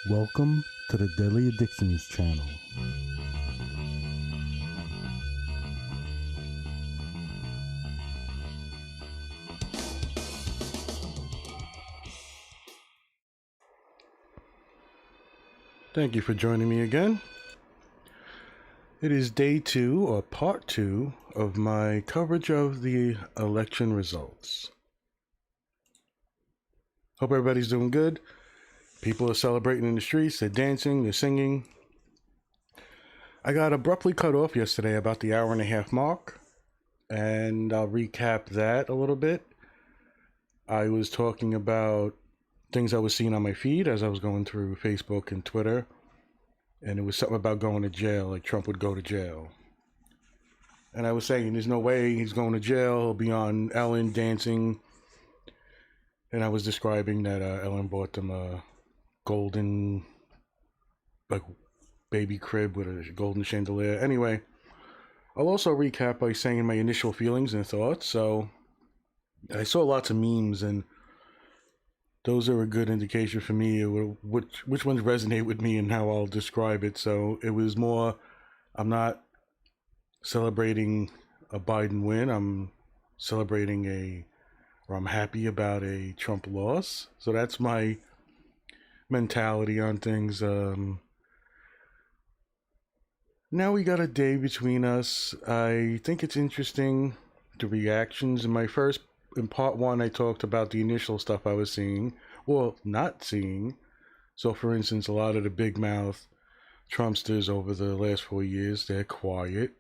Welcome to the Deadly Addictions channel. Thank you for joining me again. It is day 2 or part 2 of my coverage of the election results. Hope everybody's doing good. People are celebrating in the streets, they're dancing, they're singing. I got abruptly cut off yesterday about the hour and a half mark, and I'll recap that a little bit. I was talking about things I was seeing on my feed as I was going through Facebook and Twitter, and it was something about going to jail, like Trump would go to jail. And I was saying, there's no way he's going to jail, he'll be on Ellen dancing. And I was describing that Ellen bought them a golden, like, baby crib with a golden chandelier. Anyway, I'll also recap by saying my initial feelings and thoughts. So I saw lots of memes, and those are a good indication for me which ones resonate with me and how I'll describe it. So it was more, I'm not celebrating a Biden win. I'm celebrating I'm happy about a Trump loss. So that's my mentality on things. Now we got a day between us. I think it's interesting, the reactions. In part 1, I talked about the initial stuff I was seeing, or not seeing. So for instance, a lot of the big mouth Trumpsters over the last 4 years, they're quiet.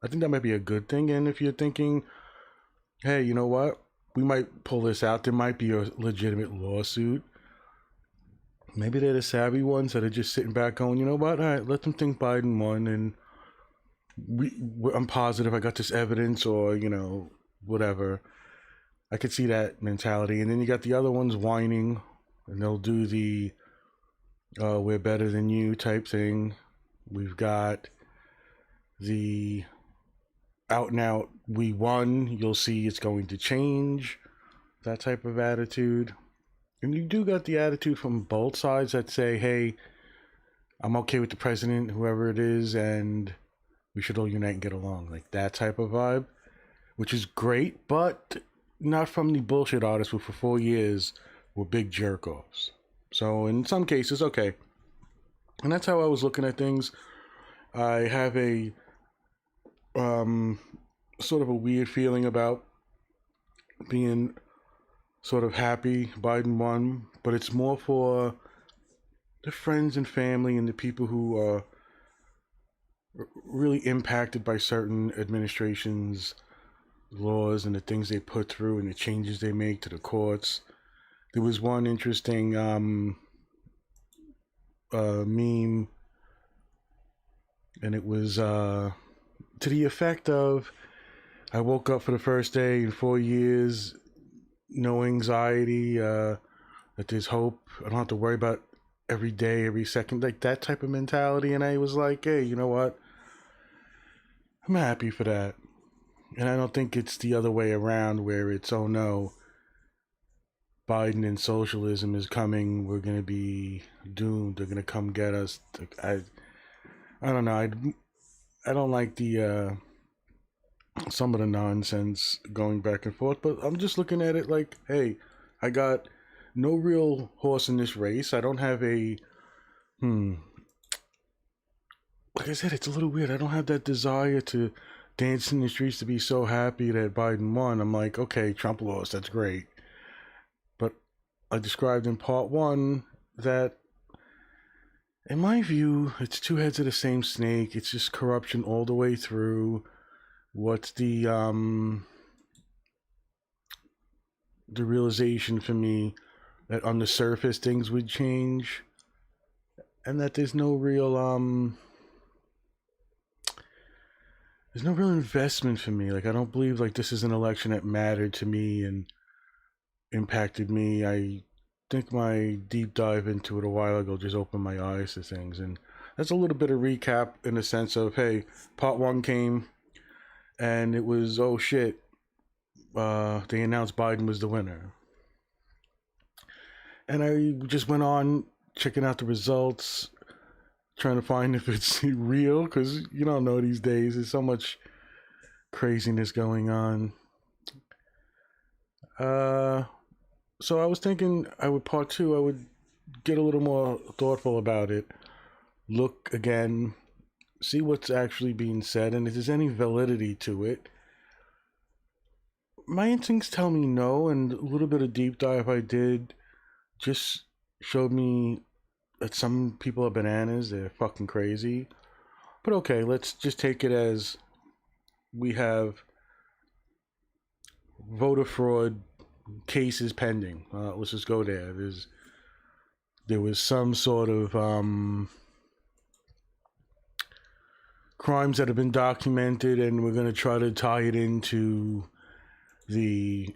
I think that might be a good thing. And if you're thinking, hey, you know what? We might pull this out. There might be a legitimate lawsuit. Maybe they're the savvy ones that are just sitting back going, you know what? All right, let them think Biden won, and I'm positive I got this evidence, or, whatever. I could see that mentality. And then you got the other ones whining, and they'll do the we're better than you type thing. We've got the out and out, we won, you'll see it's going to change, that type of attitude. And you do got the attitude from both sides that say, hey, I'm okay with the president, whoever it is, and we should all unite and get along. Like that type of vibe, which is great, but not from the bullshit artists who for 4 years were big jerk-offs. So in some cases, okay. And that's how I was looking at things. I have a sort of a weird feeling about being sort of happy Biden won, but it's more for the friends and family and the people who are really impacted by certain administrations' laws and the things they put through and the changes they make to the courts. There was one interesting meme, and it was to the effect of, I woke up for the first day in 4 years, no anxiety, that there's hope. I don't have to worry about every day, every second, like that type of mentality. And I was like, hey, you know what? I'm happy for that. And I don't think it's the other way around where it's, oh no, Biden and socialism is coming. We're going to be doomed. They're going to come get us. I don't know. I don't like the some of the nonsense going back and forth, but I'm just looking at it like, hey, I got no real horse in this race. I don't have like I said, it's a little weird. I don't have that desire to dance in the streets to be so happy that Biden won. I'm like, okay, Trump lost, that's great. But I described in part 1 that, in my view, it's two heads of the same snake. It's just corruption all the way through. What's the realization for me that on the surface things would change, and that there's no real investment for me. Like, I don't believe like this is an election that mattered to me and impacted me. I think my deep dive into it a while ago just opened my eyes to things, and that's a little bit of recap in the sense of, hey, part 1 came, and it was, oh shit, they announced Biden was the winner. And I just went on checking out the results, trying to find if it's real, because you don't know these days. There's so much craziness going on. So I was thinking part two, I would get a little more thoughtful about it. Look again, see what's actually being said, and if there's any validity to it. My instincts tell me no, and a little bit of deep dive I did just showed me that some people are bananas. They're fucking crazy. But okay, let's just take it as we have voter fraud cases pending. Let's just go there. There was some sort of crimes that have been documented, and we're going to try to tie it into the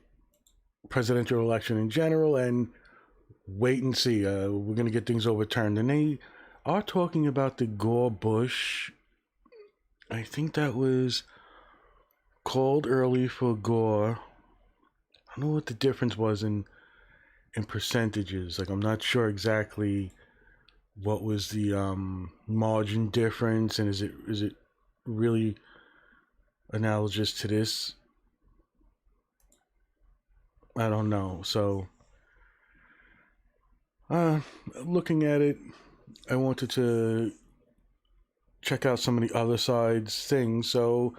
presidential election in general and wait and see. We're going to get things overturned. And they are talking about the Gore Bush. I think that was called early for Gore. I don't know what the difference was in percentages. Like, I'm not sure exactly what was the margin difference, and is it really analogous to this? I don't know. So, looking at it, I wanted to check out some of the other side's things. So,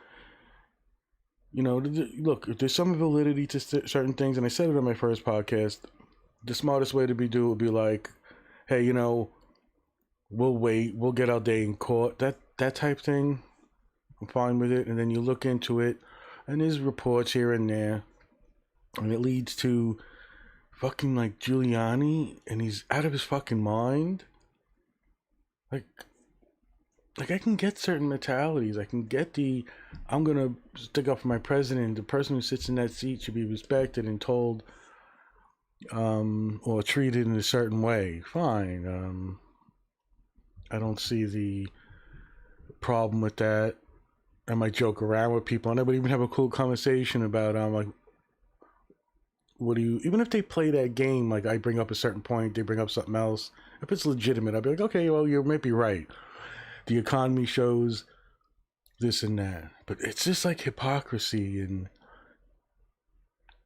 look, if there's some validity to certain things, and I said it on my first podcast, the smartest way to do it would be like, hey, we'll wait, we'll get our day in court, that type thing. I'm fine with it. And then you look into it, and there's reports here and there, and it leads to fucking like Giuliani, and he's out of his fucking mind. Like I can get certain mentalities. I can get I'm gonna stick up for my president. The person who sits in that seat should be respected and told, or treated in a certain way. Fine. I don't see the problem with that. I might joke around with people, and I would even have a cool conversation about like, what do you, even if they play that game, like I bring up a certain point, they bring up something else. If it's legitimate, I'll be like, okay, well, you might be right. The economy shows this and that. But it's just like hypocrisy. And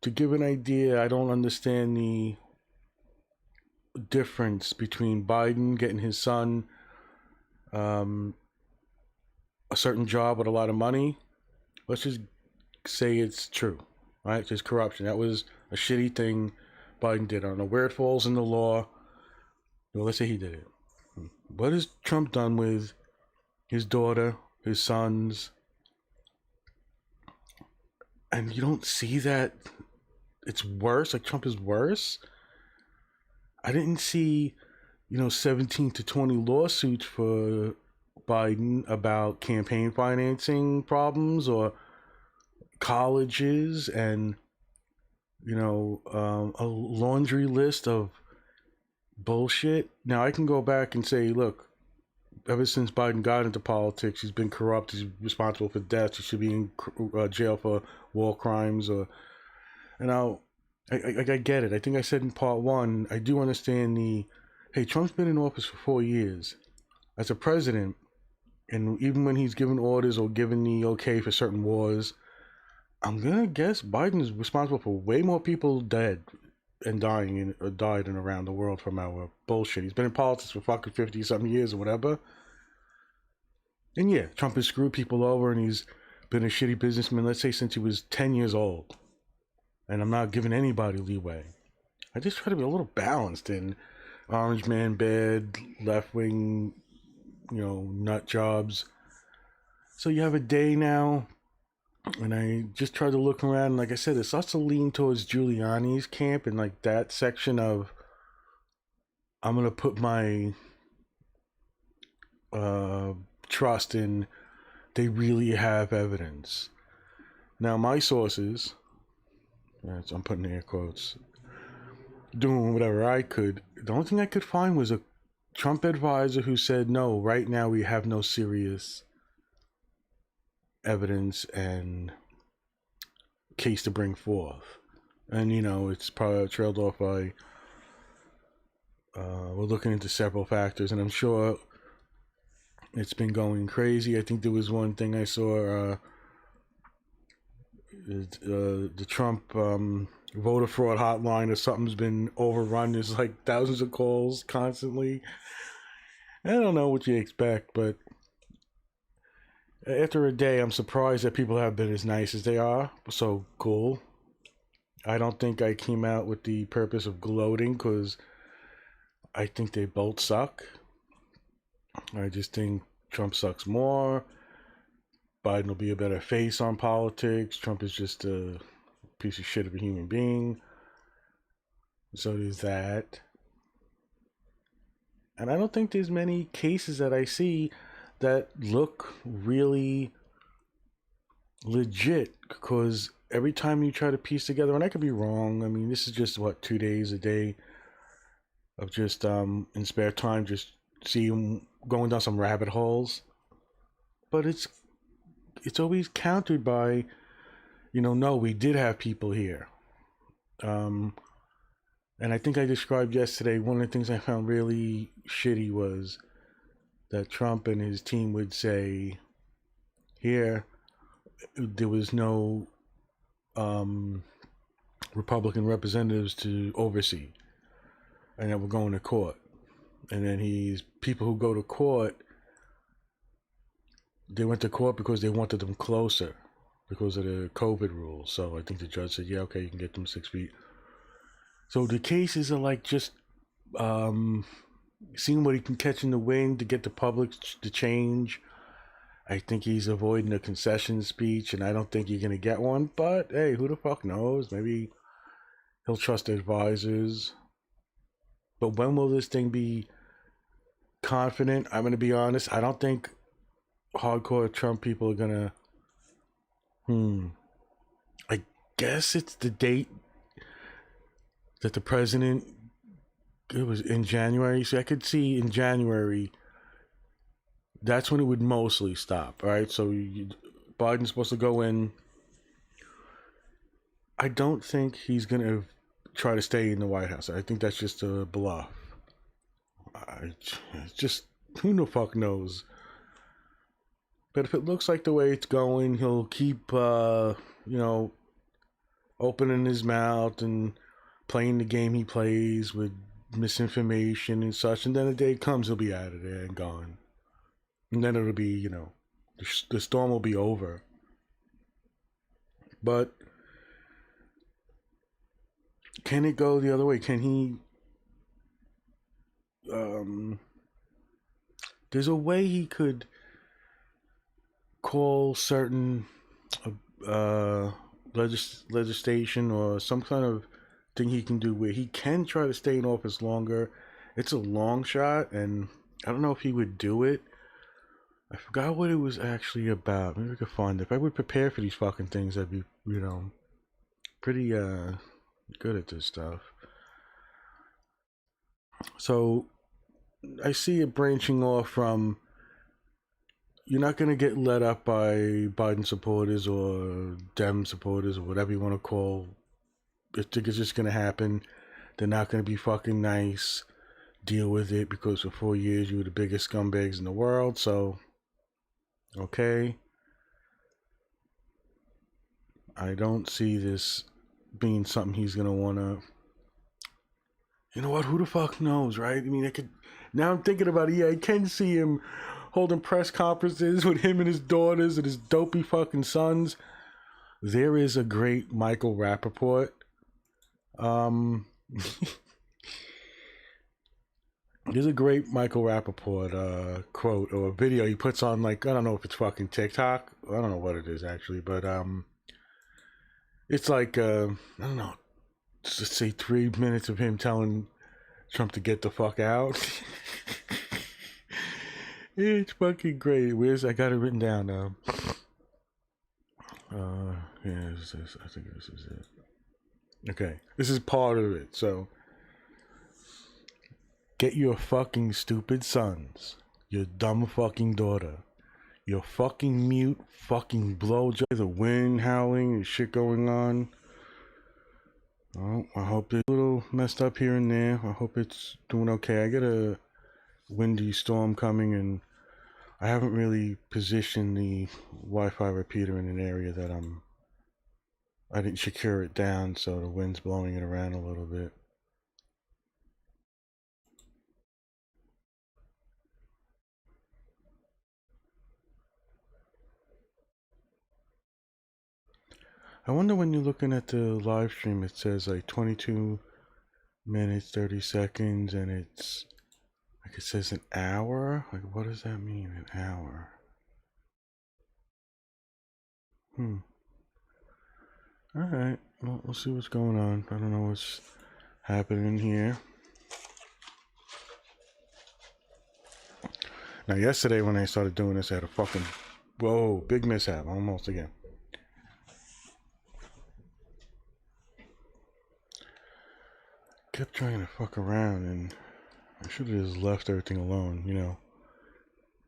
to give an idea, I don't understand the difference between Biden getting his son a certain job with a lot of money. Let's just say it's true, right? There's corruption. That was a shitty thing Biden did. I don't know where it falls in the law. Well, let's say he did it. What has Trump done with his daughter, his sons? And you don't see that it's worse, like Trump is worse. I didn't see, 17 to 20 lawsuits for Biden about campaign financing problems or colleges, and a laundry list of bullshit. Now I can go back and say, look, ever since Biden got into politics, he's been corrupt. He's responsible for deaths. He should be in jail for war crimes. I get it. I think I said in part one, I do understand hey, Trump's been in office for 4 years as a president, and even when he's given orders or given the okay for certain wars, I'm gonna guess Biden is responsible for way more people dead and dying or died and around the world from our bullshit. He's been in politics for fucking 50-something years or whatever. And yeah, Trump has screwed people over, and he's been a shitty businessman, let's say, since he was 10 years old. And I'm not giving anybody leeway. I just try to be a little balanced in orange man bad, left wing, nut jobs. So you have a day now, and I just tried to look around, and like I said, it starts to lean towards Giuliani's camp, and like that section of, I'm gonna put my trust in, they really have evidence. Now my sources, I'm putting air quotes, doing whatever I could, the only thing I could find was a Trump advisor who said, no, right now we have no serious evidence and case to bring forth. And it's probably trailed off by we're looking into several factors, and I'm sure it's been going crazy. I think there was one thing I saw, the Trump voter fraud hotline or something's been overrun. There's like thousands of calls constantly. I don't know what you expect, but after a day, I'm surprised that people have been as nice as they are. So cool. I don't think I came out with the purpose of gloating because I think they both suck. I just think Trump sucks more. Biden will be a better face on politics. Trump is just a piece of shit of a human being. So there's that. And I don't think there's many cases that I see that look really legit, because every time you try to piece together, and I could be wrong, I mean, this is just what, 2 days a day of just in spare time, just seeing going down some rabbit holes. But it's always countered by, no, we did have people here. And I think I described yesterday, one of the things I found really shitty was that Trump and his team would say, here, there was no Republican representatives to oversee, and that we're going to court. And then people who go to court, they went to court because they wanted them closer because of the COVID rules. So I think the judge said, yeah, okay, you can get them 6 feet. So the cases are like just seeing what he can catch in the wind to get the public to change. I think he's avoiding a concession speech, and I don't think you're going to get one. But hey, who the fuck knows? Maybe he'll trust advisors. But when will this thing be confident? I'm going to be honest. I don't think hardcore Trump people are going to... I guess it's the date that the president... It was in January. So I could see in January... That's when it would mostly stop, right? So Biden's supposed to go in. I don't think he's going to try to stay in the White House. I think that's just a bluff. Who the fuck knows? But if it looks like the way it's going, he'll keep, opening his mouth and playing the game he plays with misinformation and such. And then the day comes, he'll be out of there and gone. And then it'll be, the storm will be over. But can it go the other way? Can he... there's a way he could call certain legislation or some kind of thing he can do where he can try to stay in office longer. It's a long shot, and I don't know if he would do it. I forgot what it was actually about. Maybe I could find it. If I would prepare for these fucking things, I'd be, pretty good at this stuff. So I see it branching off from, you're not going to get let up by Biden supporters or Dem supporters or whatever you want to call. I think it's just going to happen. They're not going to be fucking nice. Deal with it, because for 4 years you were the biggest scumbags in the world. So, okay. I don't see this being something he's going to want to... You know what? Who the fuck knows, right? I mean, now I'm thinking about it. Yeah, I can see him holding press conferences with him and his daughters and his dopey fucking sons. There is a great Michael Rappaport. There's a great Michael Rappaport quote or video he puts on, like, I don't know if it's fucking TikTok. I don't know what it is actually, but it's like I don't know, let's say 3 minutes of him telling Trump to get the fuck out. It's fucking great. I got it written down now. Yeah, I think this is it. Okay, this is part of it. So, get your fucking stupid sons, your dumb fucking daughter, your fucking mute fucking blowjob, the wind howling and shit going on. Well, I hope it's a little messed up here and there. I hope it's doing okay. I get a windy storm coming, and I haven't really positioned the Wi-Fi repeater in an area that I didn't secure it down, so the wind's blowing it around a little bit. I wonder when you're looking at the live stream, it says like 22 minutes, 30 seconds, and it's like it says an hour. Like, what does that mean, an hour? All right. Well, we'll see what's going on. I don't know what's happening here. Now, yesterday when I started doing this, I had a fucking big mishap. Almost again. Kept trying to fuck around, and I should have just left everything alone. You know,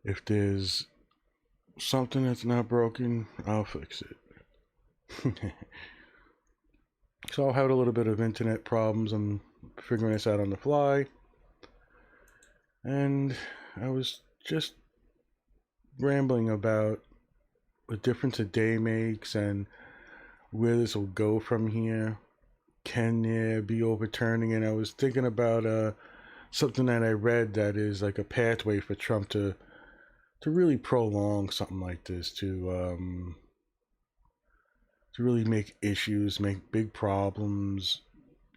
if there's something that's not broken, I'll fix it. So I'll have a little bit of internet problems. I'm figuring this out on the fly. And I was just rambling about the difference a day makes and where this will go from here. Can there be overturning? And I was thinking about something that I read that is like a pathway for Trump to really prolong something like this, to really make issues, make big problems,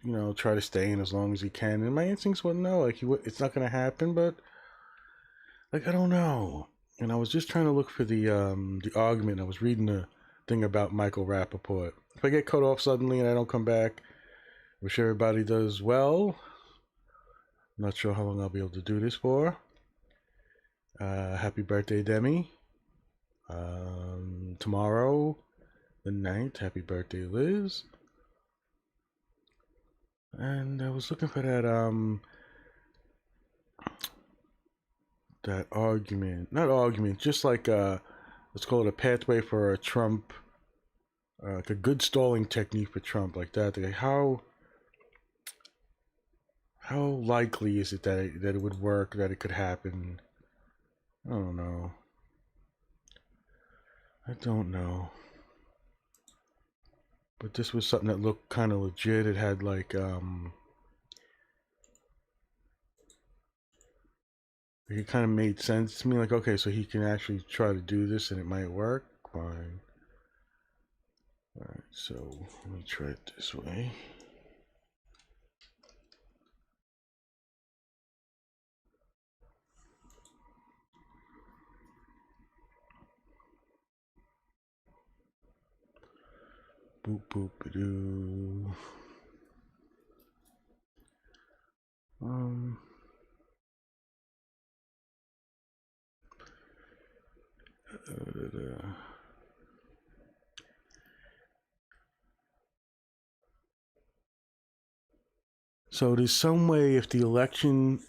you know, try to stay in as long as he can. And my instincts were no, like it's not going to happen. But like I don't know. And I was just trying to look for the argument. I was reading the thing about Michael Rappaport. If I get cut off suddenly and I don't come back, wish everybody does well. I'm not sure how long I'll be able to do this for. Happy birthday, Demi. Tomorrow, the 9th, happy birthday, Liz. And I was looking for that argument. Not argument, just like let's call it a pathway for a Trump, like a good stalling technique for Trump, like that. Like how likely is it that it would work, that it could happen? I don't know. But this was something that looked kind of legit. It had like it kind of made sense to me. Like, okay, so he can actually try to do this and it might work. Fine. All right, so let me try it this way. Boop boop doo. Um. So there's some way if the election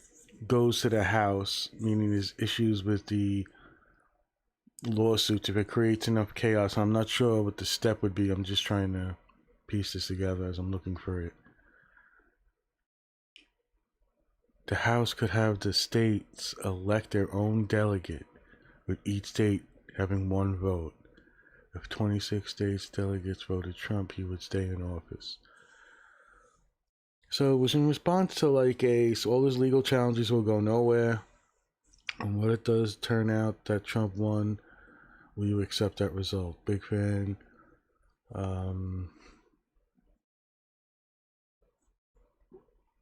goes to the House, meaning there's issues with the lawsuits, if it creates enough chaos, I'm not sure what the step would be. I'm just trying to piece this together as I'm looking for it. The House could have the states elect their own delegate, with each state having one vote. If 26 states delegates voted Trump, he would stay in office. So it was in response to so all his legal challenges will go nowhere. And what it does turn out that Trump won, will you accept that result? Big fan.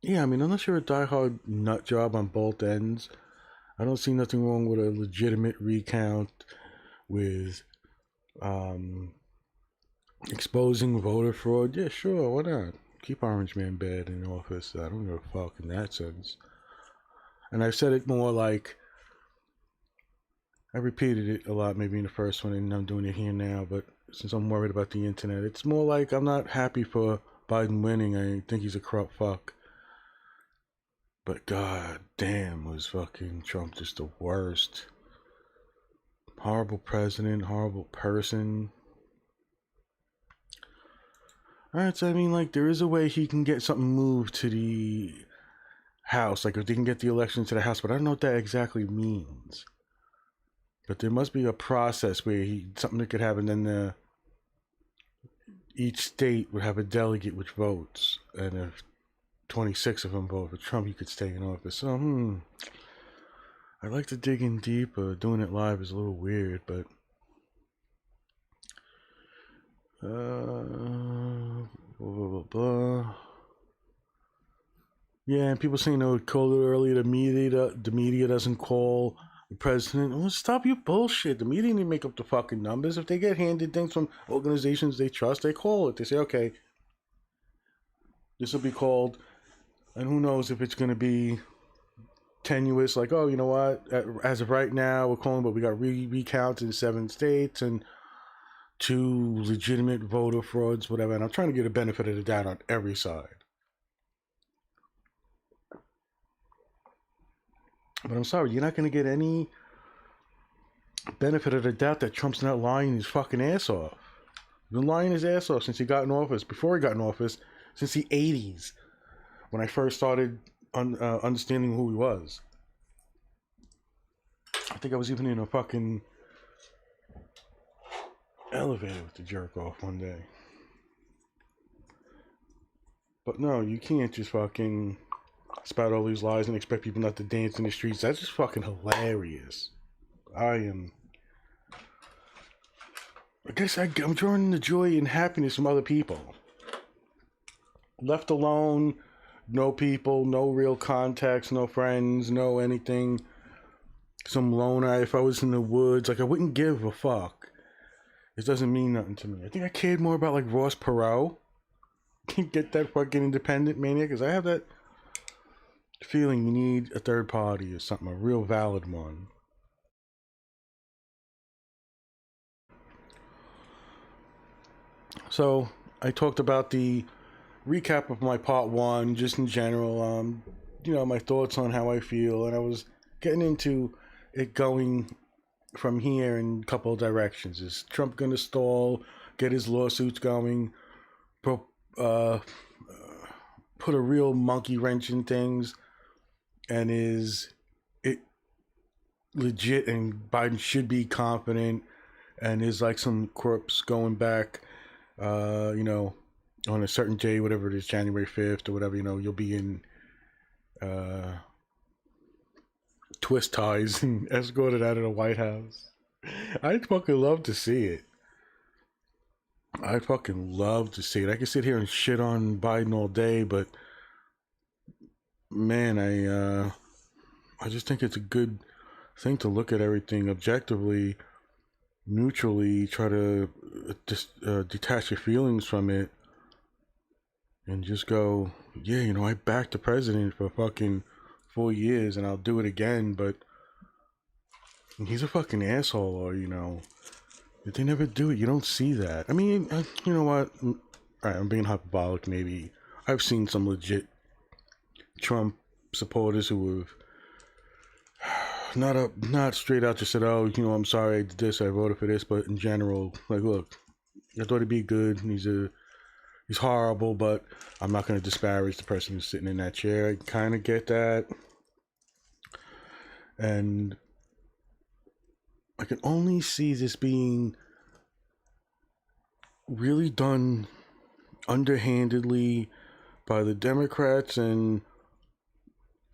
Yeah, I mean, unless you're a diehard nut job on both ends, I don't see nothing wrong with a legitimate recount with exposing voter fraud. Yeah, sure, why not? Keep Orange Man bad in office. I don't give a fuck in that sense. And I've said it more like, I repeated it a lot maybe in the first one, and I'm doing it here now, but since I'm worried about the internet, it's more like I'm not happy for Biden winning. I think he's a corrupt fuck. But god damn, was fucking Trump just the worst. Horrible president, horrible person. All right, so I mean, like, there is a way he can get something moved to the House, like if they can get the election to the House, but I don't know what that exactly means. But there must be a process where something that could happen, then each state would have a delegate which votes, and if 26 of them vote for Trump, he could stay in office. So, I'd like to dig in deep. Doing it live is a little weird, but blah blah blah. Yeah, and people saying they would call it earlier. The media doesn't call the president. Well, stop your bullshit. The media didn't make up the fucking numbers. If they get handed things from organizations they trust, they call it. They say, okay, this will be called, and who knows if it's going to be tenuous. Like, oh, you know what? As of right now, we're calling, but we got recounts in 7 states and 2 legitimate voter frauds, whatever. And I'm trying to get a benefit of the doubt on every side. But I'm sorry, you're not going to get any benefit of the doubt that Trump's not lying his fucking ass off. He's been lying his ass off since he got in office. Before he got in office, since the 80s, when I first started understanding who he was. I think I was even in a fucking elevator with the jerk off one day. But no, you can't just fucking spout all these lies and expect people not to dance in the streets. That's just fucking hilarious. I guess I'm drawing the joy and happiness from other people. Left alone, no people, no real contacts, no friends, no anything. Some loner. If I was in the woods, like, I wouldn't give a fuck. It doesn't mean nothing to me. I think I cared more about, like, Ross Perot. Get that fucking independent maniac, because I have that feeling you need a third party or something, a real valid one. So I talked about the recap of my part 1, just in general. My thoughts on how I feel, and I was getting into it going from here in a couple of directions. Is Trump going to stall, get his lawsuits going, put a real monkey wrench in things, and is it legit? And Biden should be confident, and is like some corpse going back, on a certain day, whatever it is, January 5th or whatever, you'll be in twist ties and escorted out of the White House. I'd fucking love to see it. I'd fucking love to see it. I could sit here and shit on Biden all day, but man, I just think it's a good thing to look at everything objectively, neutrally, try to detach your feelings from it, and just go, yeah, I backed the president for fucking 4 years, and I'll do it again, but he's a fucking asshole, or, if they never do it, you don't see that. I mean, you know what? All right, I'm being hyperbolic, maybe. I've seen some legit Trump supporters who have not straight out just said, oh, I'm sorry I did this, I voted for this, but in general, like, look, I thought he'd be good, and he's horrible, but I'm not going to disparage the person who's sitting in that chair. I kind of get that. And I can only see this being really done underhandedly by the Democrats and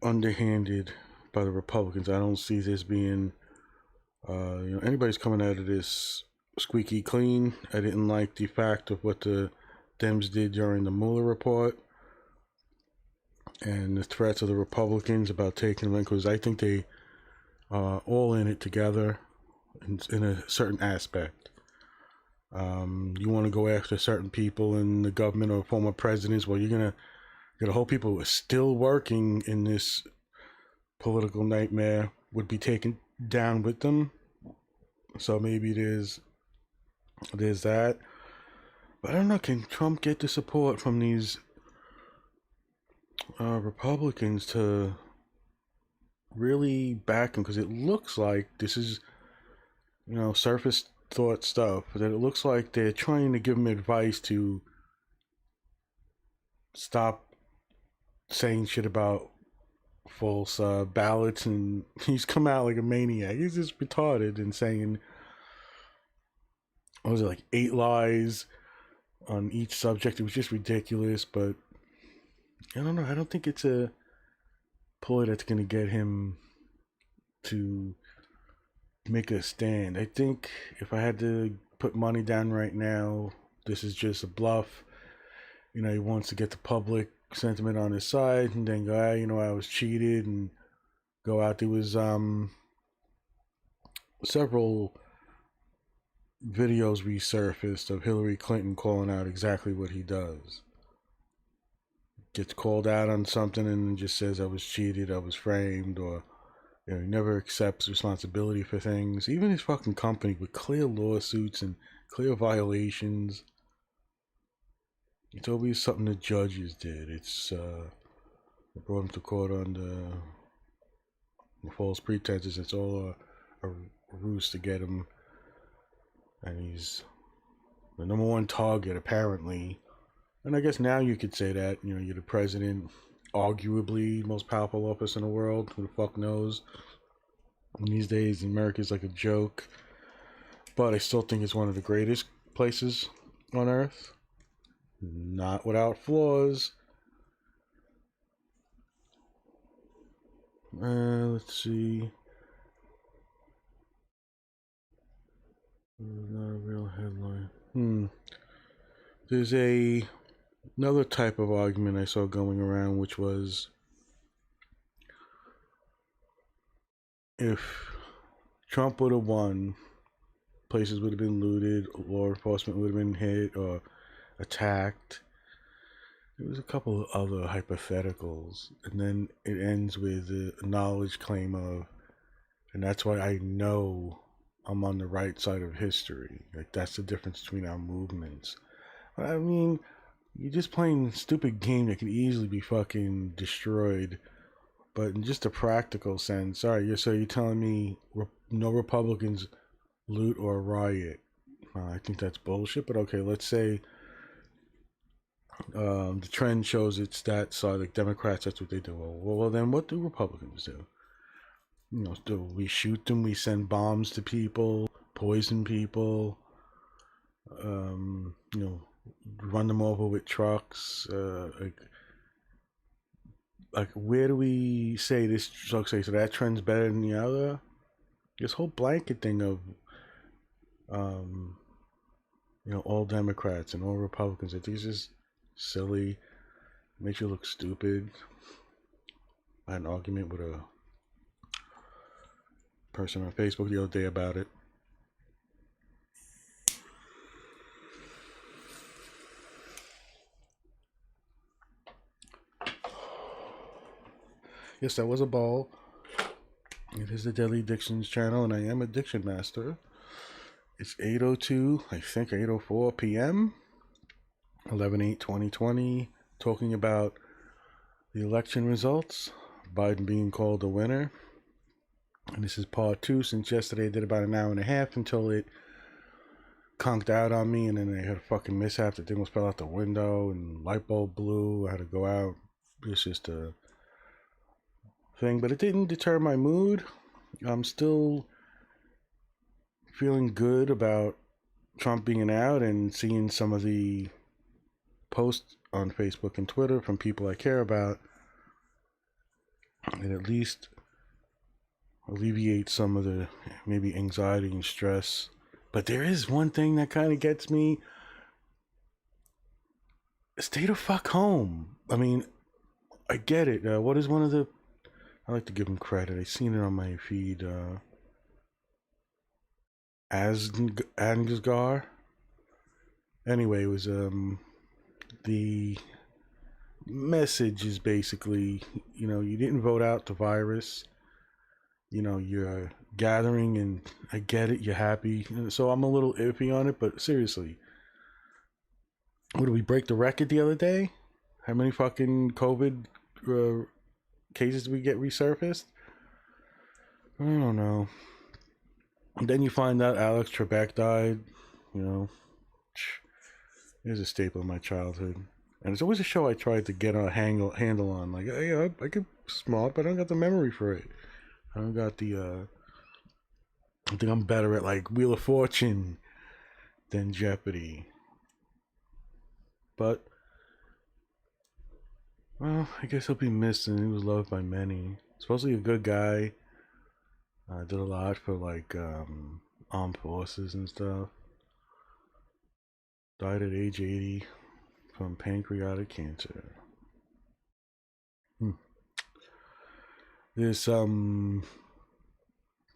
underhanded by the Republicans. I don't see this being, anybody's coming out of this squeaky clean. I didn't like the fact of what the Dems did during the Mueller report and the threats of the Republicans about taking them in, because I think they are all in it together in a certain aspect. You want to go after certain people in the government or former presidents, well, you're gonna hope people who are still working in this political nightmare would be taken down with them. So maybe there's that. But I don't know, can Trump get the support from these Republicans to really back him? Because it looks like this is, surface thought stuff, that it looks like they're trying to give him advice to stop saying shit about false ballots, and he's come out like a maniac. He's just retarded and saying, what was it, like 8 lies on each subject. It was just ridiculous, but I don't know. I don't think it's a ploy that's going to get him to make a stand. I think if I had to put money down right now, this is just a bluff. You know, he wants to get the public sentiment on his side and then go, you know, I was cheated, and go out. There was several videos resurfaced of Hillary Clinton calling out exactly what he does. Gets called out on something and just says, I was cheated, I was framed, or he never accepts responsibility for things. Even his fucking company with clear lawsuits and clear violations. It's always something the judges did. It's they brought him to court on the false pretenses. It's all a ruse to get him, and he's the number one target apparently. And I guess now you could say that, you know, you're the president, arguably most powerful office in the world. Who the fuck knows? And these days, America's like a joke. But I still think it's one of the greatest places on earth. Not without flaws. Let's see. Not a real headline. There's another type of argument I saw going around, which was if Trump would have won, places would have been looted, law enforcement would have been hit or attacked. There was a couple of other hypotheticals, and then it ends with a knowledge claim of, and that's why I know I'm on the right side of history. Like, that's the difference between our movements. I mean, you're just playing a stupid game that could easily be fucking destroyed. But in just a practical sense, all right, so you're telling me no Republicans loot or riot. I think that's bullshit, but okay, let's say the trend shows it's that side, like Democrats, that's what they do. Well, then what do Republicans do? You know, do we shoot them? We send bombs to people, poison people, you know, run them over with trucks, like where do we say this? Okay, so that trend's better than the other. This whole blanket thing of, you know, all Democrats and all Republicans, I think it's just silly. It makes you look stupid. I had an argument with a person on Facebook the other day about it. Yes, that was a ball. It is the Deadly Addictions channel, and I am Addiction Master. It's 8:02, I think 8:04 p.m. 11/8/2020, talking about the election results, Biden being called the winner. And this is part 2, since yesterday I did about an hour and a half until it conked out on me, and then I had a fucking mishap. The thing almost fell out the window, and light bulb blew. I had to go out. It's just a thing, but it didn't deter my mood. I'm still feeling good about Trump being out and seeing some of the posts on Facebook and Twitter from people I care about. It at least alleviates some of the maybe anxiety and stress. But there is one thing that kind of gets me. Stay the fuck home. I mean, I get it. What is one of the... I like to give him credit. I seen it on my feed. Asgar. Anyway, it was the message is basically, you know, you didn't vote out the virus. You know, you're gathering, and I get it. You're happy, so I'm a little iffy on it. But seriously, what did we break the record the other day? How many fucking COVID cases did we get resurfaced? I don't know. And then you find out Alex Trebek died. You know, it was a staple of my childhood. And it's always a show I tried to get a handle on. Like, hey, I could smart, but I don't got the memory for it. I don't got the. I think I'm better at like Wheel of Fortune than Jeopardy. But well, I guess he'll be missed, and he was loved by many. Supposedly a good guy. Did a lot for like armed forces and stuff. Died at age 80 from pancreatic cancer. Hmm. There's some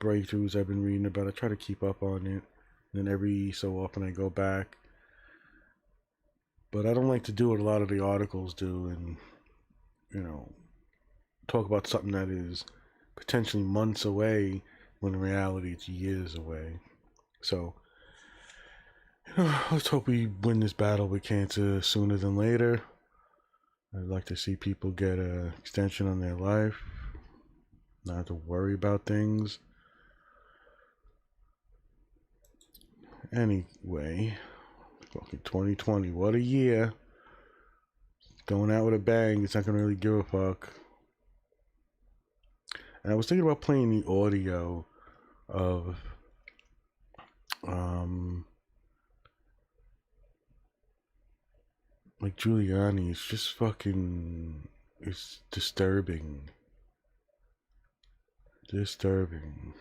breakthroughs I've been reading about. I try to keep up on it. And then every so often I go back. But I don't like to do what a lot of the articles do and, you know, talk about something that is potentially months away when in reality it's years away. So, let's hope we win this battle with cancer sooner than later. I'd like to see people get an extension on their life, not have to worry about things. Anyway, fucking 2020, what a year. Going out with a bang, it's not gonna really give a fuck. And I was thinking about playing the audio of like Giuliani. It's just fucking, it's disturbing. Disturbing.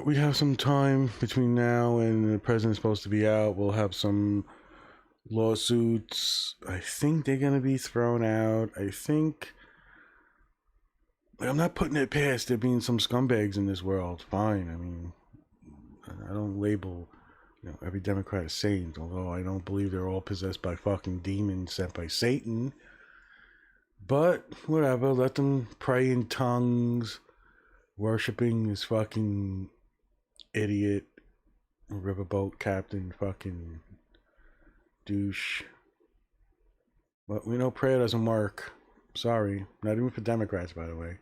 We have some time between now and the president's supposed to be out. We'll have some lawsuits. I think they're gonna be thrown out. I think, I'm not putting it past there being some scumbags in this world. Fine. I mean, I don't label, every Democrat a saint, although I don't believe they're all possessed by fucking demons sent by Satan. But whatever, let them pray in tongues, worshiping this fucking idiot riverboat captain, fucking douche. But we know prayer doesn't work. Sorry, not even for Democrats, by the way.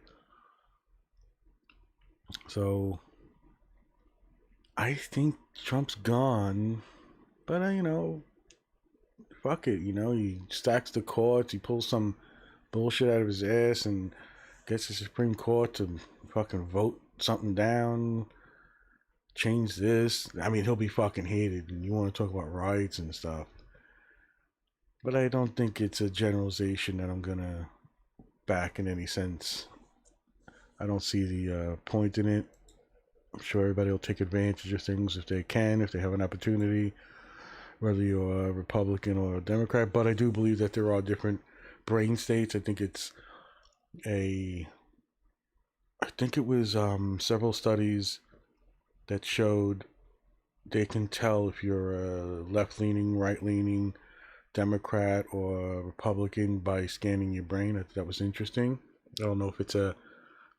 So I think Trump's gone, but fuck it. He stacks the courts. He pulls some bullshit out of his ass and gets the Supreme Court to fucking vote something down, change this. I mean, he'll be fucking hated, and you want to talk about rights and stuff. But I don't think it's a generalization that I'm gonna back in any sense. I don't see the point in it. I'm sure everybody will take advantage of things if they can, if they have an opportunity, whether you're a Republican or a Democrat. But I do believe that there are different brain states. I think it was several studies that showed they can tell if you're a left-leaning, right-leaning Democrat or Republican by scanning your brain. I thought that was interesting. I don't know if it's a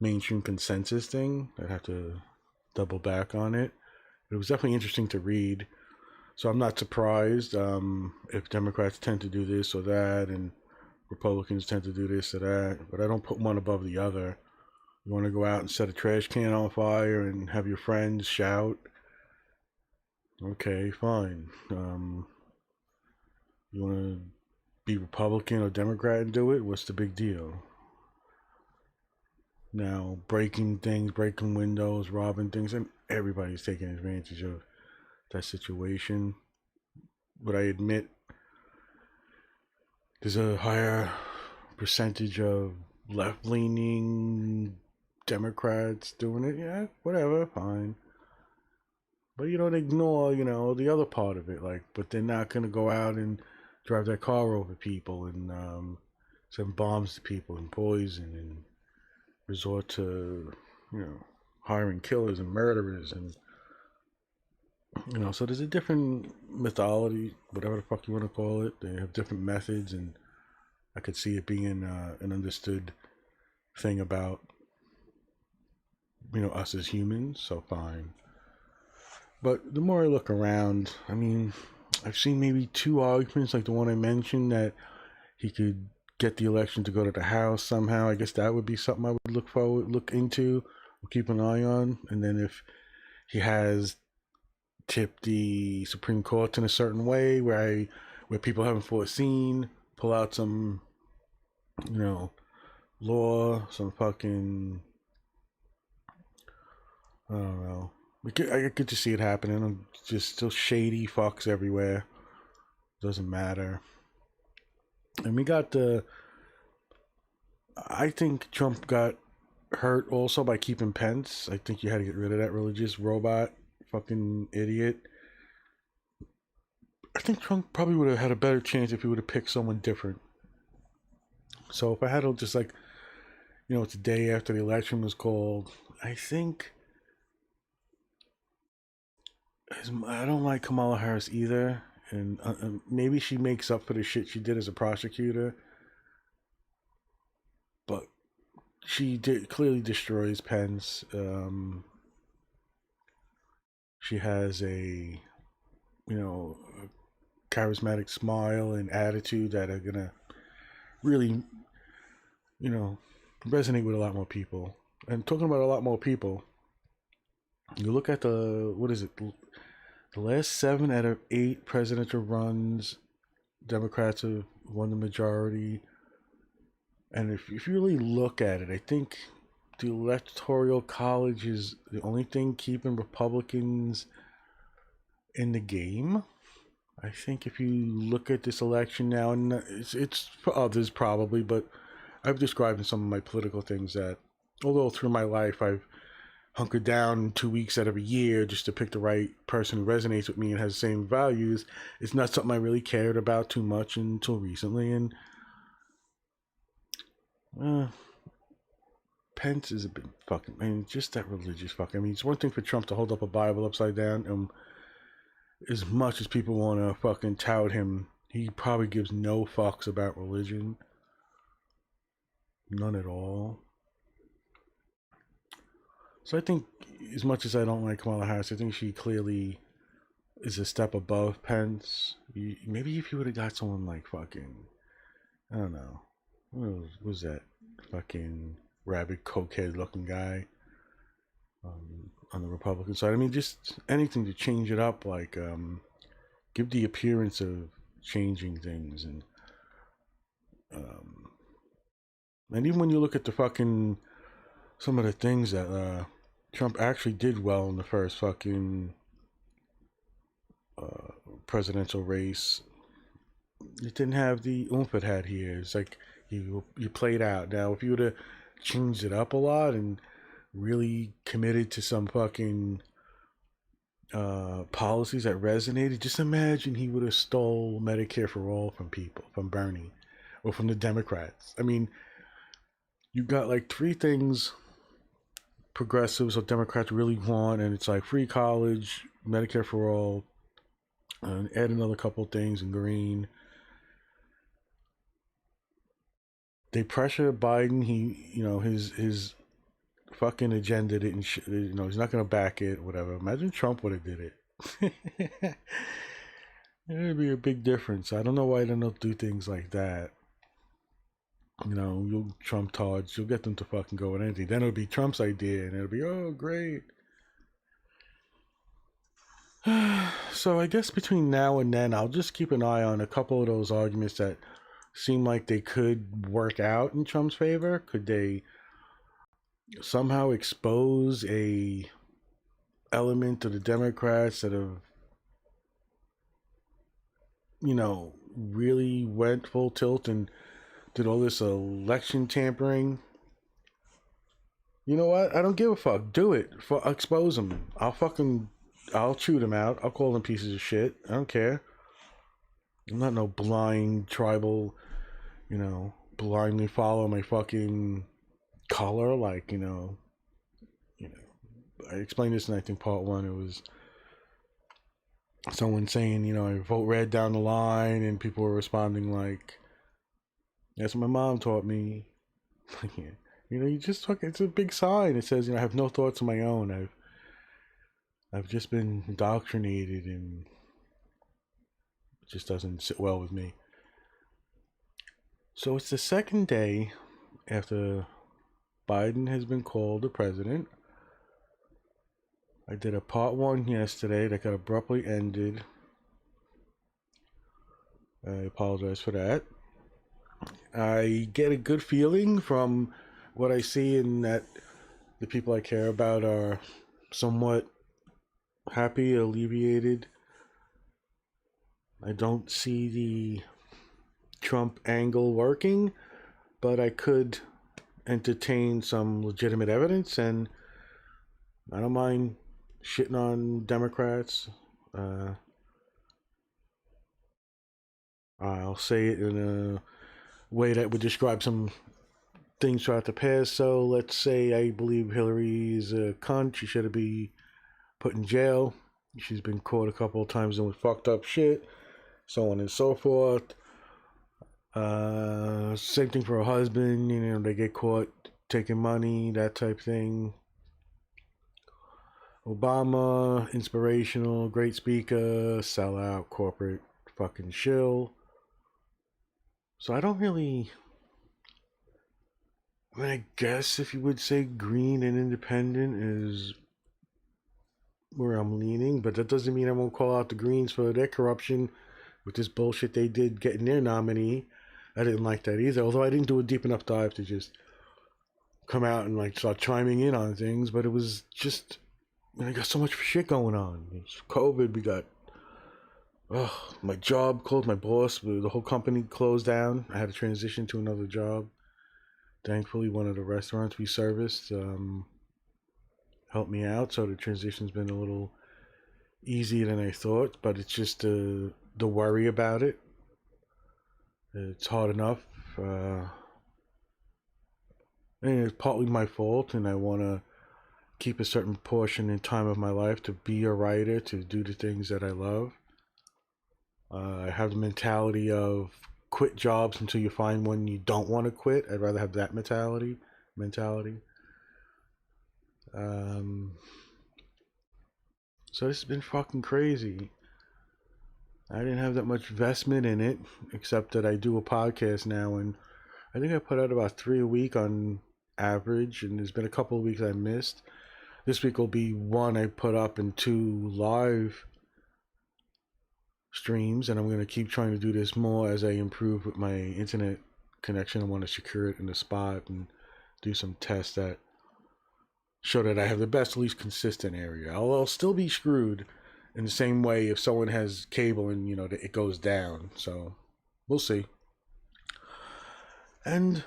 mainstream consensus thing. I'd have to double back on it. It was definitely interesting to read. So I'm not surprised if Democrats tend to do this or that and Republicans tend to do this or that. But I don't put one above the other. You want to go out and set a trash can on fire and have your friends shout? Okay, fine. You want to be Republican or Democrat and do it? What's the big deal? Now, breaking things, breaking windows, robbing things, and everybody's taking advantage of that situation. But I admit there's a higher percentage of left-leaning Democrats doing it. Yeah, whatever, fine. But you don't ignore, the other part of it. Like, but they're not gonna go out and drive their car over people and send bombs to people and poison and resort to, hiring killers and murderers and so there's a different mythology, whatever the fuck you want to call it. They have different methods, and I could see it being an understood thing about us as humans. So fine. But the more I look around, I mean, I've seen maybe two arguments, like the one I mentioned, that he could get the election to go to the House somehow. I guess that would be something I would look into, or keep an eye on. And then if he has tip the Supreme Court in a certain way where people haven't foreseen, pull out some, you know, law, some fucking, I don't know. I could just see it happening. I'm just still shady fucks everywhere. Doesn't matter. And we got the. I think Trump got hurt also by keeping Pence. I think you had to get rid of that religious robot, fucking idiot. I think Trump probably would have had a better chance if he would have picked someone different. So if I had to just like, it's the day after the election was called, I think I don't like Kamala Harris either, and maybe she makes up for the shit she did as a prosecutor, but clearly destroys Pence. She has a charismatic smile and attitude that are gonna really, you know, resonate with a lot more people. And talking about a lot more people, you look at what is it? The last 7 out of 8 presidential runs, Democrats have won the majority. And if you really look at it, I think the Electoral College is the only thing keeping Republicans in the game. I think if you look at this election now, and it's for others probably, but I've described in some of my political things that although through my life I've hunkered down 2 weeks out of a year just to pick the right person who resonates with me and has the same values, it's not something I really cared about too much until recently. And uh, Pence is a bit fucking, I mean, just that religious fuck. I mean, it's one thing for Trump to hold up a Bible upside down, and as much as people want to fucking tout him, he probably gives no fucks about religion. None at all. So I think, as much as I don't like Kamala Harris, I think she clearly is a step above Pence. Maybe if you would have got someone like fucking, I don't know, what was that fucking rabid cokehead looking guy on the Republican side? I mean, just anything to change it up, like give the appearance of changing things, um, and even when you look at the fucking some of the things that Trump actually did well in the first fucking uh, presidential race, it didn't have the oomph it had here. It's like you played out. Now, if you would have changed it up a lot and really committed to some fucking policies that resonated, just imagine he would have stole Medicare for all from people, from Bernie, or from the Democrats. I mean, you got like 3 things progressives or Democrats really want, and it's like free college, Medicare for all, and add another couple things in green. They pressure Biden. His fucking agenda didn't. He's not gonna back it. Whatever. Imagine Trump would have did it. It'd be a big difference. I don't know why they don't do things like that. You'll Trump tards. You'll get them to fucking go with anything. Then it'll be Trump's idea, and it'll be great. So I guess between now and then, I'll just keep an eye on a couple of those arguments that seem like they could work out in Trump's favor. Could they somehow expose a element of the Democrats that have, really went full tilt and did all this election tampering? You know what? I don't give a fuck. Do it. Expose them. I'll chew them out. I'll call them pieces of shit. I don't care. I'm not no blind tribal, blindly follow my fucking color. Like, I explained this in, I think, part 1. It was someone saying, I vote red down the line, and people were responding like, that's what my mom taught me. You just fucking, it's a big sign. It says, I have no thoughts of my own. I've just been indoctrinated, and it just doesn't sit well with me. So it's the second day after Biden has been called the president. I did a part one yesterday that got abruptly ended. I apologize for that. I get a good feeling from what I see in that the people I care about are somewhat happy, alleviated. I don't see the Trump angle working, but I could entertain some legitimate evidence, and I don't mind shitting on Democrats. Uh, I'll say it in a way that would describe some things throughout the past. So let's say I believe Hillary's a cunt. She should be put in jail. She's been caught a couple of times doing fucked up shit, so on and so forth. Same thing for her husband. They get caught taking money, that type thing. Obama, inspirational, great speaker, sellout, corporate, fucking shill. So I don't really. I mean, I guess if you would say green and independent is where I'm leaning, but that doesn't mean I won't call out the Greens for their corruption with this bullshit they did getting their nominee. I didn't like that either, although I didn't do a deep enough dive to just come out and like start chiming in on things, but it was just, I got so much shit going on. It's COVID, we got, my job closed, my boss, the whole company closed down. I had to transition to another job. Thankfully, one of the restaurants we serviced helped me out, so the transition's been a little easier than I thought, but it's just the worry about it. It's hard enough. And it's partly my fault, and I want to keep a certain portion in time of my life to be a writer, to do the things that I love. I have the mentality of quit jobs until you find one you don't want to quit. I'd rather have that mentality. Um, so this has been fucking crazy. I didn't have that much investment in it, except that I do a podcast now, and I think I put out about 3 a week on average, and there's been a couple of weeks I missed. This week will be one I put up and 2 live streams, and I'm going to keep trying to do this more as I improve with my internet connection. I want to secure it in the spot and do some tests that show that I have the best, least consistent area. I'll still be screwed in the same way if someone has cable and it goes down. So we'll see. And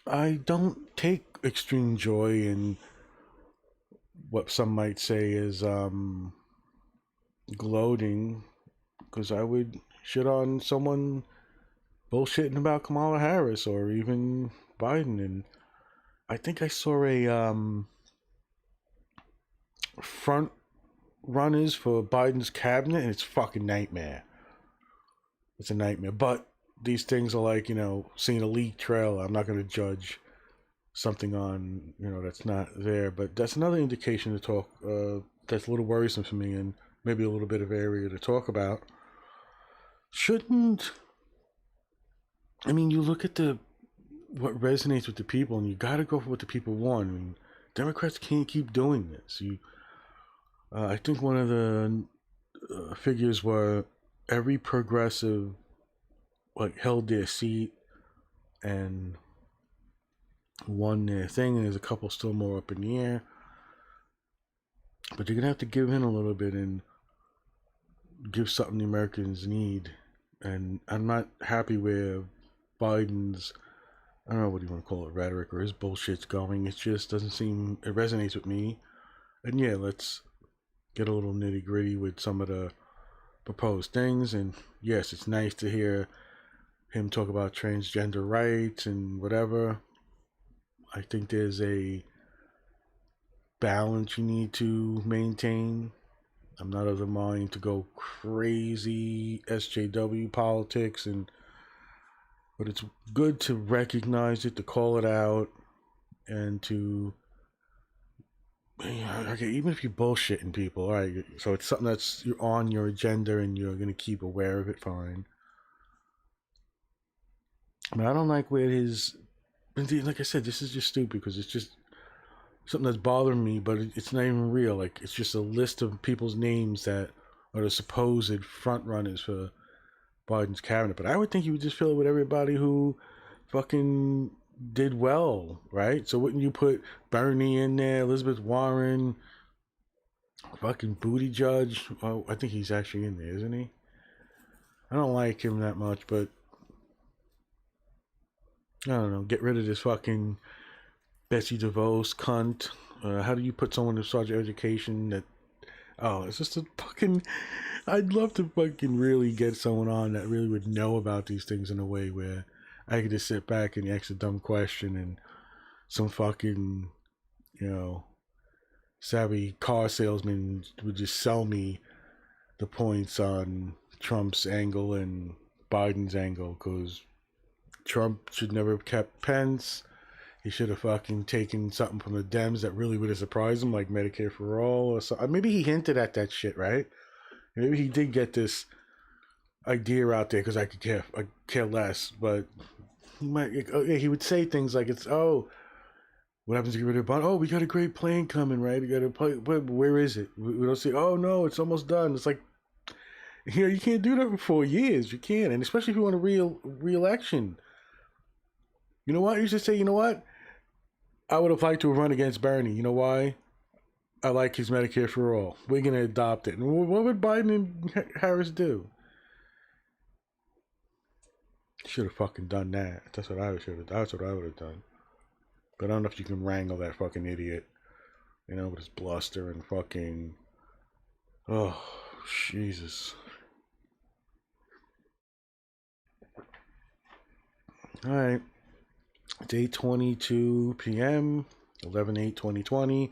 I don't take extreme joy in what some might say is gloating, because I would shit on someone bullshitting about Kamala Harris or even Biden. And I think I saw a front runners for Biden's cabinet, and it's fucking nightmare. It's a nightmare. But these things are like, seeing a leak trail. I'm not going to judge something on, that's not there. But that's another indication to talk, that's a little worrisome for me, and maybe a little bit of area to talk about. Shouldn't, I mean, you look at what resonates with the people, and you got to go for what the people want. I mean, Democrats can't keep doing this. I think one of the figures were every progressive held their seat and won their thing, and there's a couple still more up in the air. But you're gonna have to give in a little bit and give something the Americans need. And I'm not happy where Biden's, I don't know what you want to call it, rhetoric or his bullshit's going. It just doesn't seem, it resonates with me. And yeah, let's get a little nitty gritty with some of the proposed things. And yes, it's nice to hear him talk about transgender rights and whatever. I think there's a balance you need to maintain. I'm not of the mind to go crazy SJW politics, but it's good to recognize it, to call it out, and to, okay, even if you're bullshitting people, all right, so it's something that's on your agenda and you're going to keep aware of it, fine. But I don't like where his, like I said, this is just stupid because it's just something that's bothering me, but it's not even real. Like, it's just a list of people's names that are the supposed front runners for Biden's cabinet. But I would think you would just fill it with everybody who fucking did well, right? So wouldn't you put Bernie in there, Elizabeth Warren, fucking Booty Judge? Oh, I think he's actually in there, isn't he? I don't like him that much, but I don't know. Get rid of this fucking Betsy DeVos cunt. How do you put someone in charge of education that? Oh, it's just a fucking. I'd love to fucking really get someone on that really would know about these things in a way where I could just sit back and ask a dumb question and some fucking, savvy car salesman would just sell me the points on Trump's angle and Biden's angle, because Trump should never have kept Pence. He should have fucking taken something from the Dems that really would have surprised him, like Medicare for all or something. Maybe he hinted at that shit, right? Maybe he did get this idea out there because I care less, but he would say things like, what happens to get rid of Biden? Oh, we got a great plan coming, right? We got a plan, but where is it? We don't say, oh no, it's almost done. It's like, you can't do that for 4 years. You can't, and especially if you want a re-election. You know what? You should say, you know what? I would have liked to run against Bernie. You know why? I like his Medicare for all. We're gonna adopt it. And what would Biden and Harris do? Should have fucking done that. That's what I should have. That's what I would have done. But I don't know if you can wrangle that fucking idiot, with his bluster and fucking. Oh, Jesus. All right. It's 8:22 p.m. 11/8/2020.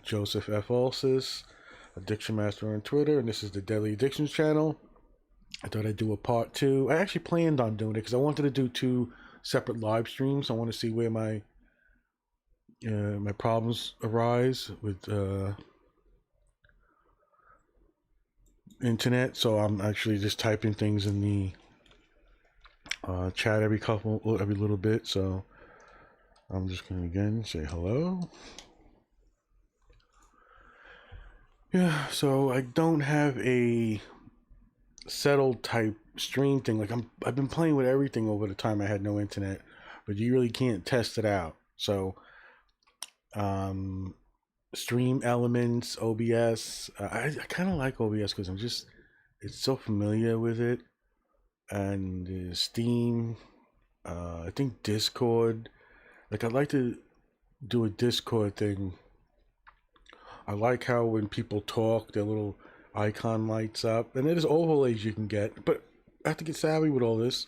Joseph F. Alsis, Addiction Master on Twitter, and this is the Deadly Addictions channel. I thought I'd do a part 2. I actually planned on doing it because I wanted to do 2 separate live streams. I want to see where my problems arise with internet. So I'm actually just typing things in the chat every little bit. So I'm just gonna again say hello. Yeah, so I don't have a settled type stream thing. Like I've been playing with everything over the time I had no internet, but you really can't test it out. So stream elements, OBS. I kind of like OBS because it's so familiar with it, and Steam. I think Discord. Like I'd like to do a Discord thing. I like how when people talk, their little icon lights up, and there's overlays you can get, but I have to get savvy with all this.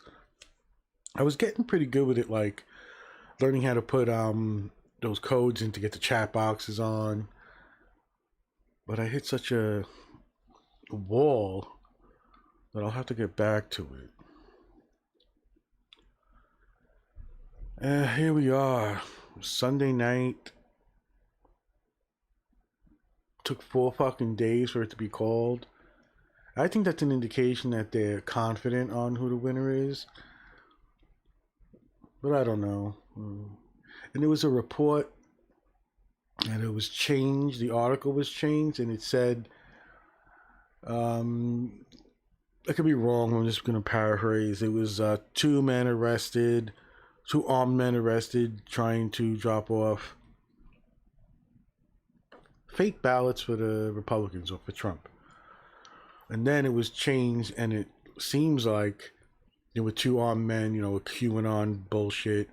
I was getting pretty good with it, like learning how to put those codes in to get the chat boxes on, but I hit such a wall that I'll have to get back to it. Here we are, Sunday night. Took 4 fucking days for it to be called. I think that's an indication that they're confident on who the winner is, but I don't know. And there was a report and it was changed. The article was changed, and it said, I could be wrong. I'm just going to paraphrase. It was 2 armed men arrested trying to drop off fake ballots for the Republicans or for Trump. And then it was changed, and it seems like there were 2 armed men, with QAnon bullshit,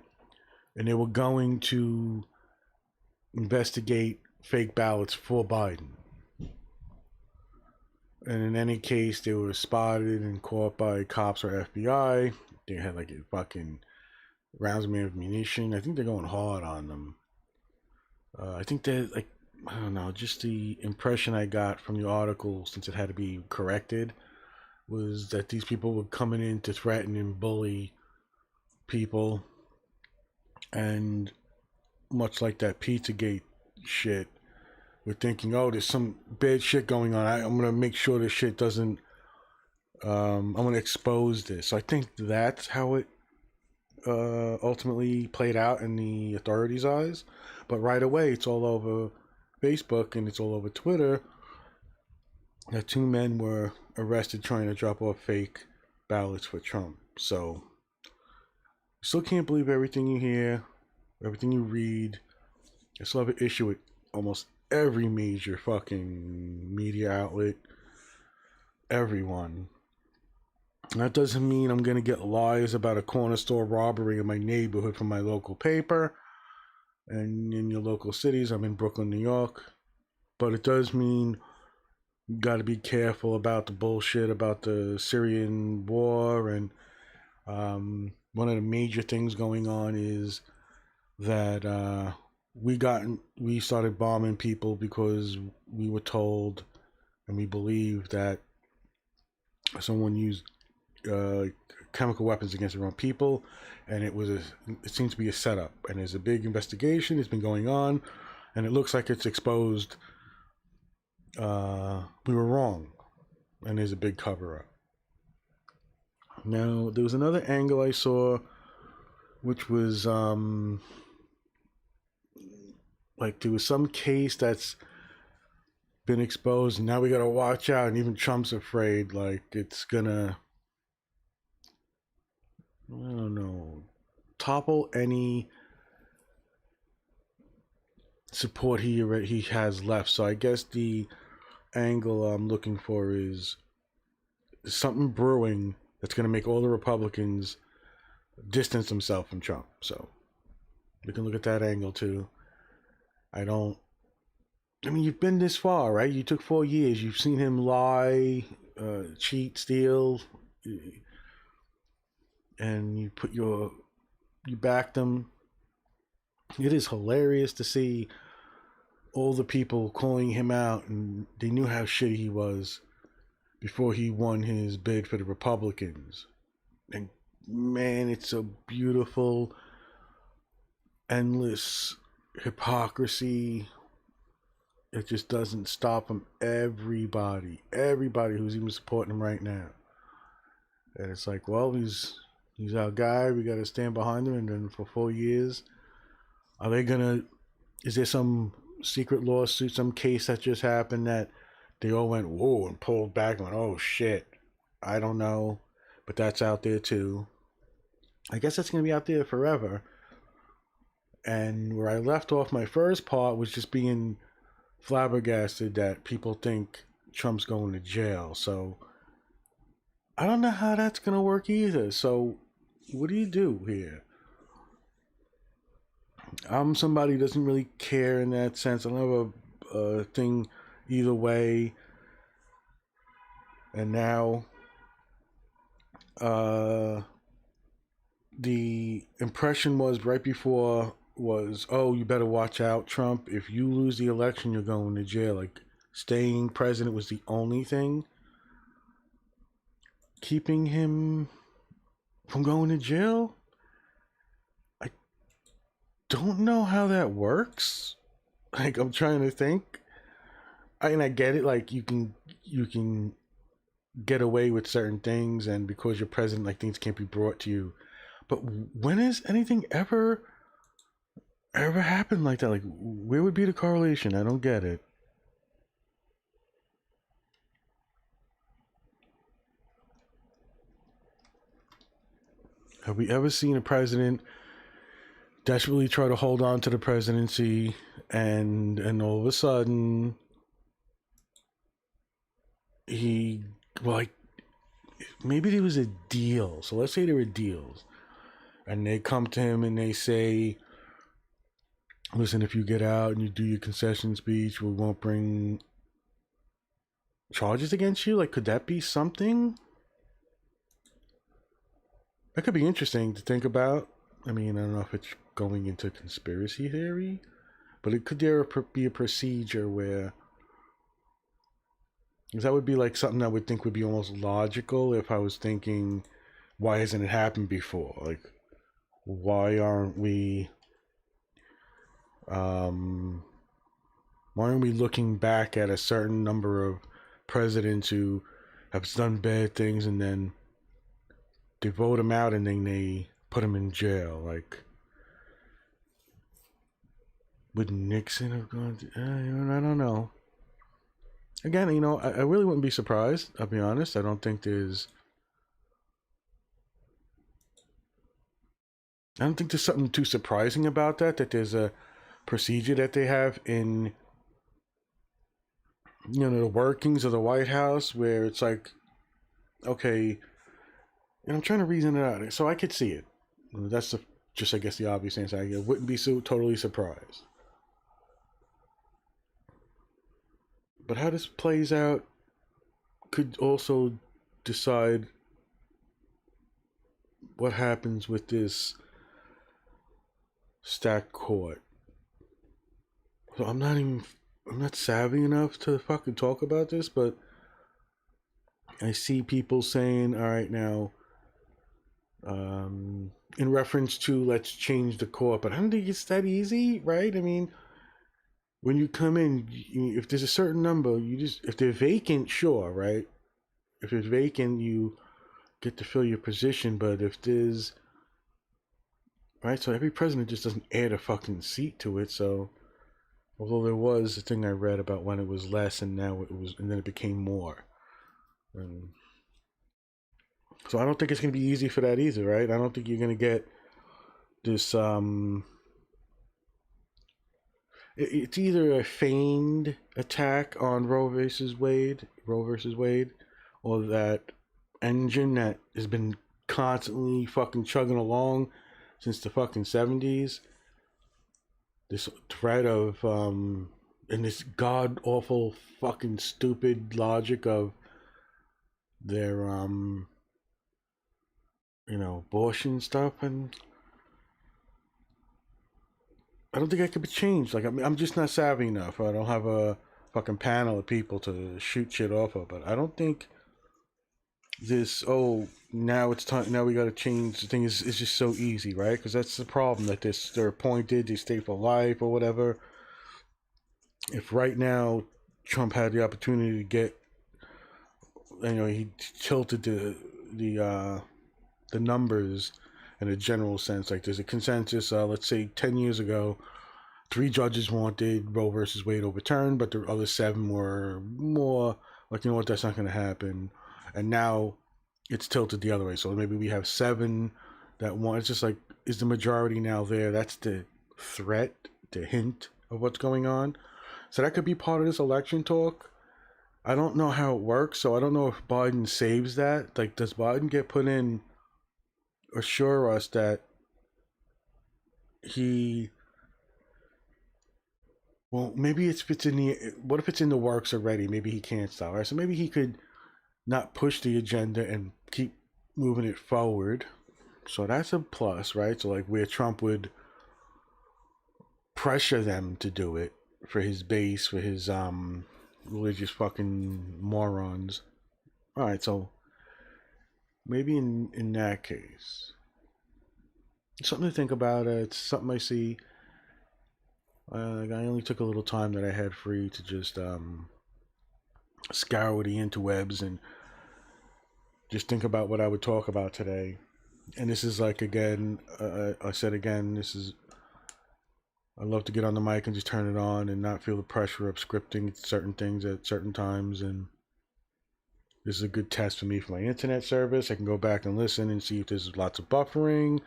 and they were going to investigate fake ballots for Biden. And in any case, they were spotted and caught by cops or FBI. They had like a fucking rounds of ammunition. I think they're going hard on them. I think they're like, I don't know, just the impression I got from the article, since it had to be corrected, was that these people were coming in to threaten and bully people. And much like that Pizzagate shit, we're thinking, oh, there's some bad shit going on. I'm going to make sure this shit doesn't, I'm going to expose this. So I think that's how it ultimately played out in the authorities' eyes. But right away, it's all over Facebook and it's all over Twitter that two men were arrested trying to drop off fake ballots for Trump. So, still can't believe everything you hear, everything you read. I still have an issue with almost every major fucking media outlet, everyone. That doesn't mean I'm going to get lies about a corner store robbery in my neighborhood from my local paper and in your local cities. I'm in Brooklyn, New York. But it does mean you got to be careful about the bullshit about the Syrian war. And one of the major things going on is that we started bombing people because we were told and we believed that someone used chemical weapons against their own people, and it seems to be a setup. And there's a big investigation. It's been going on, and it looks like it's exposed. We were wrong, and there's a big cover up. Now there was another angle I saw, which was like there was some case that's been exposed, and now we gotta watch out. And even Trump's afraid, like it's gonna, I don't know, topple any support he has left. So I guess the angle I'm looking for is something brewing that's going to make all the Republicans distance themselves from Trump. So we can look at that angle too. I mean, you've been this far, right? You took 4 years. You've seen him lie, cheat, steal, and you backed him. It is hilarious to see all the people calling him out, and they knew how shitty he was before he won his bid for the Republicans. And man, it's a beautiful, endless hypocrisy. It just doesn't stop him. Everybody who's even supporting him right now. And it's like, well, he's our guy. We got to stand behind him. And then for 4 years, is there some secret lawsuit, some case that just happened that they all went, whoa, and pulled back and went, oh shit, I don't know. But that's out there too. I guess that's going to be out there forever. And where I left off my first part was just being flabbergasted that people think Trump's going to jail. So I don't know how that's going to work either. So what do you do here? I'm somebody who doesn't really care in that sense. I don't have a thing either way. And now the impression was right before was, oh, you better watch out, Trump. If you lose the election, you're going to jail. Like, staying president was the only thing keeping him from going to jail. I don't know how that works. Like, I'm trying to think. I get it. Like, you can get away with certain things, and because you're president, like, things can't be brought to you. But when has anything ever happened like that? Like, where would be the correlation? I don't get it. Have we ever seen a president desperately try to hold on to the presidency, and all of a sudden maybe there was a deal. So let's say there were deals, and they come to him and they say, listen, if you get out and you do your concession speech, we won't bring charges against you. Like, could that be something? That could be interesting to think about. I mean, I don't know if it's going into conspiracy theory, but could there be a procedure where, because that would be like something I would think would be almost logical if I was thinking, why hasn't it happened before? Like, why aren't we looking back at a certain number of presidents who have done bad things, and then they vote them out, and then they put him in jail. Like, would Nixon have gone to, I don't know. Again, I really wouldn't be surprised. I'll be honest. I don't think there's something too surprising about that. That there's a procedure that they have in the workings of the White House where it's like, okay, and I'm trying to reason it out, so I could see it. That's just I guess the obvious answer. I wouldn't be so totally surprised. But how this plays out could also decide what happens with this stacked court. So I'm not savvy enough to fucking talk about this, but I see people saying, all right, now, in reference to let's change the court, but I don't think it's that easy, right? I mean, when you come in, if there's a certain number, if they're vacant, sure, right? If it's vacant, you get to fill your position, but if there's, right, so every president just doesn't add a fucking seat to it, so, although there was a thing I read about when it was less and now it was, and then it became more. So I don't think it's going to be easy for that either, right? I don't think you're going to get this, it's either a feigned attack on Roe versus Wade, or that engine that has been constantly fucking chugging along since the fucking 70s. This threat of, and this god awful fucking stupid logic of their, abortion stuff, and I don't think I could be changed. Like, I'm just not savvy enough. I don't have a fucking panel of people to shoot shit off of, but I don't think this, now it's time, now we got to change the thing is just so easy, right? Because that's the problem, that they're appointed, they stay for life or whatever. If right now Trump had the opportunity to get, he tilted the numbers in a general sense. Like, there's a consensus, let's say 10 years ago, 3 judges wanted Roe versus Wade overturned, but the other 7 were more like, what, that's not going to happen. And now it's tilted the other way. So maybe we have 7 that want. It's just like, is the majority now there? That's the threat, the hint of what's going on. So that could be part of this election talk. I don't know how it works, so I don't know if Biden saves that. Like, does Biden get put in, assure us that he, well, maybe it's, what if it's in the works already? Maybe he can't stop, right? So maybe he could not push the agenda and keep moving it forward. So that's a plus, right? So like, where Trump would pressure them to do it for his base, for his religious fucking morons. All right, so maybe in that case, something to think about. It's something I see. I only took a little time that I had free to just scour the interwebs and just think about what I would talk about today. And this is like, again, I said again, I love to get on the mic and just turn it on and not feel the pressure of scripting certain things at certain times. And this is a good test for me for my internet service. I can go back and listen and see if there's lots of buffering.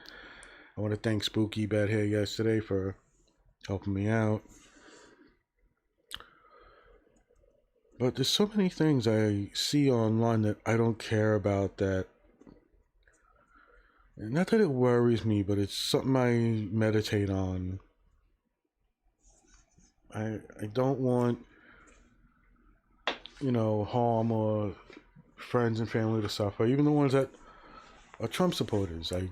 I want to thank Spooky Bad Hair yesterday for helping me out. But there's so many things I see online that I don't care about, that, not that it worries me, but it's something I meditate on. I don't want, harm or friends and family to suffer, even the ones that are Trump supporters. I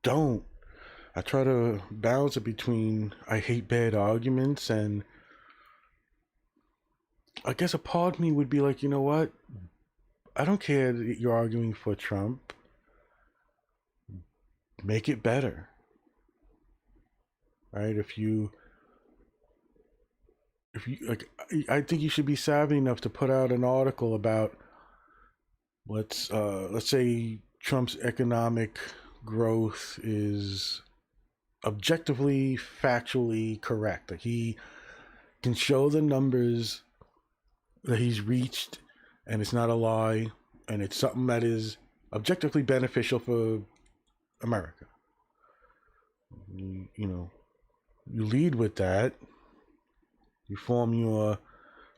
don't. I try to balance it between, I hate bad arguments, and I guess a part of me would be like, you know what? I don't care that you're arguing for Trump. Make it better. Right? If you like, I think you should be savvy enough to put out an article about, let's say Trump's economic growth is objectively, factually correct. Like he can show the numbers that he's reached, and it's not a lie, and it's something that is objectively beneficial for America. You know, you lead with that. You form your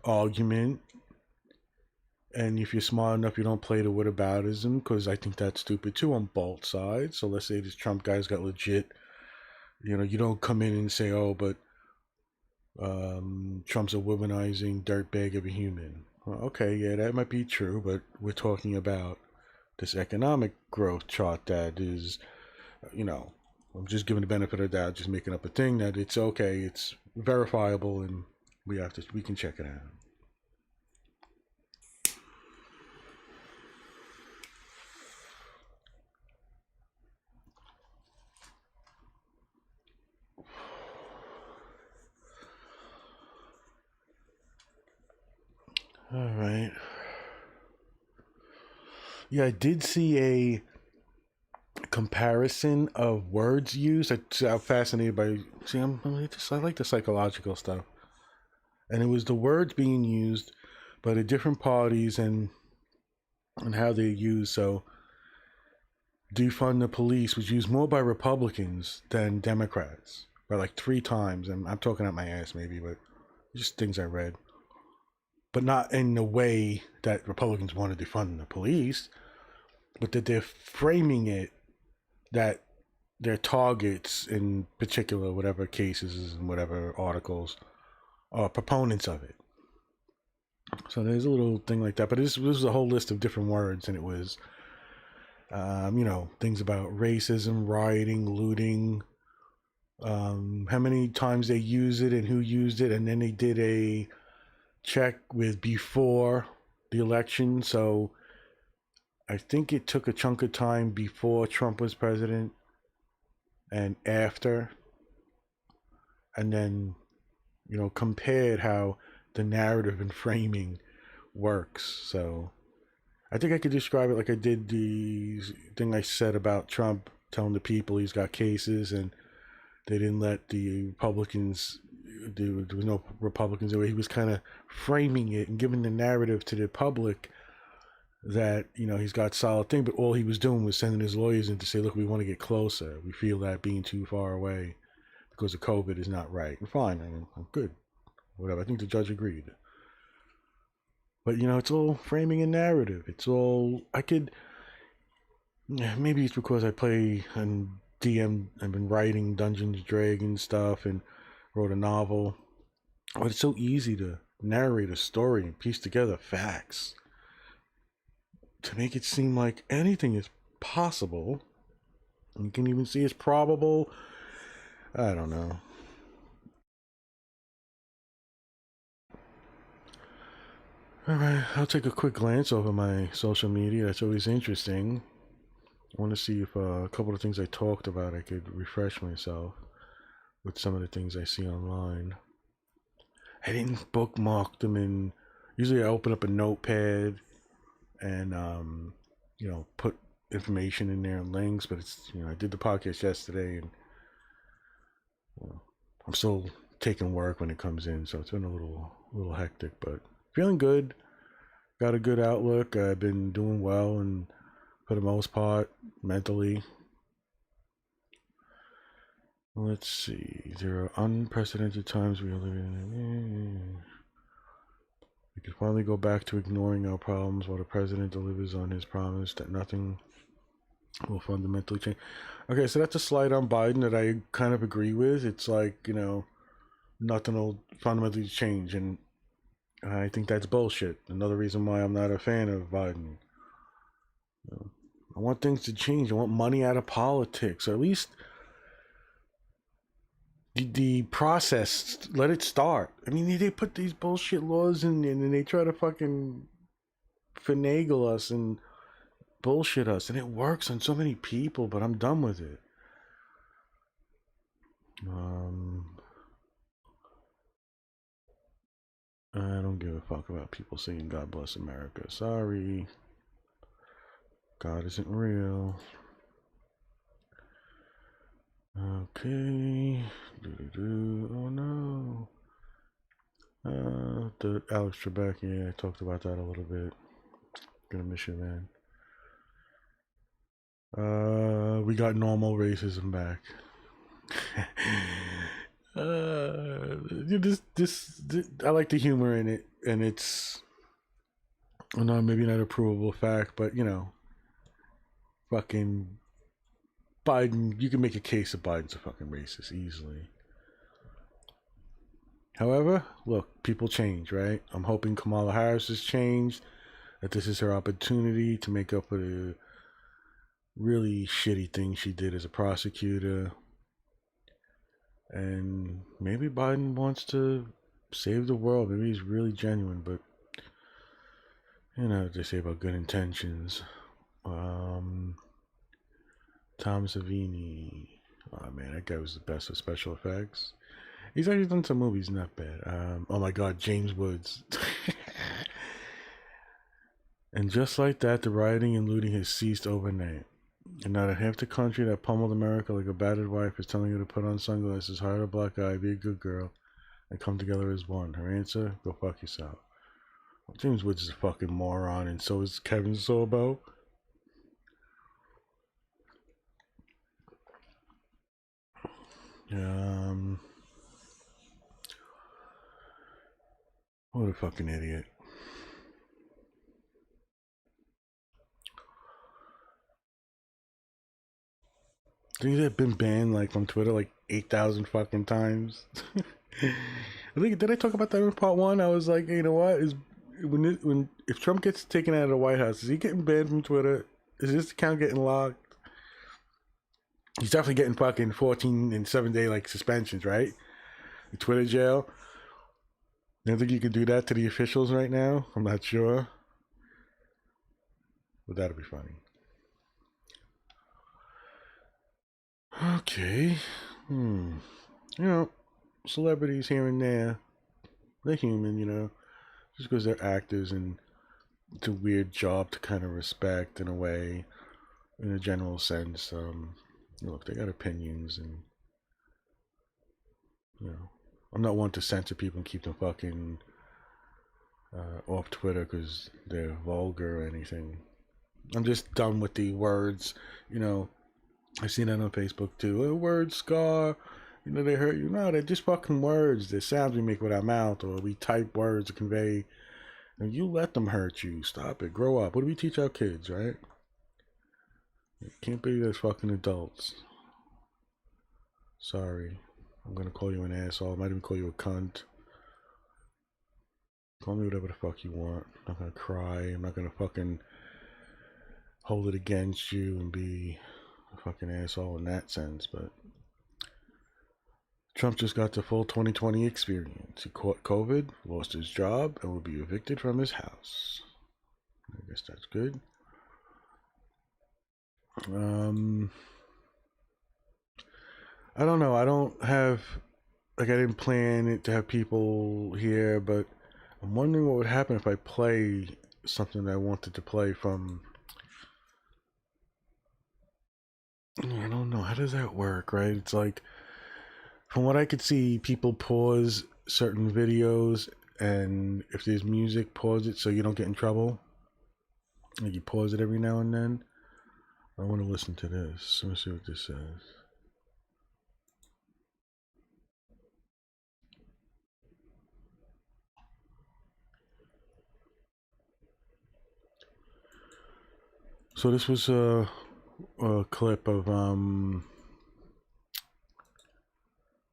argument, and if you're smart enough, you don't play the whataboutism, because I think that's stupid too on both sides. So let's say this Trump guy's got legit. You don't come in and say, "Oh, but Trump's a womanizing dirtbag of a human." Well, okay, yeah, that might be true, but we're talking about this economic growth chart that is, I'm just giving the benefit of the doubt, just making up a thing that it's okay, it's verifiable, and we can check it out. All right. Yeah, I did see a comparison of words used. I'm fascinated by. See, I like the psychological stuff, and it was the words being used by the different parties and how they're used. So, defund the police was used more by Republicans than Democrats, by like 3 times. And I'm talking out my ass, maybe, but just things I read. But not in the way that Republicans want to defund the police, but that they're framing it that their targets in particular, whatever cases and whatever articles, are proponents of it. So there's a little thing like that. But this was a whole list of different words, and it was, things about racism, rioting, looting, how many times they use it and who used it, and then they did a check with before the election. So I think it took a chunk of time before Trump was president and after, and then compared how the narrative and framing works. So I think I could describe it like I did the thing I said about Trump telling the people he's got cases, and they didn't let the Republicans. There was no Republicans there. He was kind of framing it and giving the narrative to the public that he's got solid thing, but all he was doing was sending his lawyers in to say, look, we want to get closer. We feel that being too far away because of COVID is not right. And fine, I'm good. Whatever. I think the judge agreed. But it's all framing and narrative. It's all maybe it's because I play and DM. I've been writing Dungeons and Dragons stuff and wrote a novel. But it's so easy to narrate a story and piece together facts to make it seem like anything is possible. You can even see it's probable. I don't know. All right, I'll take a quick glance over my social media. That's always interesting. I want to see if a couple of things I talked about, I could refresh myself with some of the things I see online. I didn't bookmark them in. Usually I open up a notepad and, put information in there and links, but it's, I did the podcast yesterday, and I'm still taking work when it comes in, so it's been a little hectic, but feeling good. Got a good outlook. I've been doing well, and for the most part, mentally. Let's see. There are unprecedented times we are living in. We can finally go back to ignoring our problems while the president delivers on his promise that nothing will fundamentally change. Okay, so that's a slight on Biden that I kind of agree with. It's like, nothing will fundamentally change, and I think that's bullshit. Another reason why I'm not a fan of Biden. I want things to change. I want money out of politics, or at least the process. Let it start. I mean, they put these bullshit laws in, and they try to fucking finagle us and bullshit us, and it works on so many people. But I'm done with it. I don't give a fuck about people saying God bless America. Sorry. God isn't real. Okay. Oh no. The Alex Trebek, yeah, I talked about that a little bit. Gonna miss you, man. We got normal racism back. This, I like the humor in it, and it's, well, no, maybe not a provable fact, but fucking Biden. You can make a case that Biden's a fucking racist easily. However, look, people change, right? I'm hoping Kamala Harris has changed. That this is her opportunity to make up for the really shitty thing she did as a prosecutor. And maybe Biden wants to save the world. Maybe he's really genuine, but what they say about good intentions. Tom Savini. Oh man, that guy was the best with special effects. He's actually done some movies, not bad. Oh my god, James Woods. And just like that, the rioting and looting has ceased overnight. And now that half the country that pummeled America like a battered wife is telling you to put on sunglasses, hire a black guy, be a good girl, and come together as one. Her answer? Go fuck yourself. Well, James Woods is a fucking moron, and so is Kevin Sorbo. What a fucking idiot. Things that have been banned like from Twitter like 8,000 fucking times. I think, did I talk about that in part one? I was like, you know what? Is when if Trump gets taken out of the White House, is he getting banned from Twitter? Is his account getting locked? He's definitely getting fucking 14 and 7-day like suspensions, right? Twitter jail. I don't think you can do that to the officials right now. I'm not sure, but that'll be funny. Okay. Celebrities here and there, they're human, just because they're actors, and it's a weird job to kind of respect in a way, in a general sense. Look, they got opinions, and I'm not one to censor people and keep them fucking off Twitter because they're vulgar or anything. I'm just done with the words. I've seen that on Facebook too. Words scar. They hurt you. No, they're just fucking words. They're sounds we make with our mouth, or we type words to convey. And you let them hurt you. Stop it. Grow up. What do we teach our kids, right? It can't be as fucking adults. Sorry. I'm gonna call you an asshole. I might even call you a cunt. Call me whatever the fuck you want. I'm not gonna cry. I'm not gonna fucking hold it against you and be a fucking asshole in that sense, but Trump just got the full 2020 experience. He caught COVID, lost his job, and will be evicted from his house. I guess that's good. I don't know. I don't have, I didn't plan it to have people here, but I'm wondering what would happen if I play something that I wanted to play from. I don't know. How does that work, right? It's like, from what I could see, people pause certain videos, and if there's music, pause it so you don't get in trouble. Like, you pause it every now and then. I want to listen to this. Let me see what this says. So this was a clip of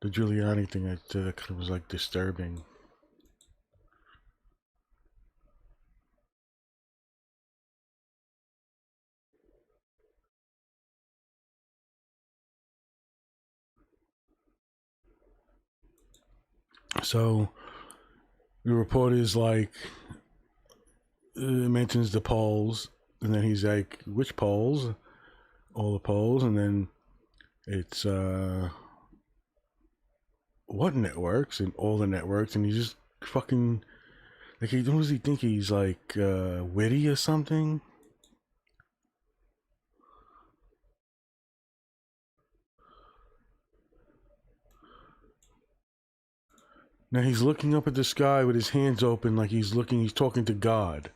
the Giuliani thing that kind of was like disturbing. So the report is like, mentions the polls, and then he's like, which polls? All the polls, and then it's what networks, and all the networks, and he just fucking, like, he, what does he think he's like, witty or something? Now he's looking up at the sky with his hands open like he's talking to God.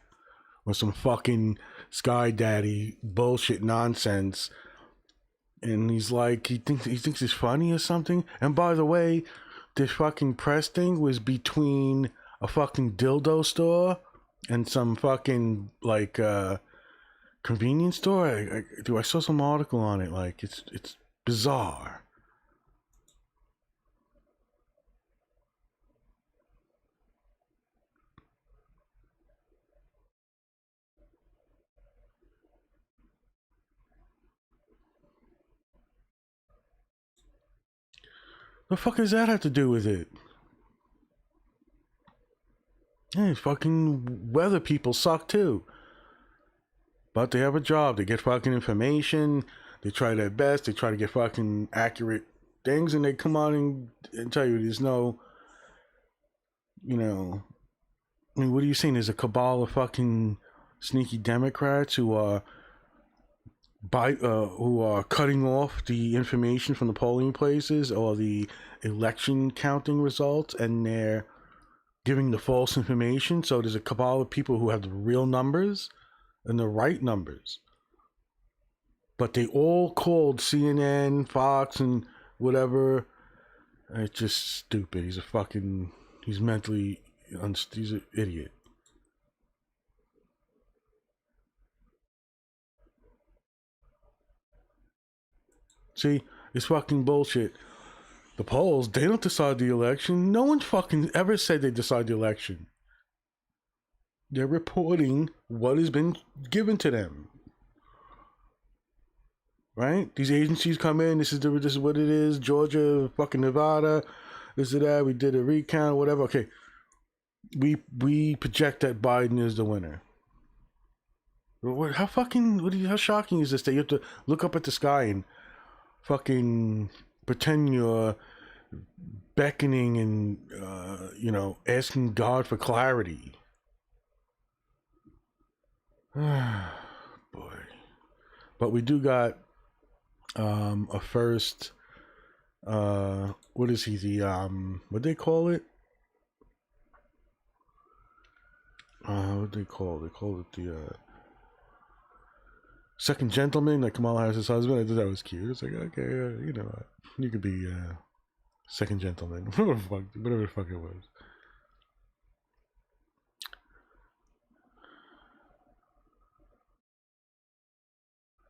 Or some fucking Sky Daddy bullshit nonsense. And he's like, he thinks it's funny or something. And by the way, this fucking press thing was between a fucking dildo store and some fucking like convenience store. I saw some article on it. Like it's bizarre. The fuck does that have to do with it? Hey, fucking weather people suck too. But they have a job. They get fucking information. They try their best. They try to get fucking accurate things, and they come on and tell you there's no, you know, I mean, what are you saying? There's a cabal of fucking sneaky Democrats who are cutting off the information from the polling places or the election counting results, and they're giving the false information. So there's a cabal of people who have the real numbers and the right numbers, but they all called CNN, Fox, and whatever. It's just stupid. He's mentally, he's an idiot. See, it's fucking bullshit. The polls, they don't decide the election. No one fucking ever said they decide the election. They're reporting what has been given to them. Right? These agencies come in. This is what it is. Georgia, fucking Nevada, this is that. We did a recount, whatever. Okay, we project that Biden is the winner. How fucking how shocking is this that you have to look up at the sky and fucking pretend you're beckoning and asking God for clarity. Boy, but we do got a first. What is he? The what they call it? What they call it? They call it the second gentleman. Like Kamala Harris' husband. I thought that was cute. It's like, okay, you could be second gentleman. Whatever the fuck it was.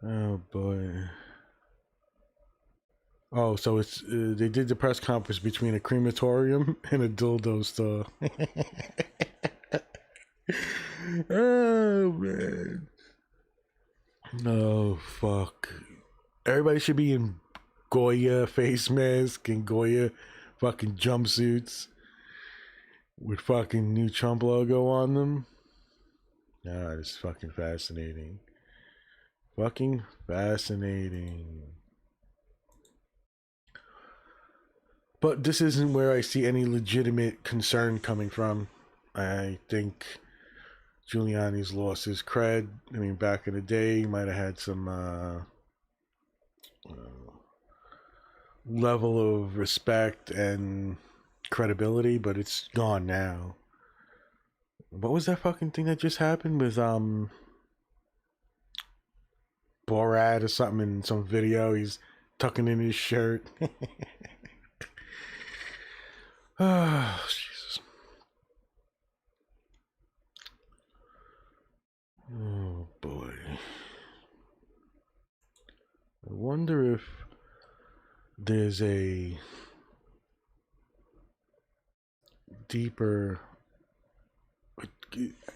Oh boy. Oh, so it's they did the press conference between a crematorium and a dildo store. Oh man. Oh fuck. Everybody should be in Goya face mask and Goya fucking jumpsuits with fucking new Trump logo on them. Ah, it's fucking fascinating. Fucking fascinating. But this isn't where I see any legitimate concern coming from. I think Giuliani's lost his cred. I mean, back in the day, he might have had some level of respect and credibility, but it's gone now. What was that fucking thing that just happened with Borat or something in some video? He's tucking in his shirt. Oh, Jesus. Oh boy. I wonder if there's a deeper.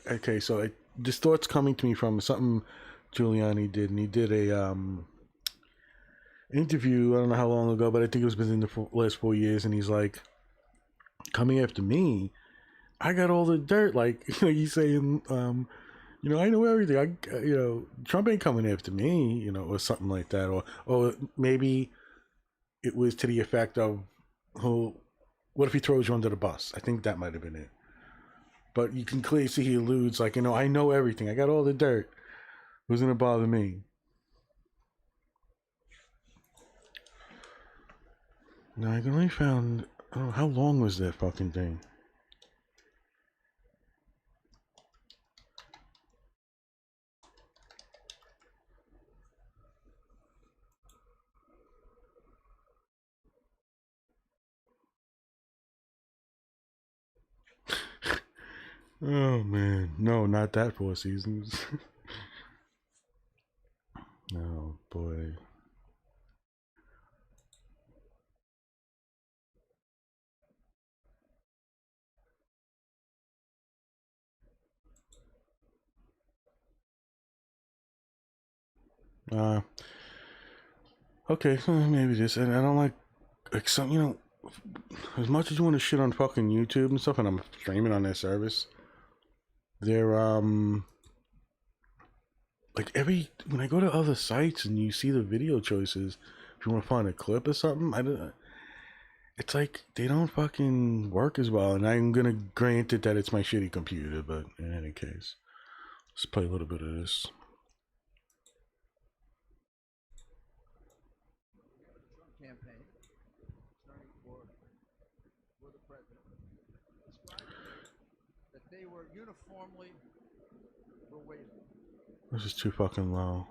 Okay, so this thought's coming to me from something Giuliani did, and he did a interview. I don't know how long ago, but I think it was within the last 4 years, and he's like, "Coming after me, I got all the dirt." Like he's saying, I know everything. Trump ain't coming after me, or something like that, or maybe it was to the effect of, what if he throws you under the bus? I think that might have been it. But you can clearly see he alludes, like, I know everything. I got all the dirt. Who's gonna bother me? Now I only found Oh, how long was that fucking thing? Oh man, no, not that 4 seasons. Oh boy. Uh, okay, maybe this. And I don't like some, as much as you want to shit on fucking YouTube and stuff, and I'm streaming on their service, they're like when I go to other sites and you see the video choices, if you want to find a clip or something, I don't. It's like they don't fucking work as well, and I'm gonna grant it that it's my shitty computer, but in any case, let's play a little bit of this. Campaign starting for the president described that they were uniformly pervasive. This is too fucking low.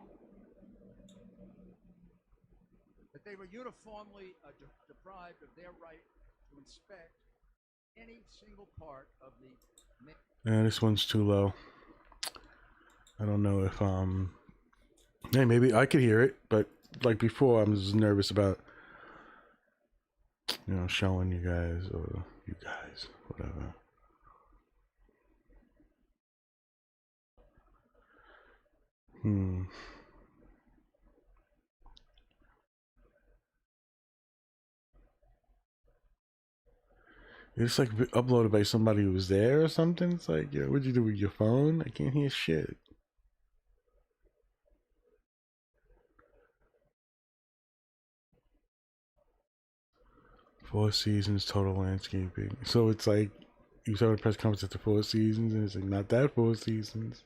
That they were uniformly deprived of their right to inspect any single part of the. Yeah, this one's too low. I don't know if hey, maybe I could hear it, but like before, I'm just nervous about showing you guys or you guys, whatever. It's like uploaded by somebody who was there or something. It's like, yeah, what'd you do with your phone? I can't hear shit. Four Seasons total landscaping. So it's like you saw the press conference at the Four Seasons, and it's like not that Four Seasons.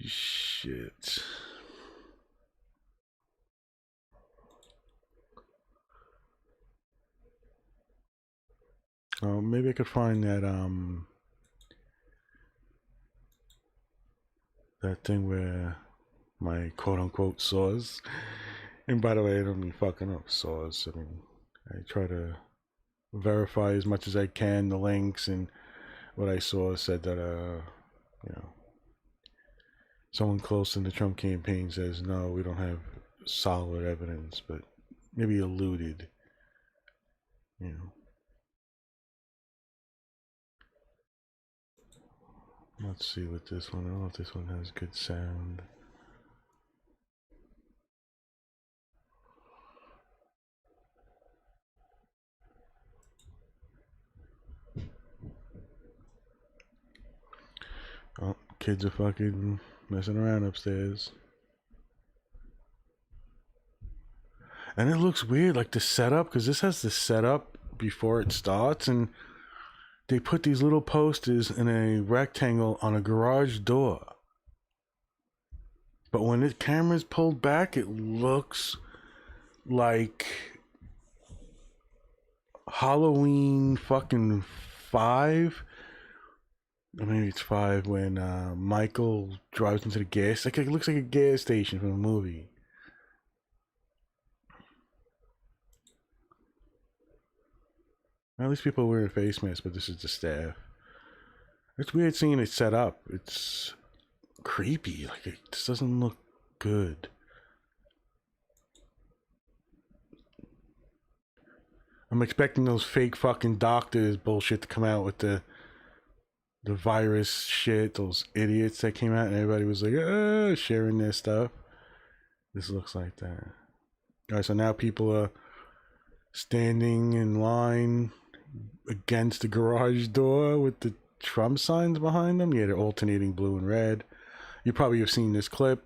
Shit. Oh, maybe I could find that thing where my quote unquote source. And by the way, I don't mean fucking up source. I mean, I try to verify as much as I can the links, and what I saw said that someone close in the Trump campaign says no, we don't have solid evidence, but maybe alluded, you know. Let's see what this one. I don't know if this one has good sound. Oh, kids are fucking messing around upstairs. And it looks weird, like the setup, because this has the setup before it starts, and they put these little posters in a rectangle on a garage door. But when the camera's pulled back, it looks like Halloween fucking 5. Or maybe it's 5 when Michael drives into the gas. Like, it looks like a gas station from a movie. At least people are wearing face masks, but this is the staff. It's weird seeing it set up. It's creepy. Like, it just doesn't look good. I'm expecting those fake fucking doctors bullshit to come out with the virus shit. Those idiots that came out and everybody was like, sharing their stuff. This looks like that. All right, so now people are standing in line against the garage door with the Trump signs behind them. Yeah, they're alternating blue and red. You probably have seen this clip.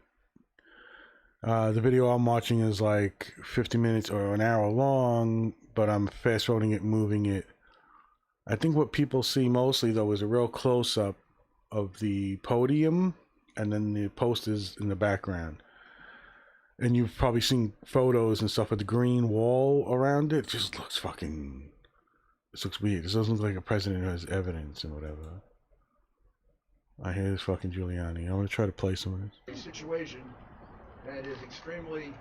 The video I'm watching is like 50 minutes or an hour long, but I'm fast forwarding it, moving it. I think what people see mostly, though, is a real close up of the podium and then the posters in the background. and you've probably seen photos and stuff with the green wall around it. It just looks fucking. This looks weird. This doesn't look like a president who has evidence and whatever. I hear this fucking Giuliani. I'm gonna try to play some of this. A situation that is extremely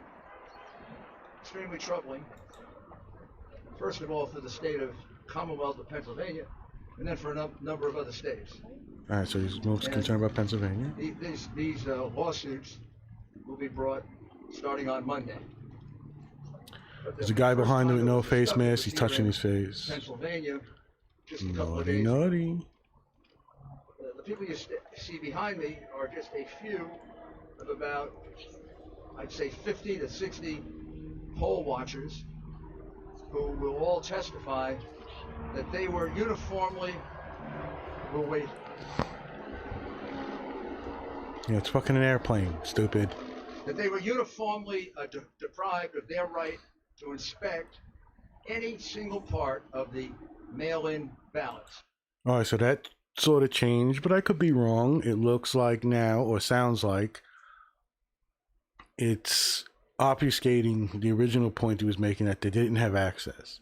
troubling. First of all, for the state of Commonwealth of Pennsylvania, and then for a number of other states. All right, so he's most concerned about Pennsylvania. These lawsuits will be brought starting on Monday. There's a guy behind him with no face mask. He's touching his face. Pennsylvania, just a couple of Naughty, days. naughty. The people you see behind me are just a few of about, I'd say, 50 to 60 poll watchers who will all testify that they were uniformly, we'll wait. Yeah, it's fucking an airplane, stupid. That they were uniformly deprived of their right to inspect any single part of the mail-in ballots. All right, so that sort of changed, but I could be wrong. It looks like now, or sounds like, it's obfuscating the original point he was making that they didn't have access.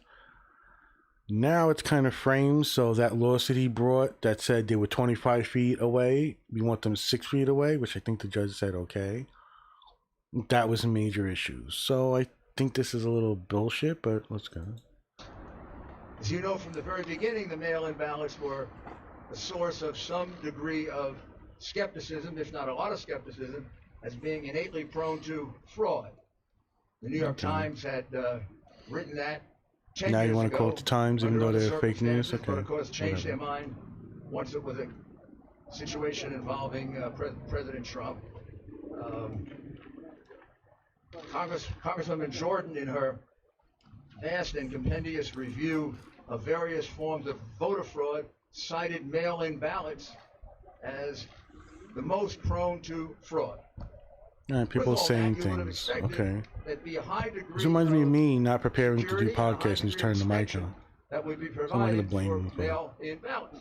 Now it's kind of framed so that lawsuit he brought that said they were 25 feet away, we want them 6 feet away, which I think the judge said okay. That was a major issue. So I think this is a little bullshit, but let's go. As you know, from the very beginning, the mail-in ballots were a source of some degree of skepticism, if not a lot of skepticism, as being innately prone to fraud. The New York Times had written that 10 now years you want ago, to quote the Times even though under they're other fake news? circumstances, Okay. but of course changed Whatever. their mind once it was a situation involving President Trump. Congresswoman Jordan, in her vast and compendious review of various forms of voter fraud, cited mail-in ballots as the most prone to fraud. All right, people With all saying that, you would have things. expected Okay. there'd be a high degree This reminds me of of me not preparing to do security and a high podcasts and just degree of turning the mic inspection on. that would be I'm not gonna provided blame for him for it. mail-in ballots.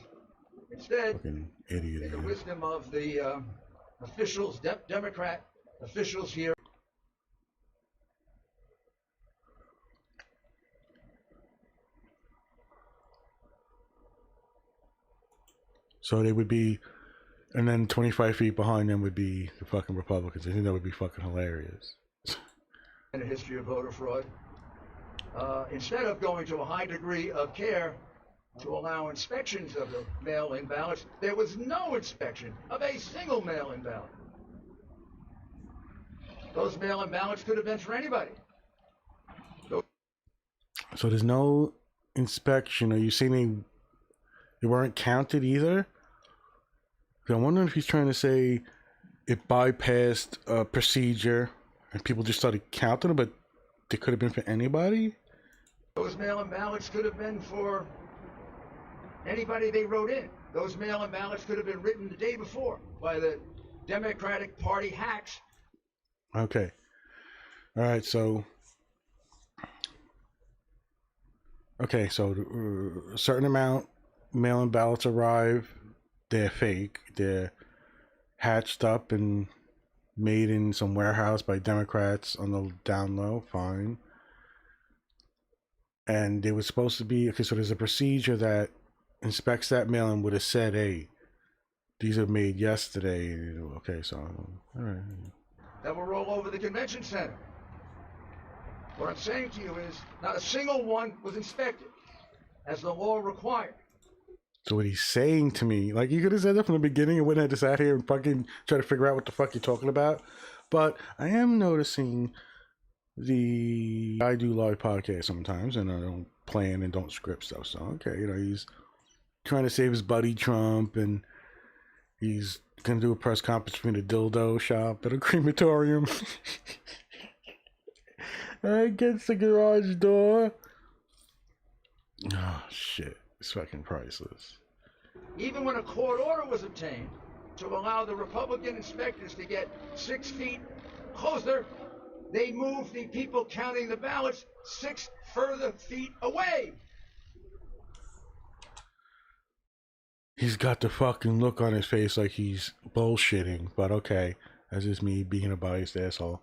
Instead, Fucking idiot. in the Yeah. wisdom of the officials, Democrat officials here, So they would be, and then 25 feet behind them would be the fucking Republicans. I think that would be fucking hilarious. in a history of voter fraud, instead of going to a high degree of care to allow inspections of the mail-in ballots, there was no inspection of a single mail-in ballot. Those mail-in ballots could have been for anybody. So there's no inspection. Are you saying they weren't counted either? So I'm wondering if he's trying to say it bypassed a procedure and people just started counting them, but they could have been for anybody? Those mail-in ballots could have been for anybody they wrote in. Those mail-in ballots could have been written the day before by the Democratic Party hacks. Okay. All right, so... Okay, so a certain amount mail-in ballots arrive. They're fake. They're hatched up and made in some warehouse by Democrats on the down low. Fine. And they were supposed to be... Okay, so there's a procedure that inspects that mail-in would have said, hey, these are made yesterday. Okay, so... All right. That will roll over the convention center. What I'm saying to you is, not a single one was inspected, as the law required. So what he's saying to me, like, you could have said that from the beginning and wouldn't have just sat here and fucking try to figure out what the fuck you're talking about. But I am noticing I do live podcasts sometimes, and I don't plan and don't script stuff. So, okay, he's trying to save his buddy Trump, and he's going to do a press conference between a dildo shop and a crematorium. Against the garage door. Oh, shit. It's fucking priceless. Even when a court order was obtained to allow the Republican inspectors to get 6 feet closer, they moved the people counting the ballots 6 further feet away. He's got the fucking look on his face like he's bullshitting, but okay. That's just me being a biased asshole.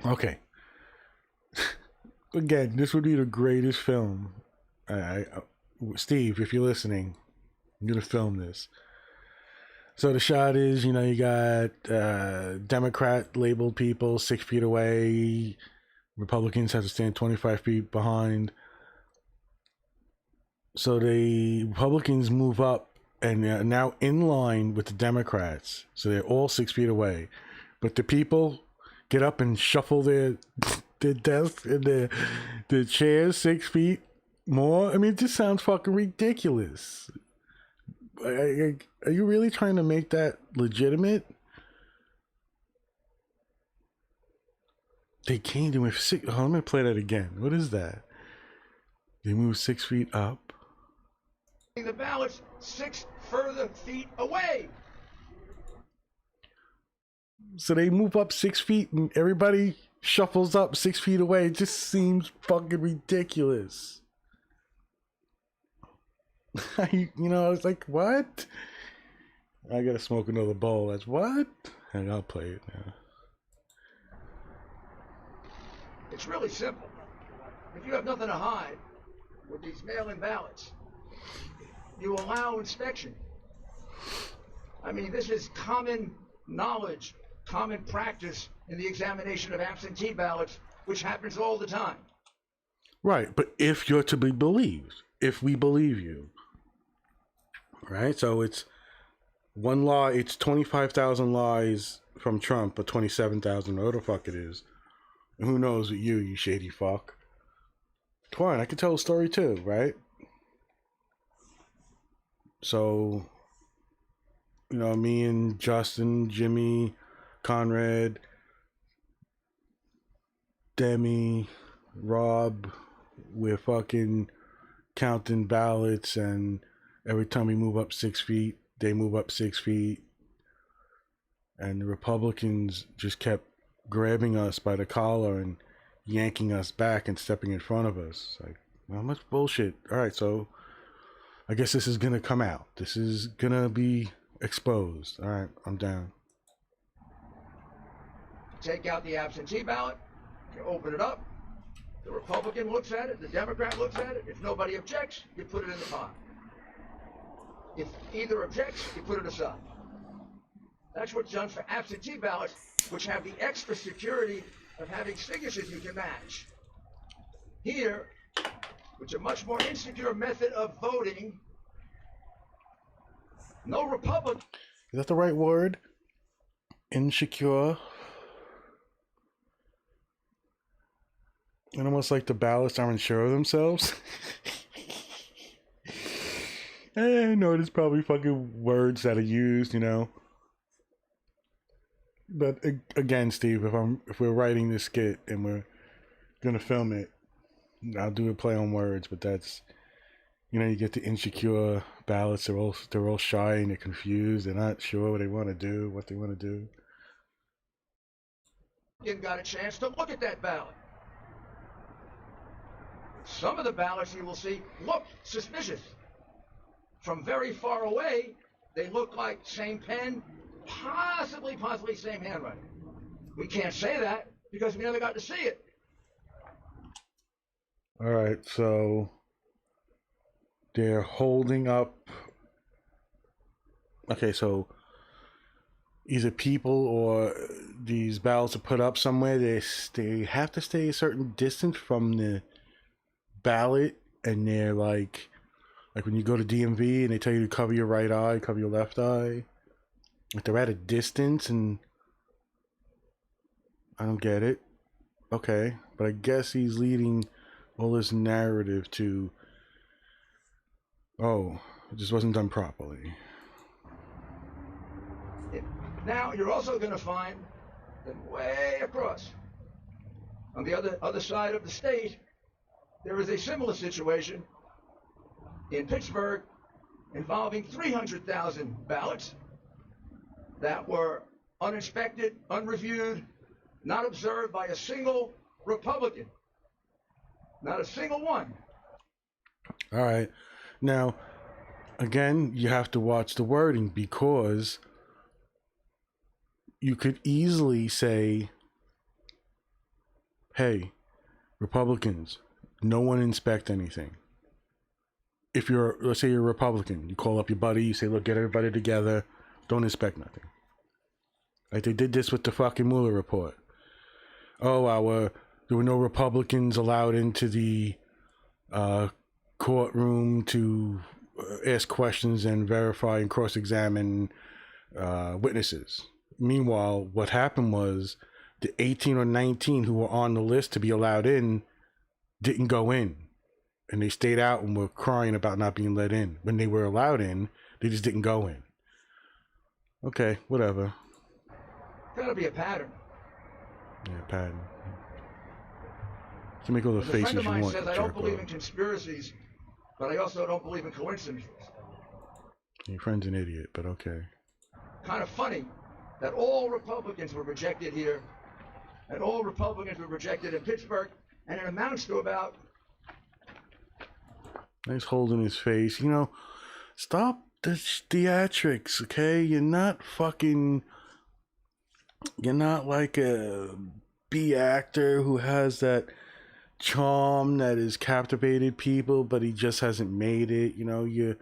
Okay. Again, this would be the greatest film. Steve, if you're listening, I'm gonna film this. So the shot is, you got Democrat labeled people 6 feet away. Republicans have to stand 25 feet behind. So the Republicans move up and they're now in line with the Democrats. So they're all 6 feet away. But the people get up and shuffle their desks and their chairs 6 feet more. I mean, it just sounds fucking ridiculous. Are you really trying to make that legitimate? They came to with six. Oh, I'm gonna play that again. What is that? They move 6 feet up. The ballots 6 further feet away. So they move up 6 feet and everybody shuffles up 6 feet away. It just seems fucking ridiculous. It's like, what? I gotta smoke another bowl. That's what? And I'll play it now. It's really simple. If you have nothing to hide with these mail-in ballots, you allow inspection. I mean, this is common knowledge, common practice in the examination of absentee ballots, which happens all the time. Right, but if you're to be believed, if we believe you, right? So it's one law, it's 25,000 lies from Trump, but 27,000, whatever the fuck it is. And who knows with you shady fuck. Twine, I could tell a story too, right? So, me and Justin, Jimmy, Conrad, Demi, Rob, we're fucking counting ballots, and every time we move up 6 feet, they move up 6 feet. And the Republicans just kept grabbing us by the collar and yanking us back and stepping in front of us. Like, how much bullshit? All right, so I guess this is gonna come out. This is gonna be exposed. All right, I'm down. Take out the absentee ballot, you open it up, the Republican looks at it, the Democrat looks at it. If nobody objects, you put it in the pot. If either objects, you put it aside. That's what's done for absentee ballots, which have the extra security of having signatures you can match. Here, which is a much more insecure method of voting, no Republican. Is that the right word? Insecure. And almost like the ballots aren't sure of themselves. I know there's probably fucking words that are used, But again, Steve, if we're writing this skit and we're gonna film it, I'll do a play on words. But that's, you get the insecure ballots. They're all shy and they're confused. They're not sure what they want to do, what they want to do. You got a chance to look at that ballot. Some of the ballots you will see look suspicious. From very far away, they look like same pen, possibly same handwriting. We can't say that because we never got to see it. All right, so they're holding up. Okay, so either people or these ballots are put up somewhere. They have to stay a certain distance from the ballot, and they're like when you go to DMV and they tell you to cover your right eye, cover your left eye. Like they're at a distance, and I don't get it. Okay, but I guess he's leading all this narrative to, oh, it just wasn't done properly. Now you're also going to find that way across on the other side of the state, there is a similar situation in Pittsburgh involving 300,000 ballots that were uninspected, unreviewed, not observed by a single Republican. Not a single one. All right. Now, again, you have to watch the wording, because you could easily say hey, Republicans, no one inspect anything. If you're, let's say you're a Republican, you call up your buddy, you say, look, get everybody together, don't inspect nothing. Like they did this with the fucking Mueller report. Oh, there were no Republicans allowed into the courtroom to ask questions and verify and cross-examine witnesses. Meanwhile, what happened was the 18 or 19 who were on the list to be allowed in didn't go in. And they stayed out and were crying about not being let in. When they were allowed in, they just didn't go in. Okay, whatever. Gotta be a pattern. Yeah, pattern. You can make all the As a faces friend of you mine want. says, I don't believe in conspiracies, but I also don't believe in coincidences. Your friend's an idiot, but okay. Kind of funny that all Republicans were rejected here, and all Republicans were rejected in Pittsburgh, and it amounts to about... Nice holding his face. You know, stop the theatrics, okay? You're not like a B actor who has that charm that has captivated people, but he just hasn't made it. You know, you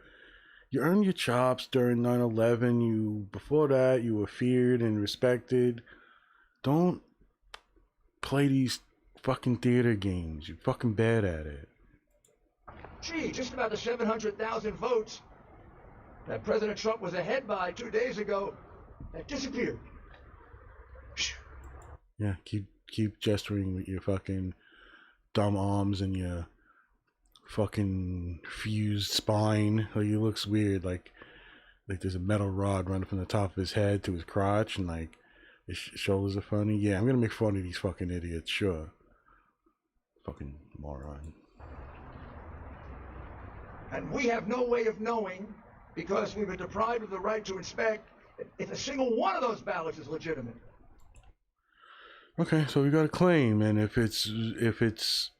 earned your chops during 9/11. Before that, you were feared and respected. Don't play these fucking theater games. You're fucking bad at it. Gee, just about the 700,000 votes that President Trump was ahead by 2 days ago, that disappeared. Yeah, keep gesturing with your fucking dumb arms and your fucking fused spine. Like, it looks weird. Like there's a metal rod running from the top of his head to his crotch, and like his shoulders are funny. Yeah, I'm gonna make fun of these fucking idiots. Sure. Fucking moron. And we have no way of knowing, because we were deprived of the right to inspect, if a single one of those ballots is legitimate. Okay, so we got a claim, and if it's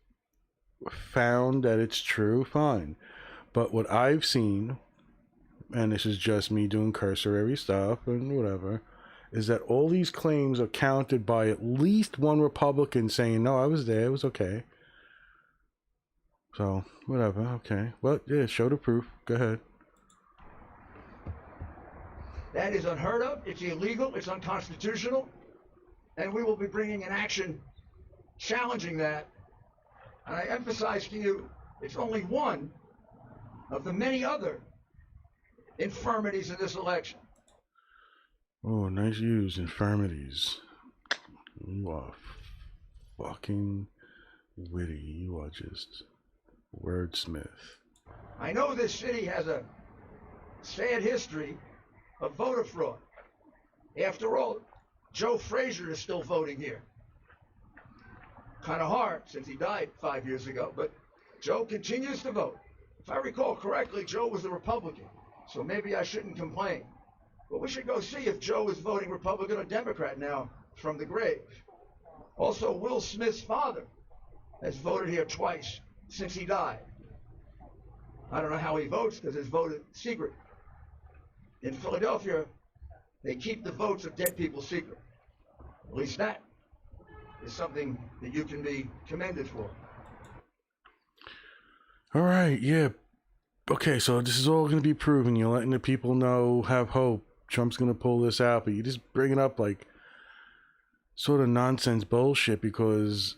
found that it's true, fine. But what I've seen, and this is just me doing cursory stuff and whatever, is that all these claims are counted by at least one Republican saying, no, I was there, it was okay. So, whatever, okay. Well, yeah, show the proof. Go ahead. That is unheard of, it's illegal, it's unconstitutional, and we will be bringing an action challenging that. And I emphasize to you, it's only one of the many other infirmities in this election. Oh, nice use, infirmities. You are fucking witty. You are just wordsmith. I know this city has a sad history of voter fraud. After all, Joe Frazier is still voting here. Kind of hard since he died 5 years ago, but Joe continues to vote. If I recall correctly, Joe was a Republican, so maybe I shouldn't complain. But we should go see if Joe is voting Republican or Democrat now from the grave. Also, Will Smith's father has voted here twice since he died. I don't know how he votes because his vote is secret. In Philadelphia, they keep the votes of dead people secret. At least that is something that you can be commended for. All right, yeah. Okay, so this is all going to be proven. You're letting the people know, have hope. Trump's going to pull this out, but you just bring it up like sort of nonsense bullshit, because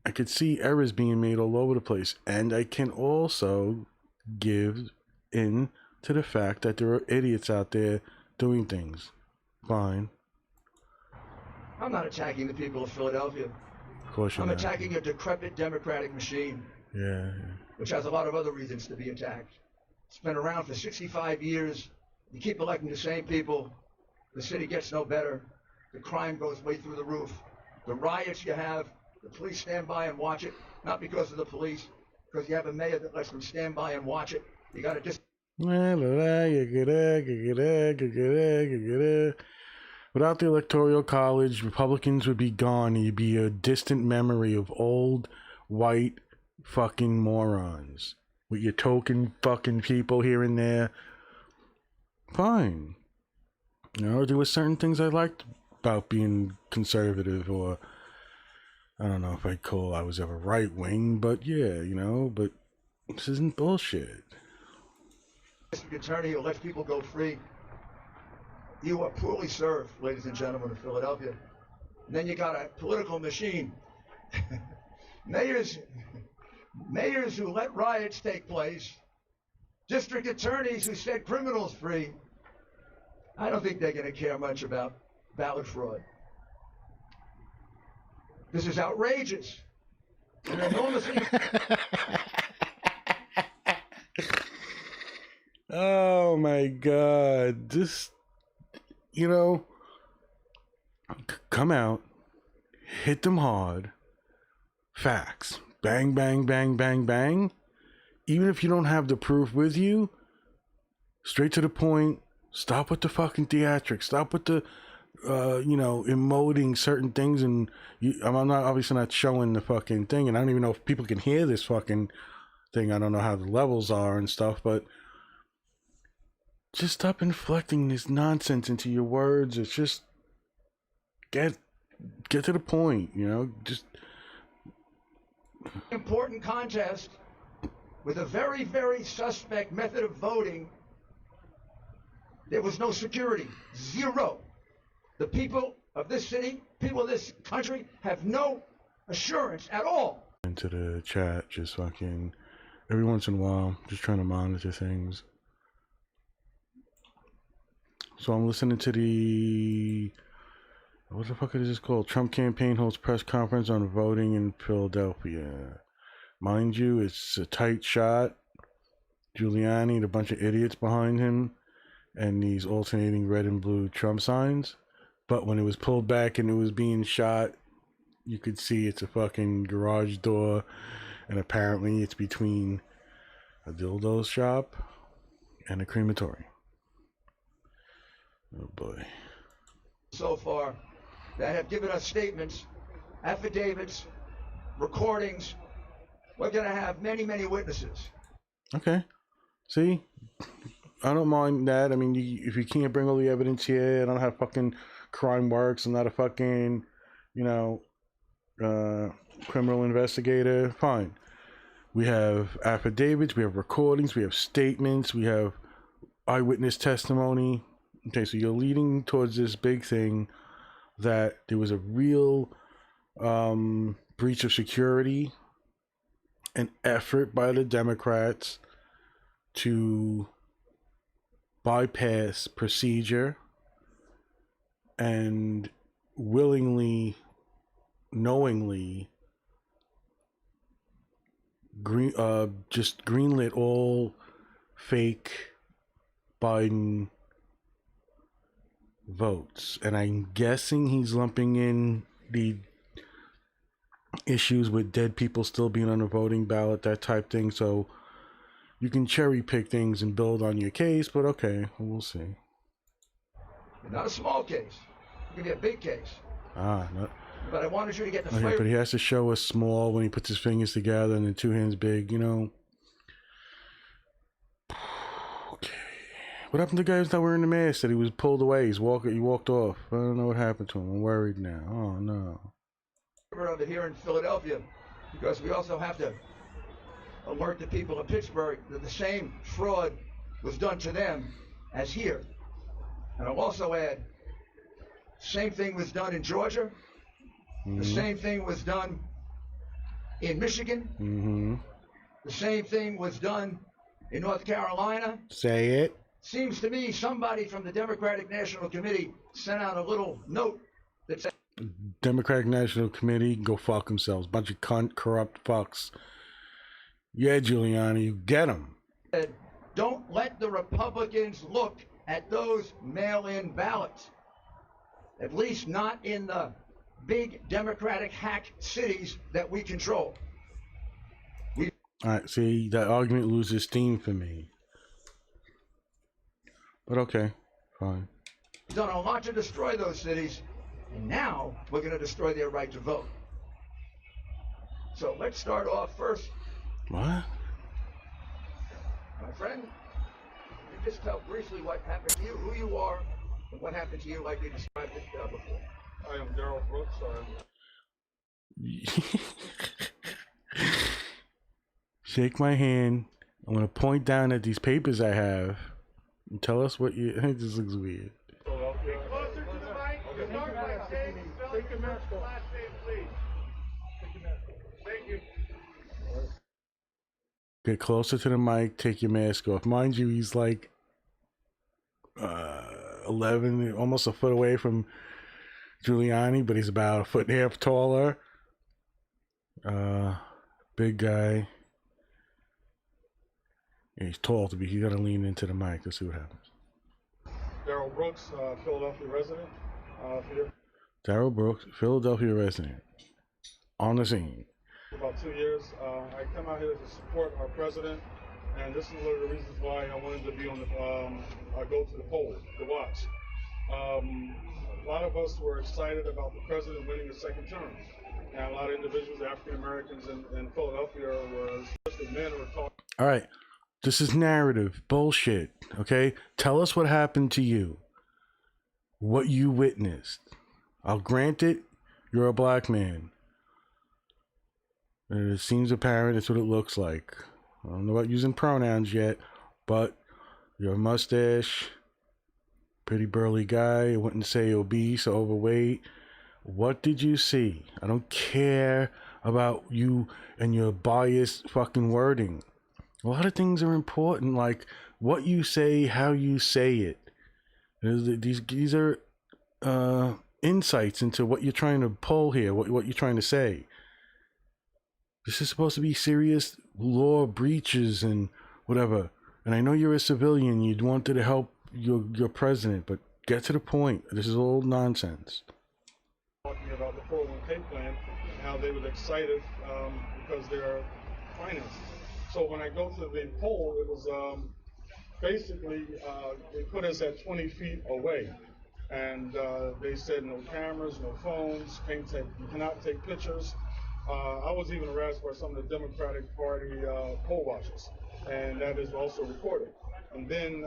I could see errors being made all over the place. And I can also give in to the fact that there are idiots out there doing things. Fine. I'm not attacking the people of Philadelphia. Of course you're I'm not. attacking a decrepit democratic machine, Yeah. which has a lot of other reasons to be attacked. It's been around for 65 years. You keep electing the same people. The city gets no better. The crime goes way through the roof. The riots you have, the police stand by and watch it. Not because of the police, because you have a mayor that lets them stand by and watch it. You got to just... Without the Electoral College, Republicans would be gone, and you'd be a distant memory of old, white, fucking morons. With your token fucking people here and there. Fine. You know, there were certain things I liked about being conservative, or I don't know if I was ever right wing, but yeah, you know, but this isn't bullshit. District attorney who lets people go free. You are poorly served, ladies and gentlemen of Philadelphia. And then you got a political machine. mayors who let riots take place, district attorneys who set criminals free. I don't think they're going to care much about ballot fraud. This is outrageous. And enormously. Oh my God. Just, you know, come out, hit them hard, facts, bang, bang, bang, bang, bang. Even if you don't have the proof with you, straight to the point. Stop with the fucking theatrics. Stop with the, emoting certain things. And I'm not obviously not showing the fucking thing. And I don't even know if people can hear this fucking thing. I don't know how the levels are and stuff. But just stop inflecting this nonsense into your words. It's just get to the point. You know, just important contest with a very, very suspect method of voting. There was no security, zero. The people of this city, people of this country have no assurance at all. Into the chat, just fucking every once in a while, just trying to monitor things. So I'm listening to what the fuck is this called? Trump campaign holds press conference on voting in Philadelphia. Mind you, it's a tight shot. Giuliani and a bunch of idiots behind him, and these alternating red and blue Trump signs. But when it was pulled back and it was being shot, you could see it's a fucking garage door, and apparently it's between a dildo shop and a crematory. Oh boy. So far, that have given us statements, affidavits, recordings. We're going to have many, many witnesses. Okay. See? I don't mind that. I mean, if you can't bring all the evidence here, I don't have fucking crime works. I'm not a fucking, criminal investigator. Fine. We have affidavits, we have recordings, we have statements, we have eyewitness testimony. Okay, so you're leading towards this big thing that there was a real breach of security, an effort by the Democrats to bypass procedure and willingly, knowingly just greenlit all fake Biden votes. And I'm guessing he's lumping in the issues with dead people still being on a voting ballot, that type thing. So you can cherry pick things and build on your case, but okay, we'll see. Not a small case. It could be a big case. But I wanted you to get the flavor. But he has to show us small when he puts his fingers together and then two hands big, Okay. What happened to the guy who's not wearing the mask that he was pulled away? He walked off. I don't know what happened to him. I'm worried now. Oh no. Of it here in Philadelphia, because we also have to alert the people of Pittsburgh that the same fraud was done to them as here. And I'll also add, same thing was done in Georgia. Mm-hmm. The same thing was done in Michigan. Mm-hmm. The same thing was done in North Carolina. Say it. Seems to me somebody from the Democratic National Committee sent out a little note that said, Democratic National Committee, go fuck themselves. Bunch of corrupt fucks. Yeah, Giuliani, you get them. Don't let the Republicans look at those mail-in ballots. At least not in the big Democratic hack cities that we control. All right, see, that argument loses steam for me. But okay, fine. We've done a lot to destroy those cities, and now we're going to destroy their right to vote. So let's start off first. What? My friend, you just tell briefly what happened to you, who you are, and what happened to you like you described it before. I am Daryl Brooks. Shake my hand. I'm gonna point down at these papers I have and tell us what you. This looks weird. Get closer to the mic. Start by saying, spelling your first and last name, please. Thank you. Get closer to the mic. Take your mask off. Mind you, he's like 11, almost a foot away from Giuliani, but he's about a foot and a half taller. Big guy. Yeah, he's tall to be. You gotta lean into the mic. Let's see what happens. Daryl Brooks, Philadelphia resident. Daryl Brooks, Philadelphia resident, on the scene. For about 2 years, I come out here to support our president, and this is one of the reasons why I wanted to be on the go to the polls to watch. A lot of us were excited about the president winning a second term, and a lot of individuals, African Americans in Philadelphia, were especially men, were talking. All right, this is narrative bullshit. Okay, tell us what happened to you, what you witnessed. I'll grant it. You're a black man. It seems apparent. It's what it looks like. I don't know about using pronouns yet, but your mustache, pretty burly guy. I wouldn't say obese or overweight. What did you see? I don't care about you and your biased fucking wording. A lot of things are important, like what you say, how you say it. These are insights into what you're trying to pull here, what you're trying to say. This is supposed to be serious law breaches and whatever. And I know you're a civilian. You'd wanted to help your president, but get to the point. This is all nonsense. Talking about the 401k plan and how they were excited because they're financed. So when I go to the poll, it was basically they put us at 20 feet away. And they said no cameras, no phones, you cannot take pictures. I was even harassed by some of the Democratic Party poll watchers, and that is also recorded. And then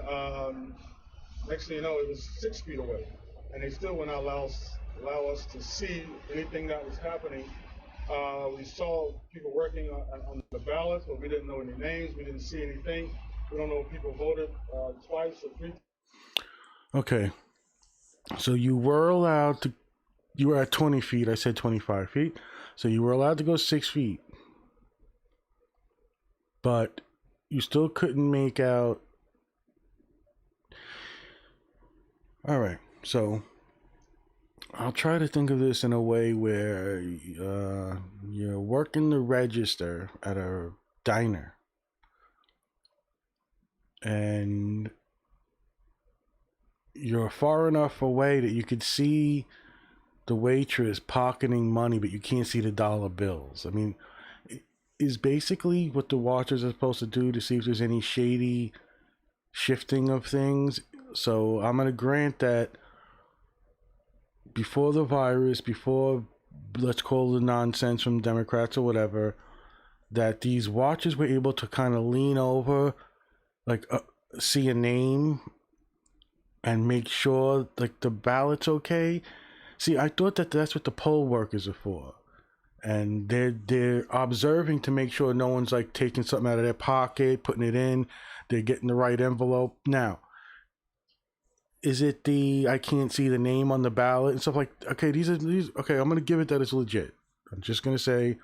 next thing you know, it was 6 feet away, and they still would not allow us to see anything that was happening. We saw people working on the ballots, but we didn't know any names. We didn't see anything. We don't know if people voted twice or three. Okay. So you were allowed to, you were at 20 feet. I said 25 feet. So you were allowed to go 6 feet. But you still couldn't make out. All right. So I'll try to think of this in a way where you're working the register at a diner. And you're far enough away that you could see the waitress pocketing money, but you can't see the dollar bills. I mean, is basically what the watchers are supposed to do to see if there's any shady shifting of things. So I'm going to grant that before the virus, before, let's call the nonsense from Democrats or whatever, that these watchers were able to kind of lean over, like see a name and make sure like the ballot's okay. See, I thought that that's what the poll workers are for, and they're observing to make sure no one's like taking something out of their pocket, putting it in, they're getting the right envelope. Now, is it the I can't see the name on the ballot and stuff like? Okay, these okay. I'm gonna give it that it's legit. I'm just gonna say,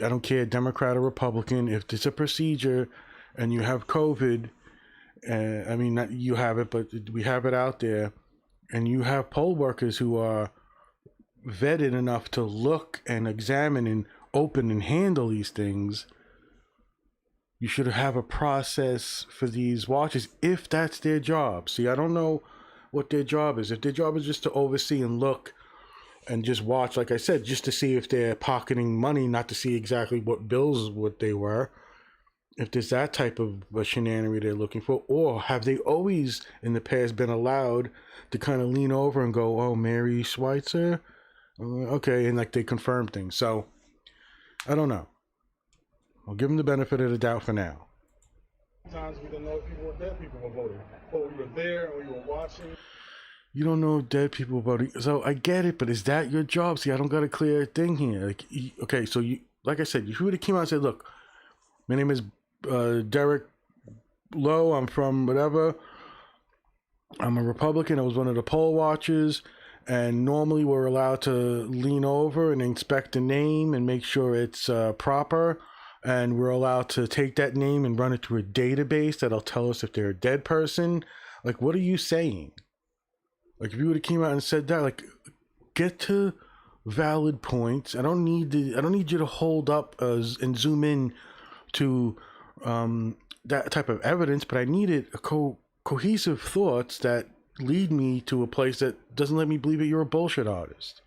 I don't care, Democrat or Republican, if it's a procedure, and you have COVID. I mean, not you have it, but we have it out there, and you have poll workers who are vetted enough to look and examine and open and handle these things. You should have a process for these watchers if that's their job. See, I don't know what their job is. If their job is just to oversee and look and just watch, like I said, just to see if they're pocketing money, not to see exactly what bills what they were. If there's that type of shenanigan they're looking for, or have they always in the past been allowed to kind of lean over and go, oh, Mary Schweitzer? Okay, and like they confirm things. So, I don't know. I'll give them the benefit of the doubt for now. Sometimes we didn't know if people were dead, people were voting. But we were there and we were watching. you don't know dead people voting. So I get it, but is that your job? See, I don't got a clear thing here. Like, okay, so you, like I said, if you would have came out and said, look, my name is Derek Lowe, I'm from whatever, I'm a Republican, I was one of the poll watchers, and normally we're allowed to lean over and inspect the name and make sure it's proper, and we're allowed to take that name and run it through a database that'll tell us if they're a dead person. Like, what are you saying? Like, if you would have came out and said that, like, get to valid points. I don't need you to hold up and zoom in to that type of evidence, but I needed a cohesive thoughts that lead me to a place that doesn't let me believe that you're a bullshit artist.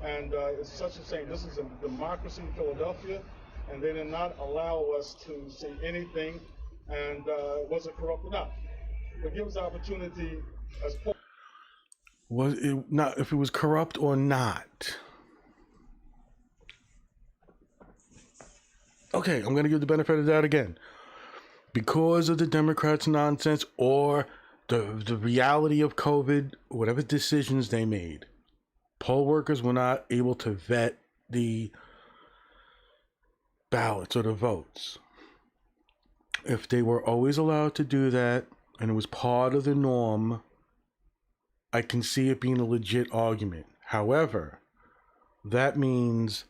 And it's such a shame. This is a democracy in Philadelphia, and they did not allow us to say anything, and was it corrupt or not? But give us the opportunity as Was it not, if it was corrupt or not? Okay, I'm going to give the benefit of the doubt again. Because of the Democrats' nonsense or the reality of COVID, whatever decisions they made, poll workers were not able to vet the ballots or the votes. If they were always allowed to do that and it was part of the norm, I can see it being a legit argument. However, that means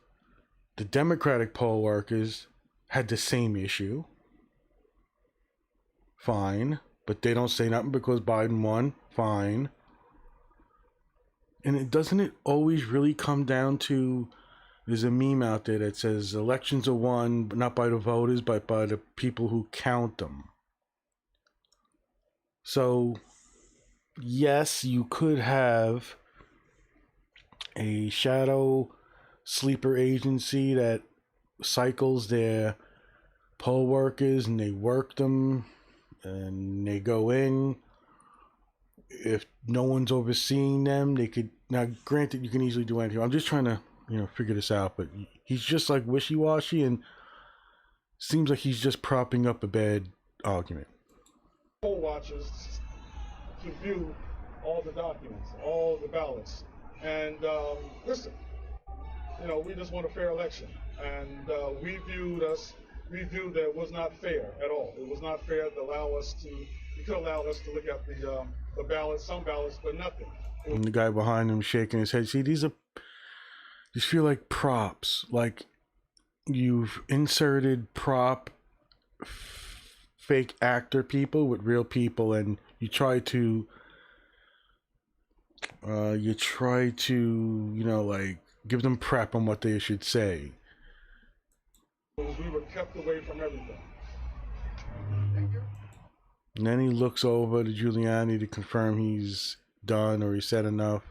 the Democratic poll workers had the same issue. Fine. But they don't say nothing because Biden won. Fine. And doesn't it always really come down to, there's a meme out there that says elections are won but not by the voters, but by the people who count them. So, yes, you could have a shadow sleeper agency that cycles their poll workers and they work them and they go in. If no one's overseeing them, they could, now granted you can easily do anything. I'm just trying to, figure this out, but he's just like wishy-washy and seems like he's just propping up a bad argument. poll watchers to view all the documents, all the ballots. And listen, we just want a fair election. And we viewed that it was not fair at all. It was not fair to allow us to, you could allow us to look at the ballots, some ballots, but nothing. And the guy behind him shaking his head. See, these feel like props. Like you've inserted prop fake actor people with real people, and you try to like give them prep on what they should say. We were kept away from everything. And then he looks over to Giuliani to confirm he's done or he said enough.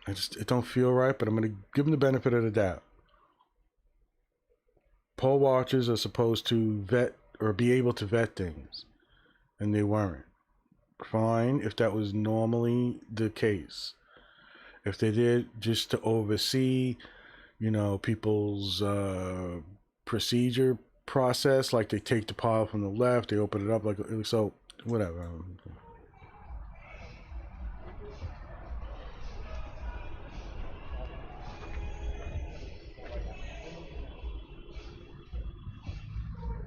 It don't feel right, but I'm going to give him the benefit of the doubt. Poll watchers are supposed to vet or be able to vet things, and they weren't. Fine if that was normally the case. If they did just to oversee, people's procedure process, like they take the pile from the left, they open it up, like, so whatever.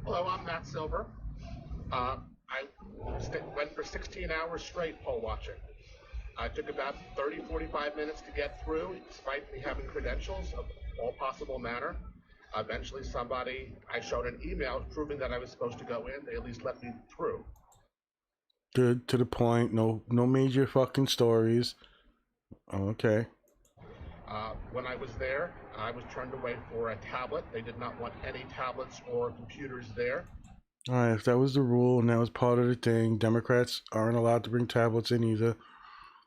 Hello, I'm Matt Silver. I went for 16 hours straight poll watching. I took about 30-45 minutes to get through, despite me having credentials of all possible manner. Eventually I showed an email proving that I was supposed to go in. They at least let me through. Good, to the point, no major fucking stories. Okay. When I was there, I was turned away for a tablet. They did not want any tablets or computers there. All right, if that was the rule and that was part of the thing, Democrats aren't allowed to bring tablets in either.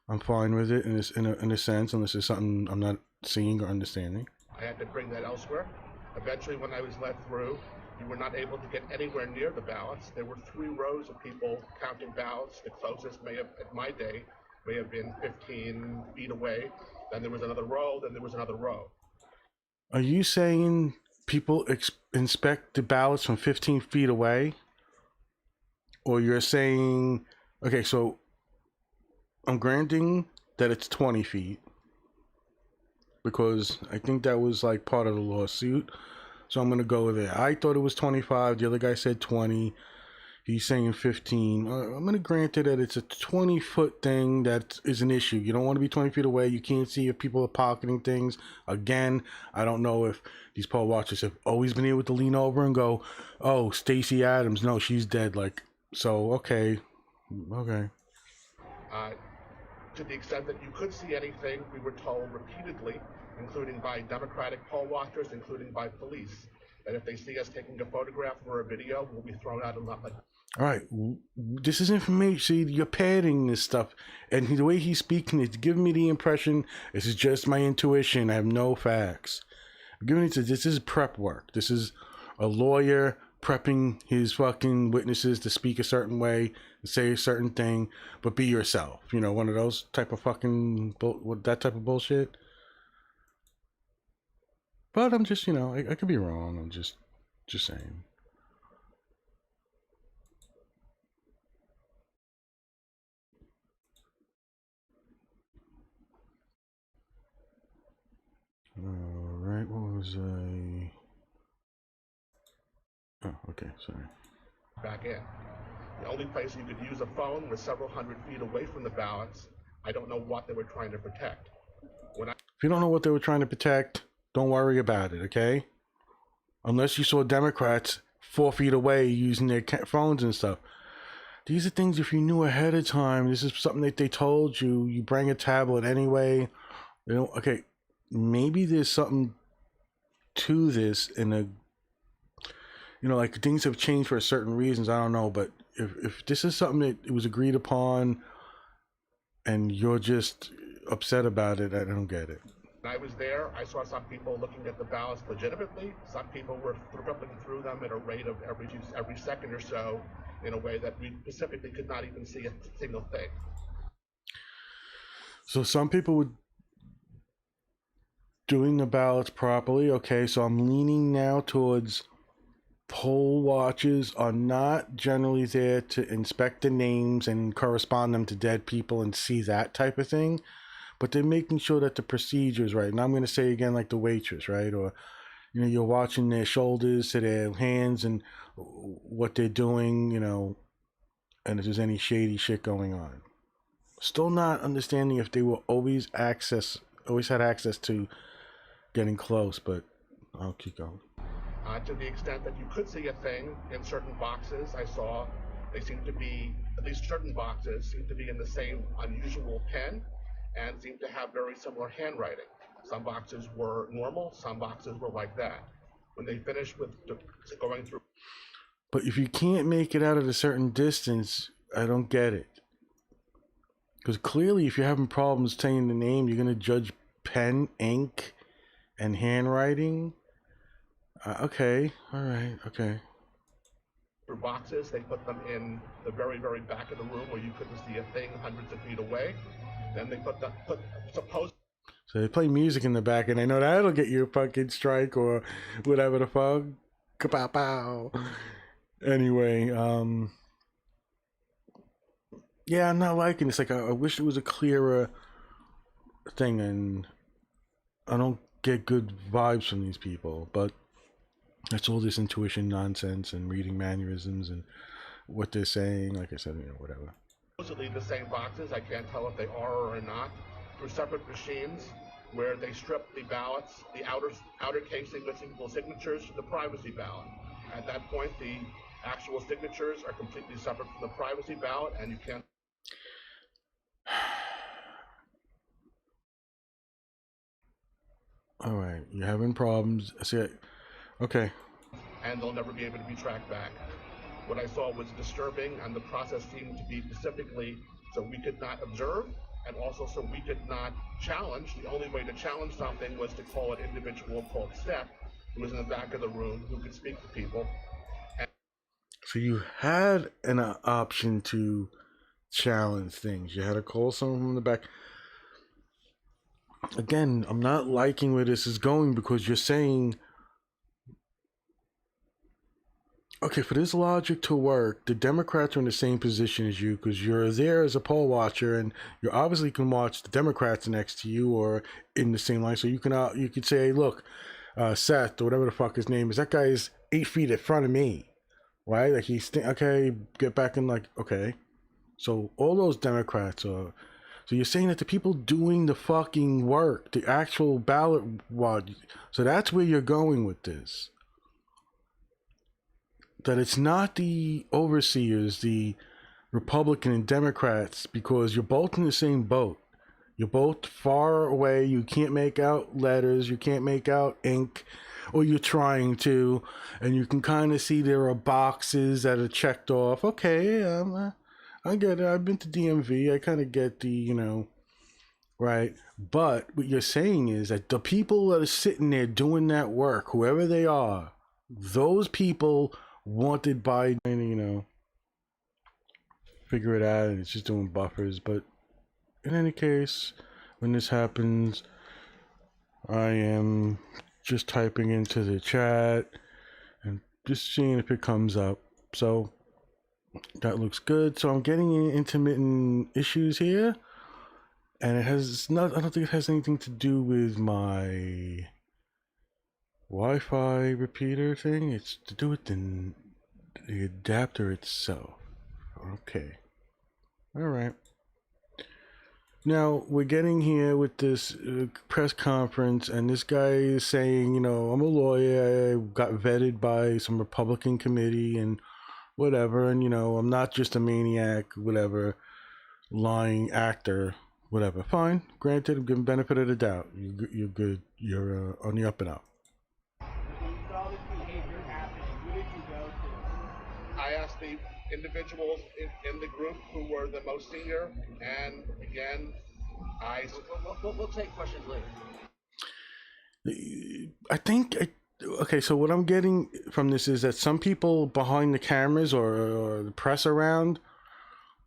I'm fine with it in a sense, unless it's something I'm not seeing or understanding. I had to bring that elsewhere. Eventually, when I was let through, you were not able to get anywhere near the ballots. There were 3 rows of people counting ballots. The closest at my day, may have been 15 feet away. Then there was another row, then there was another row. Are you saying people inspect the ballots from 15 feet away? Or you're saying Okay, so I'm granting that it's 20 feet because I think that was like part of the lawsuit. So I'm going to go there. I thought it was 25. The other guy said 20. He's saying 15. I'm going to grant it that it's a 20-foot thing that is an issue. You don't want to be 20 feet away. You can't see if people are pocketing things. Again, I don't know if these poll watchers have always been able to lean over and go, oh, Stacey Adams. No, she's dead. Like, so, okay. Okay. To the extent that you could see anything, we were told repeatedly, including by Democratic poll watchers, including by police, that if they see us taking a photograph or a video, we'll be thrown out and not let. All right, this is information. See, you're padding this stuff, and the way he's speaking, it's giving me the impression this is just my intuition. I have no facts. I'm giving it to this is prep work. This is a lawyer prepping his fucking witnesses to speak a certain way, say a certain thing, but be yourself. You know, one of those type of fucking that type of bullshit. But I'm just, you know, I could be wrong. I'm just saying. All right, what was I? Oh, okay, sorry. Back in. The only place you could use a phone was several hundred feet away from the ballots. I don't know what they were trying to protect. If you don't know what they were trying to protect, don't worry about it, okay? Unless you saw Democrats 4 feet away using their phones and stuff. These are things if you knew ahead of time. This is something that they told you. You bring a tablet anyway. You know, okay, maybe there's something to this in a, you know, like things have changed for certain reasons. I don't know, but if this is something that it was agreed upon and you're just upset about it, I don't get it. When I was there, I saw some people looking at the ballots legitimately. Some people were flipping through them at a rate of every second or so in a way that we specifically could not even see a single thing. So some people would doing the ballots properly. Okay, so I'm leaning now towards poll watchers are not generally there to inspect the names and correspond them to dead people and see that type of thing, but they're making sure that the procedure is right. And I'm going to say again, like the waitress, right? Or, you know, you're watching their shoulders to their hands and what they're doing, you know, and if there's any shady shit going on. Still not understanding if they were always had access to getting close, but I'll keep going. To the extent that you could see a thing in certain boxes, I saw they seem to be, at least certain boxes, seem to be in the same unusual pen and seem to have very similar handwriting. Some boxes were normal, some boxes were like that. When they finished with going through. But if you can't make it out at a certain distance, I don't get it. Because clearly, if you're having problems saying the name, you're going to judge pen, ink, and handwriting. Okay, all right, okay. For boxes, they put them in the very, very back of the room where you couldn't see a thing hundreds of feet away. Then they put supposed. So they play music in the back, and I know that'll get you a fucking strike or whatever the fuck. Kapow pow. Anyway, yeah, I'm not liking this. Like, I wish it was a clearer thing, and I don't get good vibes from these people, but that's all this intuition nonsense and reading mannerisms and what they're saying. Like I said, you know, whatever. Supposedly the same boxes, I can't tell if they are or not, through separate machines where they strip the ballots, the outer casing with single signatures to the privacy ballot. At that point, the actual signatures are completely separate from the privacy ballot, and you can't. All right, you're having problems. I see. Okay. And they'll never be able to be tracked back. What I saw was disturbing, and the process seemed to be specifically so we could not observe, and also so we could not challenge. The only way to challenge something was to call an individual called Steph, who was in the back of the room, who could speak to people. So you had an option to challenge things. You had to call someone from the back. Again, I'm not liking where this is going because you're saying okay, for this logic to work, the Democrats are in the same position as you because you're there as a poll watcher, and you obviously can watch the Democrats next to you or in the same line. So you could say, look, Seth or whatever the fuck his name is, that guy is 8 feet in front of me, right? Like okay, get back in, like, okay. So all those Democrats are. So you're saying that the people doing the fucking work, the actual ballot watch. So that's where you're going with this. That it's not the overseers, the Republican and Democrats, because you're both in the same boat. You're both far away. You can't make out letters. You can't make out ink, or you're trying to, and you can kind of see there are boxes that are checked off. Okay, I get it. I've been to DMV. I kind of get the, right? But what you're saying is that the people that are sitting there doing that work, whoever they are, those people wanted Biden, figure it out, and it's just doing buffers. But in any case, when this happens, I am just typing into the chat and just seeing if it comes up. So that looks good. So I'm getting intermittent issues here, and I don't think it has anything to do with my Wi-Fi repeater thing. It's to do with the adapter itself. Okay. All right. Now we're getting here with this press conference, and this guy is saying, I'm a lawyer. I got vetted by some Republican committee and whatever, and I'm not just a maniac, whatever, lying actor, whatever. Fine, granted, I'm giving benefit of the doubt. You're good. You're on the up and up. I asked the individuals in the group who were the most senior, and again, We'll take questions later. I think, okay, so what I'm getting from this is that some people behind the cameras or the press around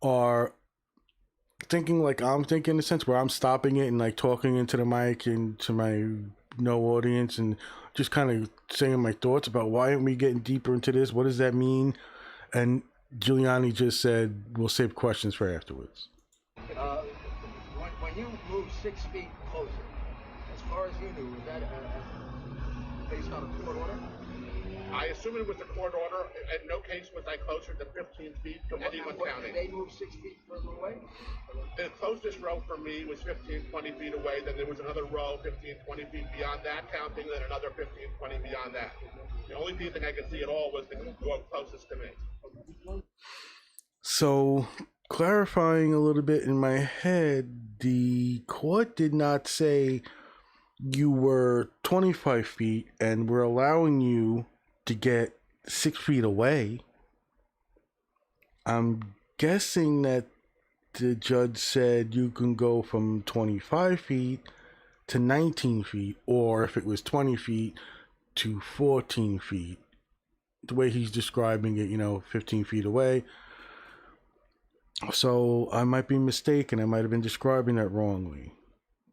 are thinking like I'm thinking, in a sense where I'm stopping it and like talking into the mic and to my no audience and just kind of saying my thoughts about why aren't we getting deeper into this? What does that mean? And Giuliani just said, we'll save questions for afterwards. When you moved 6 feet closer, as far as you knew, was that based on a court order? I assume it was a court order. In no case was I closer than 15 feet from anyone counting. Did they move 6 feet further away? The closest row for me was 15, 20 feet away. Then there was another row 15, 20 feet beyond that counting, then another 15, 20 beyond that. The only thing I could see at all was the row closest to me. So, clarifying a little bit in my head, the court did not say you were 25 feet and we're allowing you to get 6 feet away. I'm guessing that the judge said you can go from 25 feet to 19 feet, or if it was 20 feet to 14 feet. The way he's describing it, 15 feet away. So I might be mistaken. I might have been describing that wrongly.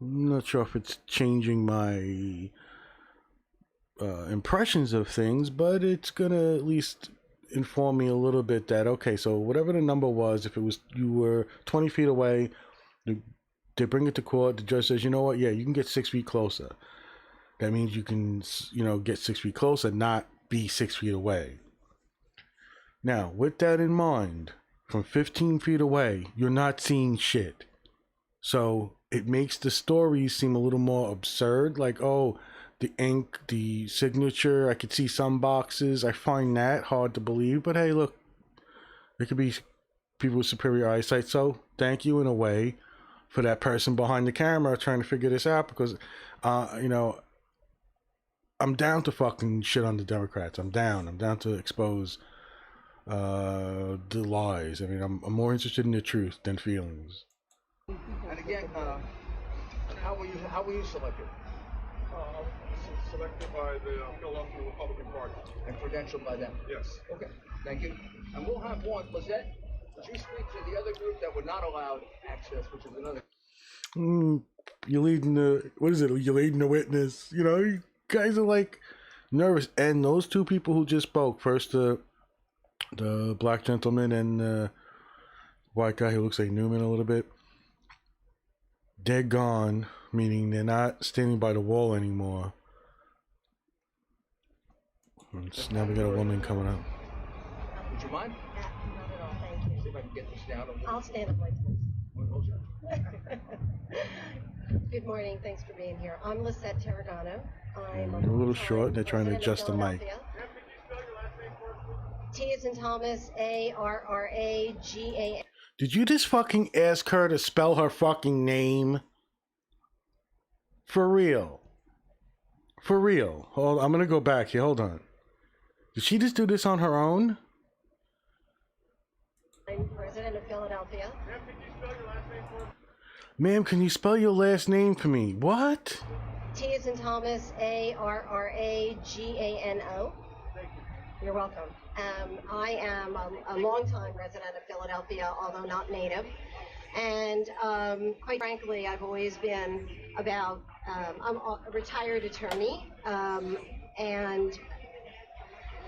I'm not sure if it's changing my impressions of things, but it's gonna at least inform me a little bit that, okay, so whatever the number was, if it was you were 20 feet away, they bring it to court, the judge says, you know what, yeah, you can get 6 feet closer. That means you can, get 6 feet closer, not be 6 feet away. Now, with that in mind, from 15 feet away, you're not seeing shit. So it makes the stories seem a little more absurd, like, oh, the ink, the signature, I could see some boxes. I find that hard to believe, but hey, look, there could be people with superior eyesight, so thank you in a way for that person behind the camera trying to figure this out, because, I'm down to fucking shit on the Democrats. I'm down to expose the lies. I mean, I'm more interested in the truth than feelings. And again, how were you selected? Selected by the Philadelphia Republican Party. And credentialed by them? Yes. Okay, thank you. And we'll have one. Lizette, would you speak to the other group that were not allowed access, which is another? You're leading the, what is it? You're leading the witness. You guys are like nervous. And those two people who just spoke, first the The black gentleman and the white guy who looks like Newman a little bit. They're gone, meaning they're not standing by the wall anymore. Now we got a woman coming up. Would you mind? Not at all, thank you. See if I can get this down a little. I'll stand up like this. Oh, sorry. Good morning, thanks for being here. I'm Lisette Tarragano. I'm You're a little short, and they're trying to adjust the mic. T is in Thomas, A-R-R-A-G-A. Did you just fucking ask her to spell her fucking name? For real. For real. Hold, I'm gonna go back here. Hold on. Did she just do this on her own? I'm resident of Philadelphia. Ma'am, can you spell your last name for me? What? T is in Thomas, A-R-R-A-G-A-N-O. You're welcome. I am a longtime resident of Philadelphia, although not native. And quite frankly, I've always been about, I'm a retired attorney, and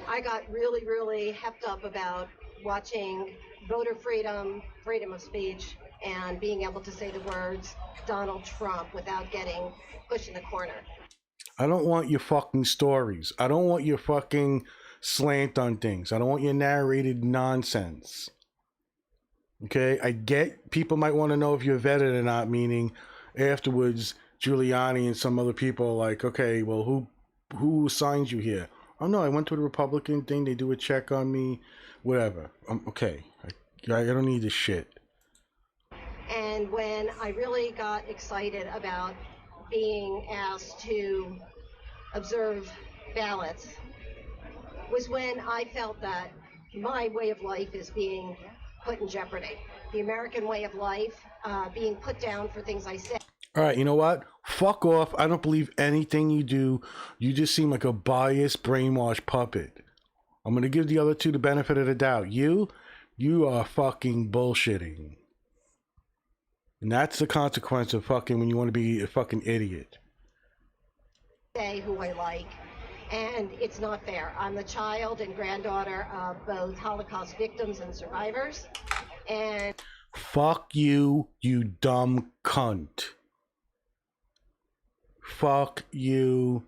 I got really, really hepped up about watching voter freedom, freedom of speech, and being able to say the words Donald Trump without getting pushed in the corner. I don't want your fucking stories. I don't want your fucking slant on things. I don't want your narrated nonsense. Okay? I get people might want to know if you're vetted or not, meaning afterwards Giuliani and some other people are like, okay, well, who assigned you here? Oh, no, I went to the Republican thing. They do a check on me, whatever. Okay. I don't need this shit. And when I really got excited about being asked to observe ballots was when I felt that my way of life is being put in jeopardy. The American way of life being put down for things I said. All right, you know what? Fuck off. I don't believe anything you do. You just seem like a biased, brainwashed puppet. I'm going to give the other two the benefit of the doubt. You are fucking bullshitting. And that's the consequence of fucking when you want to be a fucking idiot. Say who I like, and it's not fair. I'm the child and granddaughter of both Holocaust victims and survivors, and fuck you, you dumb cunt. Fuck you.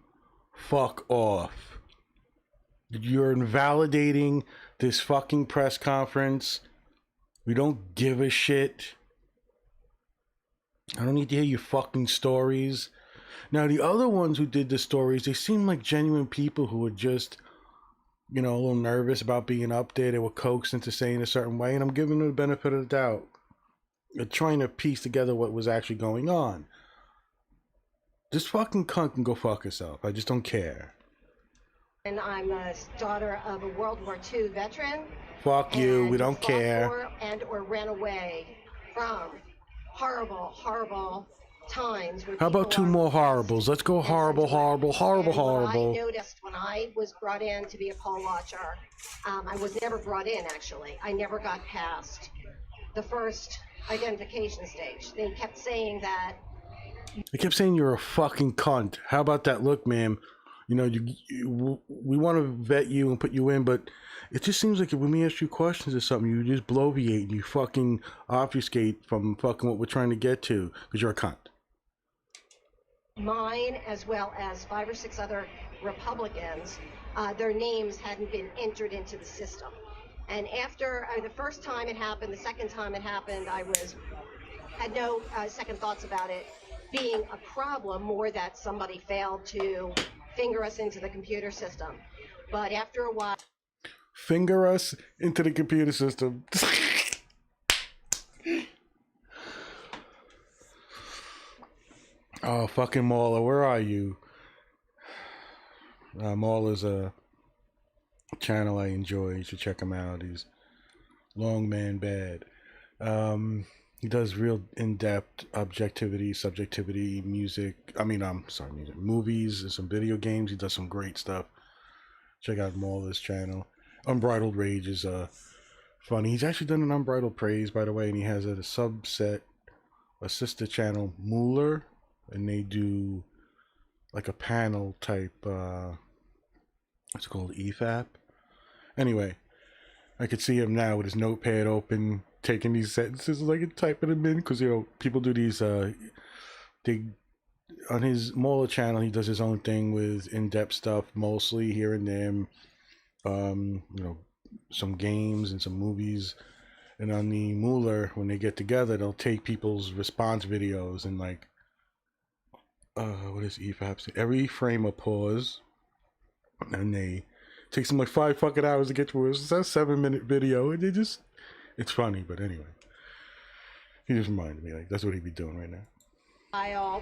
Fuck off. You're invalidating this fucking press conference. We don't give a shit. I don't need to hear your fucking stories. Now, the other ones who did the stories, they seem like genuine people who were just, a little nervous about being up there. They were coaxed into saying a certain way, and I'm giving them the benefit of the doubt. They're trying to piece together what was actually going on. This fucking cunt can go fuck herself. I just don't care. And I'm a daughter of a World War II veteran. Fuck you, we don't care. Or ran away from horrible times. How about two more horribles? Let's go horrible. I noticed when I was brought in to be a poll watcher, I was never brought in, actually. I never got past the first identification stage. They kept saying that. They kept saying you're a fucking cunt. How about that? Look, ma'am, we want to vet you and put you in, but it just seems like when we ask you questions or something, you just bloviate and you fucking obfuscate from fucking what we're trying to get to because you're a cunt. Mine, as well as 5 or 6 other Republicans, their names hadn't been entered into the system. And after the first time it happened, the second time it happened, I had no second thoughts about it being a problem, more that somebody failed to finger us into the computer system. But after a while... Finger us into the computer system. Oh, fucking Mauler, where are you? Mauler's a channel I enjoy. You should check him out. He's long man bad. He does real in-depth objectivity, subjectivity, music. Music, movies, and some video games. He does some great stuff. Check out Mauler's channel. Unbridled Rage is funny. He's actually done an Unbridled Praise, by the way, and he has a subset, a sister channel, Mueller, and they do like a panel type, what's it called, EFAP? Anyway, I could see him now with his notepad open, taking these sentences like and typing them in, because people do these. They on his Mola channel, he does his own thing with in-depth stuff, mostly here and there. Some games and some movies. And on the Mueller, when they get together, they'll take people's response videos and like, what is EFAP? Every frame a pause, and they takes them like 5 fucking hours to get through. It's a 7-minute video, and it's funny. But anyway, he just reminded me like that's what he'd be doing right now.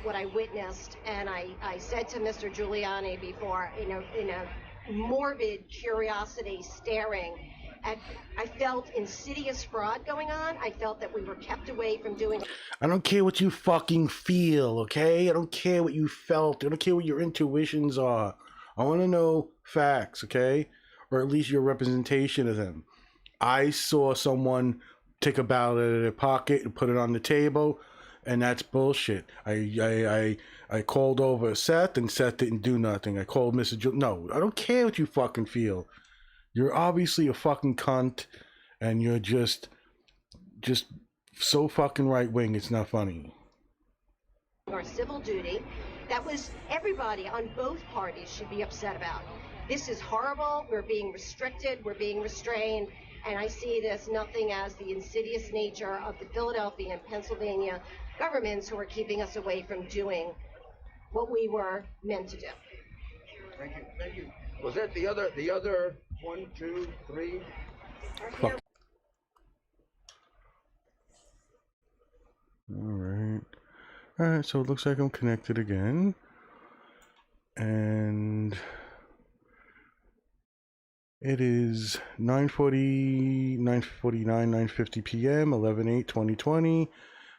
What I witnessed, and I said to Mr. Giuliani before, in a morbid curiosity, staring at, I felt insidious fraud going on. I felt that we were kept away from doing. I don't care what you fucking feel, okay? I don't care what you felt. I don't care what your intuitions are. I want to know facts, okay? Or at least your representation of them. I saw someone take a ballot out of their pocket and put it on the table, and that's bullshit. I called over Seth, and Seth didn't do nothing. I called Mr. No, I don't care what you fucking feel. You're obviously a fucking cunt, and you're just so fucking right-wing, it's not funny. Our civil duty, that was everybody on both parties should be upset about. This is horrible. We're being restricted. We're being restrained. And I see this nothing as the insidious nature of the Philadelphia and Pennsylvania governments who are keeping us away from doing what we were meant to do. Thank you. Thank you. Was that the other 1, 2, 3? Fuck. Alright, so it looks like I'm connected again. And it is 9:49, 9:50 p.m., 11/8/2020.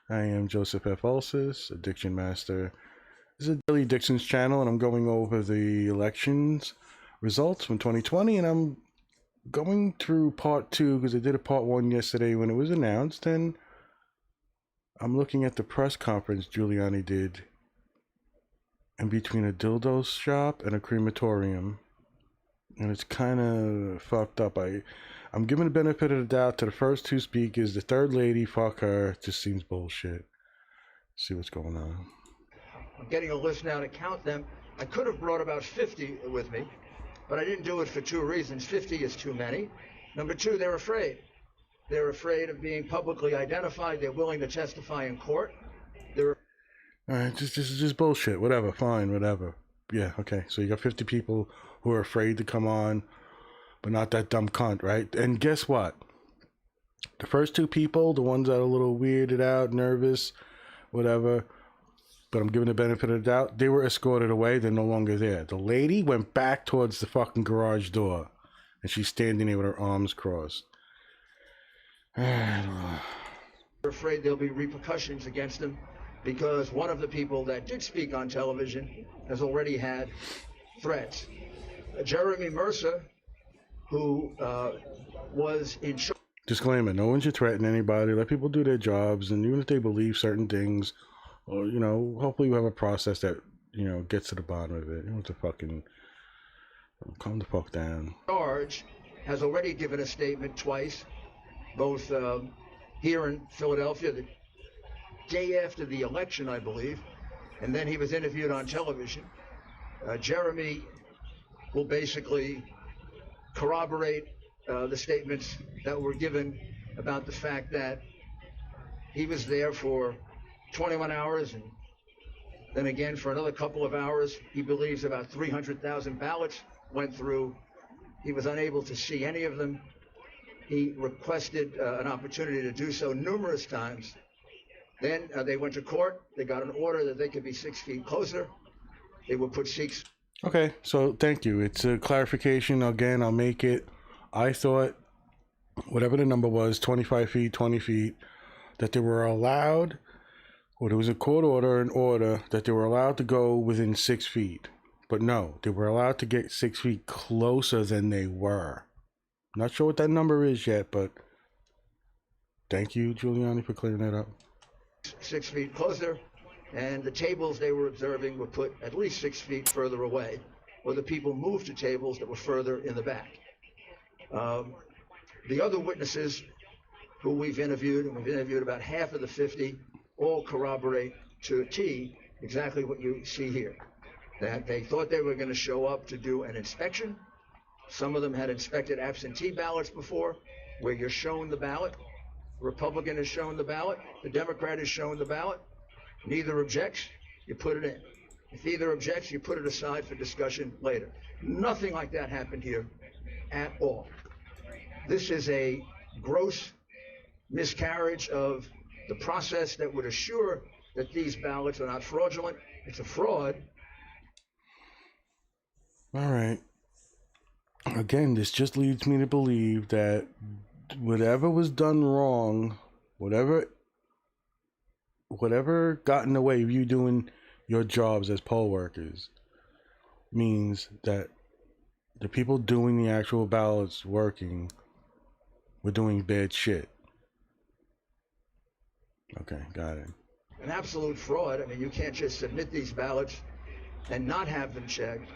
I am Joseph F. Ulsis, Addiction Master. This is a Daily Addictions channel, and I'm going over the elections results from 2020, and I'm going through part 2 because I did a part 1 yesterday when it was announced, and I'm looking at the press conference Giuliani did in between a dildo shop and a crematorium, and it's kind of fucked up. I'm giving the benefit of the doubt to the first 2 speakers. The third lady, fuck her, just seems bullshit. See what's going on. I'm getting a list now to count them. I could have brought about 50 with me, but I didn't do it for 2 reasons. 50 is too many. Number 2, they're afraid. They're afraid of being publicly identified. They're willing to testify in court. They're Alright, just bullshit. Whatever, fine, whatever. Yeah, okay. So you got 50 people who are afraid to come on, but not that dumb cunt, right? And guess what? The first 2 people, the ones that are a little weirded out, nervous, whatever, but I'm giving the benefit of the doubt, they were escorted away. They're no longer there. The lady went back towards the fucking garage door, and she's standing there with her arms crossed. They're afraid there'll be repercussions against them because one of the people that did speak on television has already had threats. Jeremy Mercer, who was in charge. Disclaimer, no one should threaten anybody. Let people do their jobs, and even if they believe certain things, or, hopefully you have a process that, gets to the bottom of it. You don't have to fucking calm the fuck down. Charge has already given a statement twice, both here in Philadelphia, the day after the election, I believe, and then he was interviewed on television. Jeremy will basically corroborate the statements that were given about the fact that he was there for 21 hours and then again for another couple of hours. He believes about 300,000 ballots went through. He was unable to see any of them. He requested an opportunity to do so numerous times. Then they went to court. They got an order that they could be 6 feet closer. They would put 6. Okay, so thank you. It's a clarification. Again, I'll make it. I thought, whatever the number was, 25 feet, 20 feet, that they were allowed, or there was a court order, an order, that they were allowed to go within 6 feet. But no, they were allowed to get 6 feet closer than they were. Not sure what that number is yet, but thank you, Giuliani, for clearing that up. 6 feet closer, and the tables they were observing were put at least 6 feet further away, or the people moved to tables that were further in the back. The other witnesses who we've interviewed, and we've interviewed about half of the 50, all corroborate to a T exactly what you see here. That they thought they were going to show up to do an inspection. Some of them had inspected absentee ballots before, where you're shown the ballot. The Republican is shown the ballot. The Democrat is shown the ballot. Neither objects, you put it in. If either objects, you put it aside for discussion later. Nothing like that happened here at all. This is a gross miscarriage of the process that would assure that these ballots are not fraudulent. It's a fraud. All right. Again, this just leads me to believe that whatever was done wrong, whatever got in the way of you doing your jobs as poll workers, means that the people doing the actual ballots working were doing bad shit. Okay, got it. An absolute fraud. I mean, you can't just submit these ballots and not have them checked.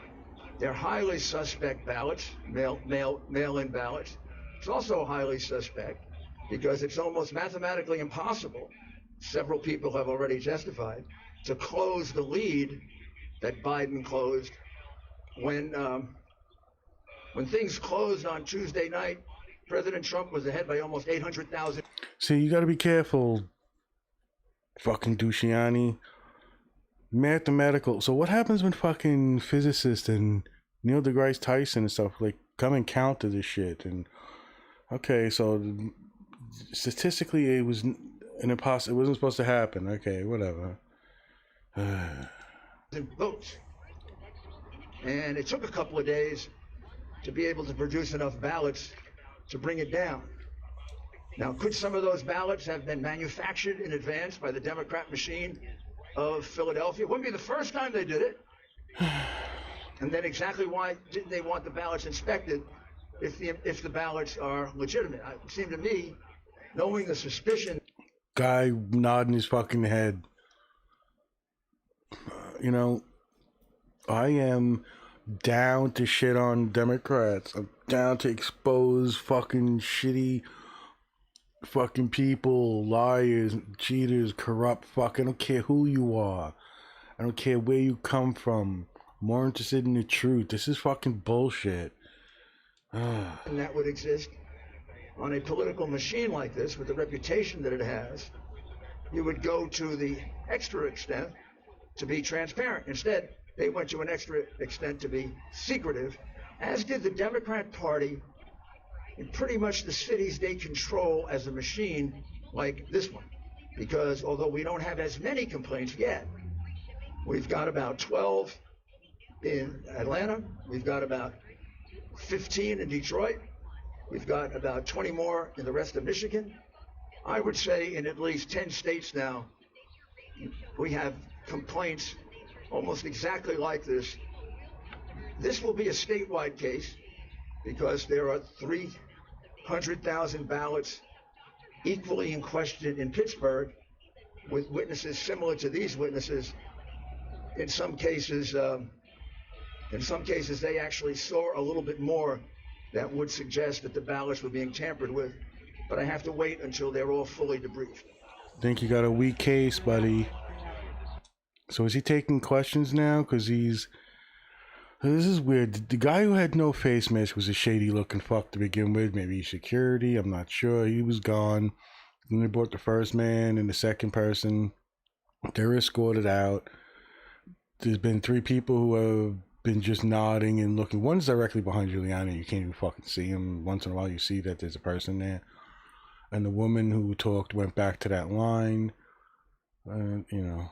They're highly suspect ballots, mail-in ballots. It's also highly suspect because it's almost mathematically impossible, several people have already testified, to close the lead that Biden closed when things closed on Tuesday night. President Trump was ahead by almost 800,000. See, you got to be careful, fucking Dusciani. Mathematical. So what happens when fucking physicists and Neil deGrasse Tyson and stuff like come and counter this shit? And okay, so statistically it was an impossible. It wasn't supposed to happen. Okay, whatever. Votes, and it took a couple of days to be able to produce enough ballots to bring it down. Now, could some of those ballots have been manufactured in advance by the Democrat machine of Philadelphia? It wouldn't be the first time they did it. And then exactly why didn't they want the ballots inspected if the ballots are legitimate? It seemed to me, knowing the suspicion. Guy nodding his fucking head. You know, I am down to shit on Democrats. I'm down to expose fucking shitty fucking people, liars, cheaters, corrupt fuck. I don't care who you are. I don't care where you come from. I'm more interested in the truth. This is fucking bullshit. And that would exist on a political machine like this with the reputation that it has. You would go to the extra extent to be transparent. Instead, they went to an extra extent to be secretive, as did the Democrat Party in pretty much the cities they control as a machine like this one. Because although we don't have as many complaints yet, we've got about 12 in Atlanta, we've got about 15 in Detroit, we've got about 20 more in the rest of Michigan. I would say in at least 10 states now, we have complaints almost exactly like this. This will be a statewide case because there are 300,000 ballots equally in question in Pittsburgh with witnesses similar to these witnesses. In some cases, they actually saw a little bit more that would suggest that the ballots were being tampered with. But I have to wait until they're all fully debriefed. Think you got a weak case, buddy. So is he taking questions now? Because this is weird. The guy who had no face mask was a shady looking fuck to begin with. Maybe security, I'm not sure. He was gone. Then they brought the first man and the second person. They're escorted out. There's been 3 people who have been just nodding and looking. One's directly behind Giuliani. You can't even fucking see him. Once in a while you see that there's a person there. And the woman who talked went back to that line. You know.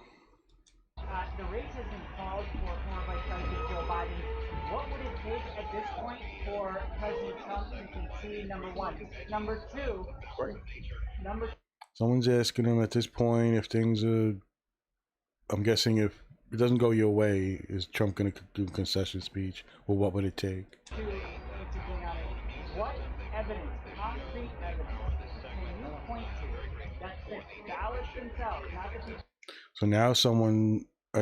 The race has been called for former Vice President Joe Biden. What would it take at this point for President Trump to concede, number one? Number two, Someone's asking him at this point if things are, I'm guessing if it doesn't go your way, is Trump going to do a concession speech? Or what would it take? What evidence, concrete evidence, can you point to that the ballots themselves, not the people? So now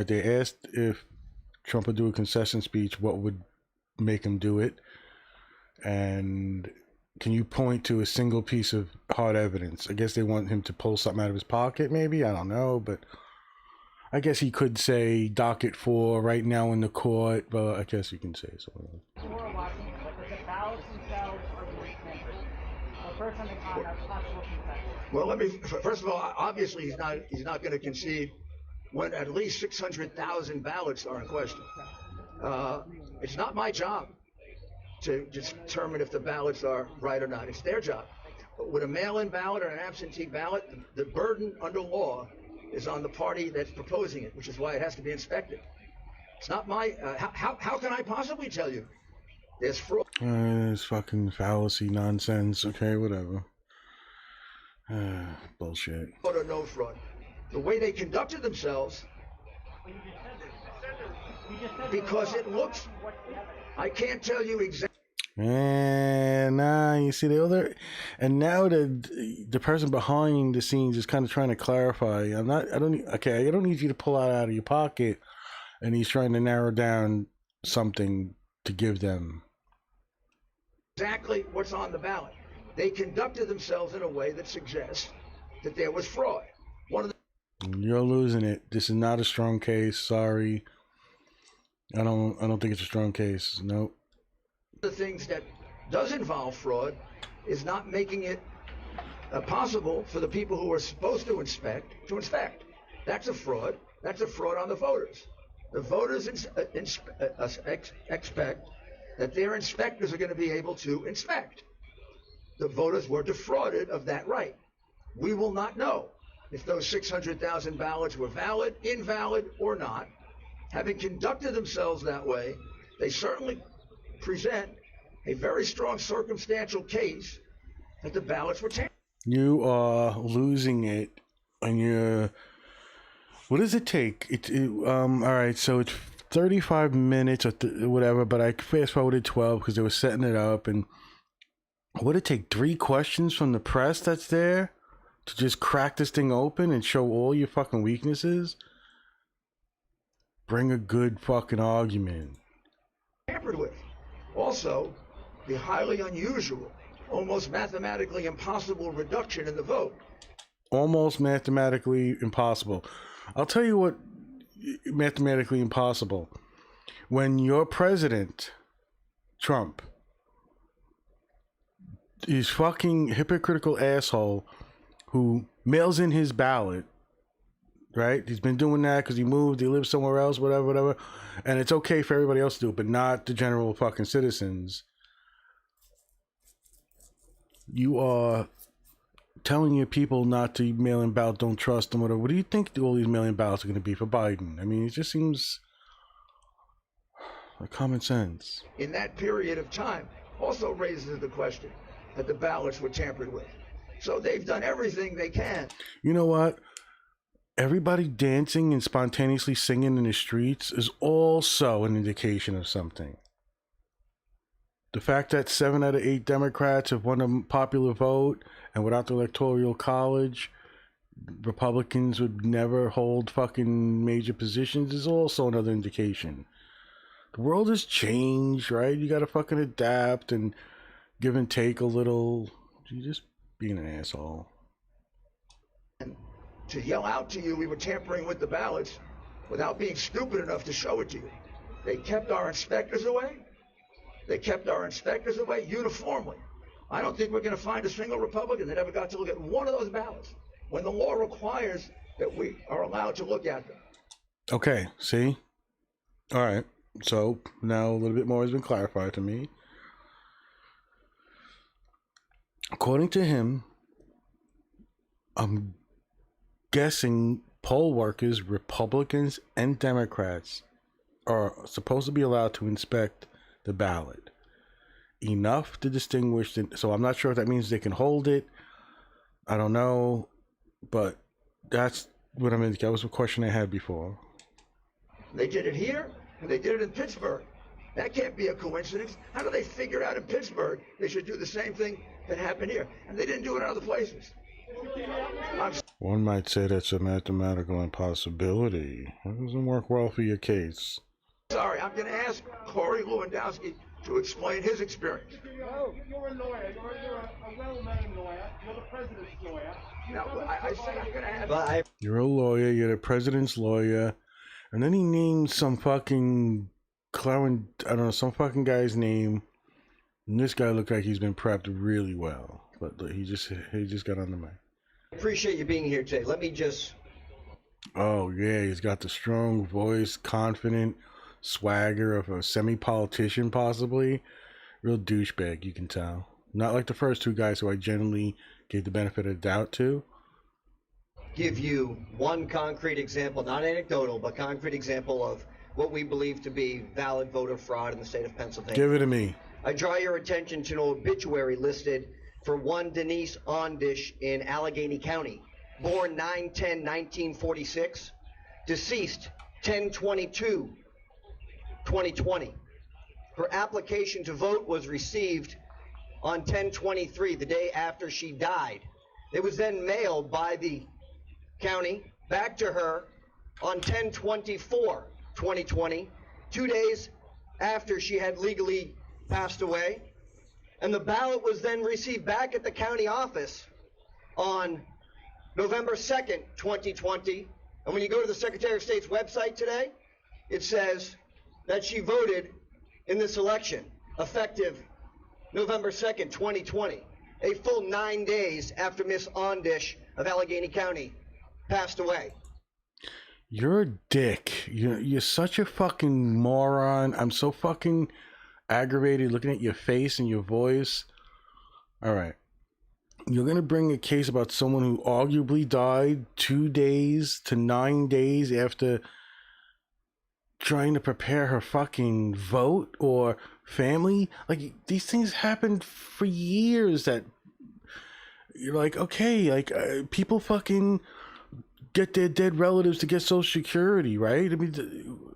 they asked if Trump would do a concession speech, what would make him do it? And can you point to a single piece of hard evidence? I guess they want him to pull something out of his pocket, maybe. I don't know, but I guess he could say docket 4 right now in the court, but I guess you can say so. Who are watching, but the ballots themselves are being tampered. The first on the con, that's possible confession. Well, let me, first of all, obviously he's not going to concede when at least 600,000 ballots are in question. It's not my job to determine if the ballots are right or not. It's their job. But with a mail-in ballot or an absentee ballot, the burden under law is on the party that's proposing it, which is why it has to be inspected. It's not my, how can I possibly tell you? There's fraud. It's fucking fallacy nonsense. Okay, whatever. Bullshit. Fraud or no fraud. The way they conducted themselves, because it looks, I can't tell you exactly. And now you see the other, and now the person behind the scenes is kind of trying to clarify. I don't need you to pull out of your pocket, and he's trying to narrow down something to give them. Exactly what's on the ballot. They conducted themselves in a way that suggests that there was fraud. You're losing it. This is not a strong case. Sorry. I don't think it's a strong case. Nope. The things that does involve fraud is not making it possible for the people who are supposed to inspect. That's a fraud. That's a fraud on the voters. The voters expect that their inspectors are going to be able to inspect. The voters were defrauded of that right. We will not know if those 600,000 ballots were valid, invalid, or not. Having conducted themselves that way, they certainly present a very strong circumstantial case that the ballots were tampered. You are losing it, and what does it take? All right, so it's 35 minutes or whatever, but I fast forwarded 12 because they were setting it up, and would it take 3 questions from the press that's there to just crack this thing open and show all your fucking weaknesses? Bring a good fucking argument. Tampered with. Also, the highly unusual, almost mathematically impossible reduction in the vote. Almost mathematically impossible. I'll tell you what, mathematically impossible. When your president, Trump, is fucking hypocritical asshole who mails in his ballot, right? He's been doing that because he moved, he lives somewhere else, whatever. And it's okay for everybody else to do it, but not the general fucking citizens. You are telling your people not to mail in ballots, don't trust them, whatever. What do you think all these mail in ballots are going to be for Biden? I mean, it just seems like common sense. In that period of time, also raises the question that the ballots were tampered with. So they've done everything they can. You know what? Everybody dancing and spontaneously singing in the streets is also an indication of something. The fact that 7 out of 8 Democrats have won a popular vote, and without the Electoral College, Republicans would never hold fucking major positions is also another indication. The world has changed, right? You gotta fucking adapt and give and take a little. You're just being an asshole. And to yell out to you we were tampering with the ballots without being stupid enough to show it to you. They kept our inspectors away. They kept our inspectors away uniformly. I don't think we're going to find a single Republican that ever got to look at one of those ballots when the law requires that we are allowed to look at them. Okay, see? All right. So now a little bit more has been clarified to me. According to him, I'm guessing poll workers, Republicans and Democrats, are supposed to be allowed to inspect the ballot enough to distinguish the, so I'm not sure if that means they can hold it. I don't know, but that's what I'm indicating. That was a question I had before. They did it here and they did it in Pittsburgh. That can't be a coincidence. How do they figure out in Pittsburgh they should do the same thing that happened here? And they didn't do it in other places. One might say that's a mathematical impossibility. That doesn't work well for your case. Sorry, I'm going to ask Corey Lewandowski to explain his experience. You're a lawyer. You're a well-known lawyer. You're the president's lawyer. Now, I said I'm going to have... You're a lawyer, you're the president's lawyer. And then he named some fucking clown, I don't know, some fucking guy's name. And this guy looked like he's been prepped really well. But he just got on the mic. Appreciate you being here today. Let me just... Oh, yeah, he's got the strong voice, confident swagger of a semi-politician, possibly. Real douchebag, you can tell. Not like the first two guys who I generally gave the benefit of the doubt to. give you one concrete example, not anecdotal, but concrete example of what we believe to be valid voter fraud in the state of Pennsylvania. Give it to me. I draw your attention to an obituary listed for one Denise Ondish in Allegheny County, born 9/10/1946, deceased 10/22/2020. Her application to vote was received on 10/23, the day after she died. It was then mailed by the county back to her on 10/24/2020, 2 days after she had legally passed away. And the ballot was then received back at the county office on November 2nd, 2020. And when you go to the Secretary of State's website today, it says that she voted in this election, effective November 2nd, 2020, a full 9 days after Miss Ondish of Allegheny County passed away. You're a dick. You're such a fucking moron. I'm so fucking aggravated looking at your face and your voice. All right. You're going to bring a case about someone who arguably died 2 days to 9 days after trying to prepare her fucking vote or family. Like, these things happened for years that you're like, okay, like people fucking get their dead relatives to get Social Security, right? I mean,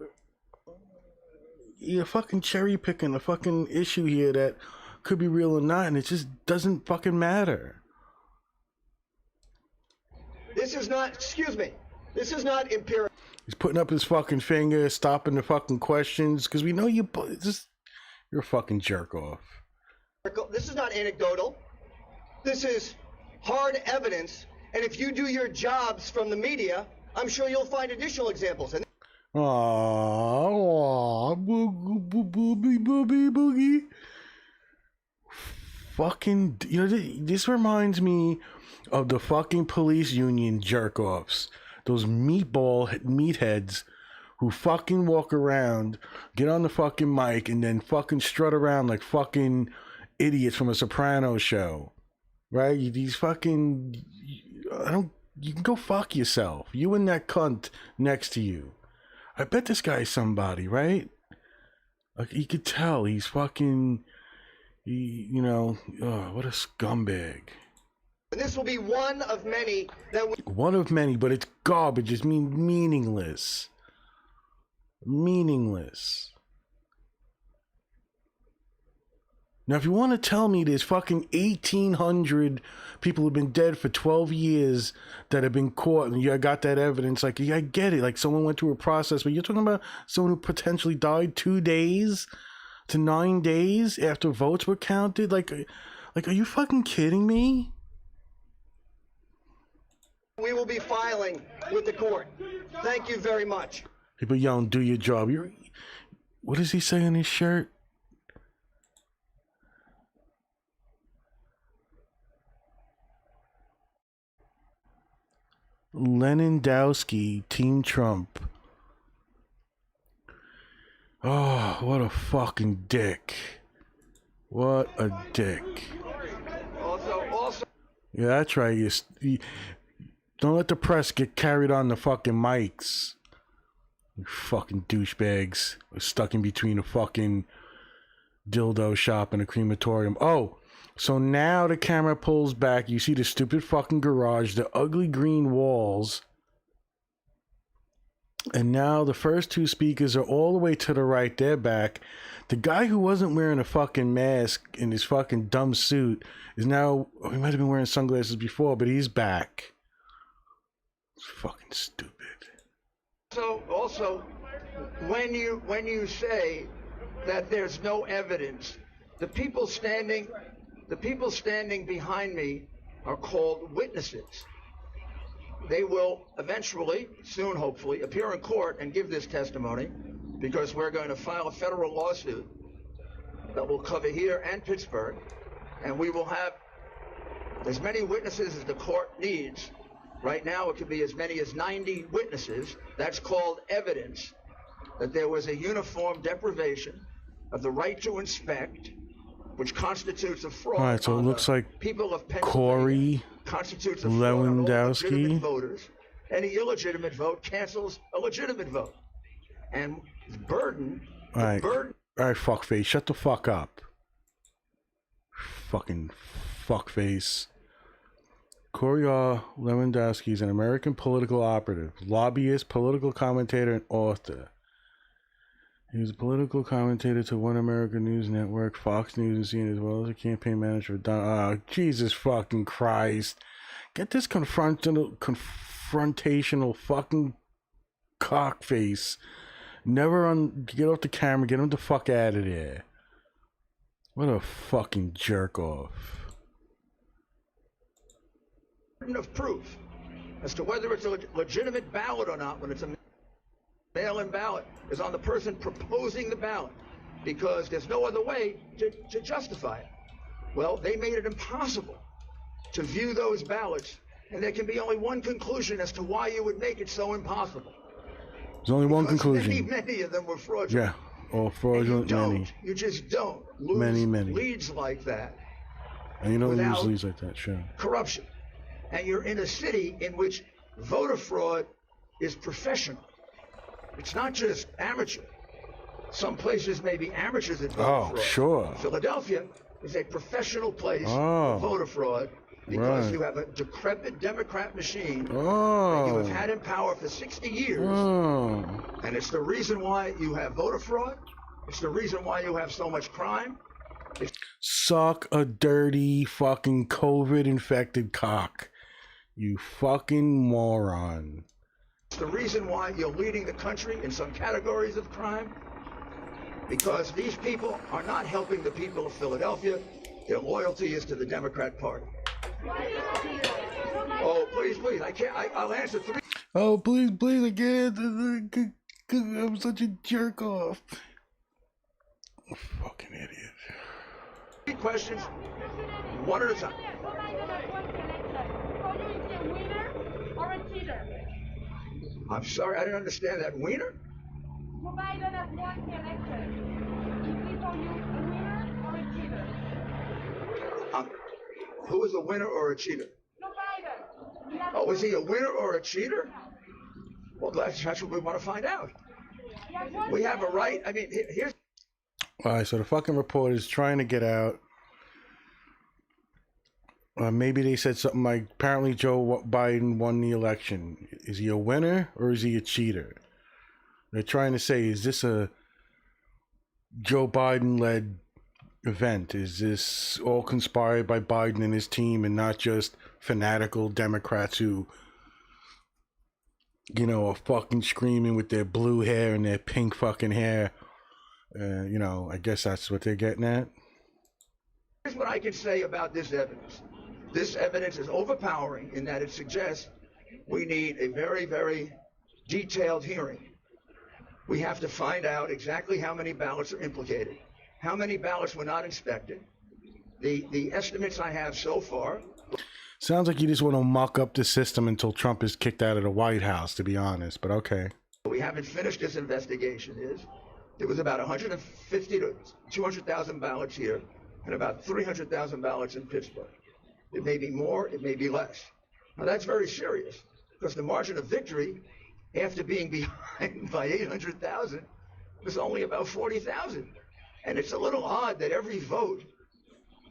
you're fucking cherry picking a fucking issue here that could be real or not, and it just doesn't fucking matter. This is not, excuse me, this is not empirical. He's putting up his fucking finger, stopping the fucking questions, because we know you're a fucking jerk off. This is not anecdotal. This is hard evidence, and if you do your jobs from the media, I'm sure you'll find additional examples. And Aww, boogie. Fucking, this reminds me of the fucking police union jerk-offs. Those meatheads who fucking walk around, get on the fucking mic, and then fucking strut around like fucking idiots from a Sopranos show. Right? These fucking, you can go fuck yourself. You and that cunt next to you. I bet this guy's somebody, right? Like, you could tell he's fucking, what a scumbag. this will be one of many that we... One of many, but it's garbage. It's meaningless. Meaningless. Now, if you want to tell me there's fucking 1,800 people who've been dead for 12 years that have been caught, and you got that evidence, like, yeah, I get it. Like, someone went through a process, but you're talking about someone who potentially died 2 days to 9 days after votes were counted? Like, are you fucking kidding me? We will be filing with the court. Thank you very much. People yelling, do your job. What does he say on his shirt? Lenindowski, Team Trump. Oh, what a fucking dick. What a dick. Also, Yeah, that's right. You don't let the press get carried on the fucking mics. You fucking douchebags. Stuck in between a fucking dildo shop and a crematorium. Oh, so now the camera pulls back. You see the stupid fucking garage, the ugly green walls. And now the first two speakers are all the way to the right. They're back. The guy who wasn't wearing a fucking mask in his fucking dumb suit is now, he might have been wearing sunglasses before, but he's back. It's fucking stupid. also, when you say that there's no evidence. The people standing behind me are called witnesses. They will eventually, soon hopefully, appear in court and give this testimony, because we're going to file a federal lawsuit that will cover here and Pittsburgh, and we will have as many witnesses as the court needs. Right now it could be as many as 90 witnesses. That's called evidence that there was a uniform deprivation of the right to inspect, which constitutes a fraud. All right, so it looks like people of Corey constitutes a fraud on all Lewandowski. legitimate voters. Any illegitimate vote cancels a legitimate vote. And the burden, All right, fuckface, shut the fuck up. Fucking fuckface. Corey Lewandowski is an American political operative, lobbyist, political commentator, and author. He was a political commentator to One American News Network, Fox News, and CNN, as well as a campaign manager for Donald. Oh, Jesus fucking Christ. Get this confrontational fucking cockface. Get off the camera, get him the fuck out of there. What a fucking jerk off. Of proof as to whether it's a legitimate ballot or not when it's a mail-in ballot is on the person proposing the ballot, because there's no other way to justify it. Well, they made it impossible to view those ballots, and there can be only one conclusion as to why you would make it so impossible. There's only one conclusion. Many of them were fraudulent. Yeah, all fraudulent, many. You just don't lose Many. leads like that. And you don't lose leads like that, sure. Corruption. And you're in a city in which voter fraud is professional. It's not just amateur. Some places may be amateurs at voter fraud. Sure. Philadelphia is a professional place for voter fraud, because you have a decrepit Democrat machine that you have had in power for 60 years. And it's the reason why you have voter fraud. It's the reason why you have so much crime. Suck a dirty fucking COVID-infected cock. You fucking moron. It's the reason why you're leading the country in some categories of crime, because these people are not helping the people of Philadelphia. Their loyalty is to the Democrat Party. Oh, please, I'll answer three. Oh, please, again. I'm such a jerk off. Fucking idiot. 3 questions, one at a time. I'm sorry, I didn't understand that. Wiener? Joe Biden has won the election. Is he for you a winner or a cheater? Who is a winner or a cheater? Joe Biden. Oh, is he a winner or a cheater? Well, that's what we want to find out. We have a right. I mean, here's. All right, so the fucking reporter is trying to get out. Maybe they said something like, apparently Joe Biden won the election. Is he a winner or is he a cheater? They're trying to say, is this a Joe Biden-led event? Is this all conspired by Biden and his team and not just fanatical Democrats who, are fucking screaming with their blue hair and their pink fucking hair? I guess that's what they're getting at. Here's what I can say about this evidence. This evidence is overpowering in that it suggests we need a very, very detailed hearing. We have to find out exactly how many ballots are implicated, how many ballots were not inspected. The estimates I have so far. Sounds like you just want to muck up the system until Trump is kicked out of the White House, to be honest, but okay. We haven't finished this investigation. There was about 150 to 200,000 ballots here and about 300,000 ballots in Pittsburgh. It may be more, it may be less. Now that's very serious, because the margin of victory, after being behind by 800,000, was only about 40,000. And it's a little odd that every vote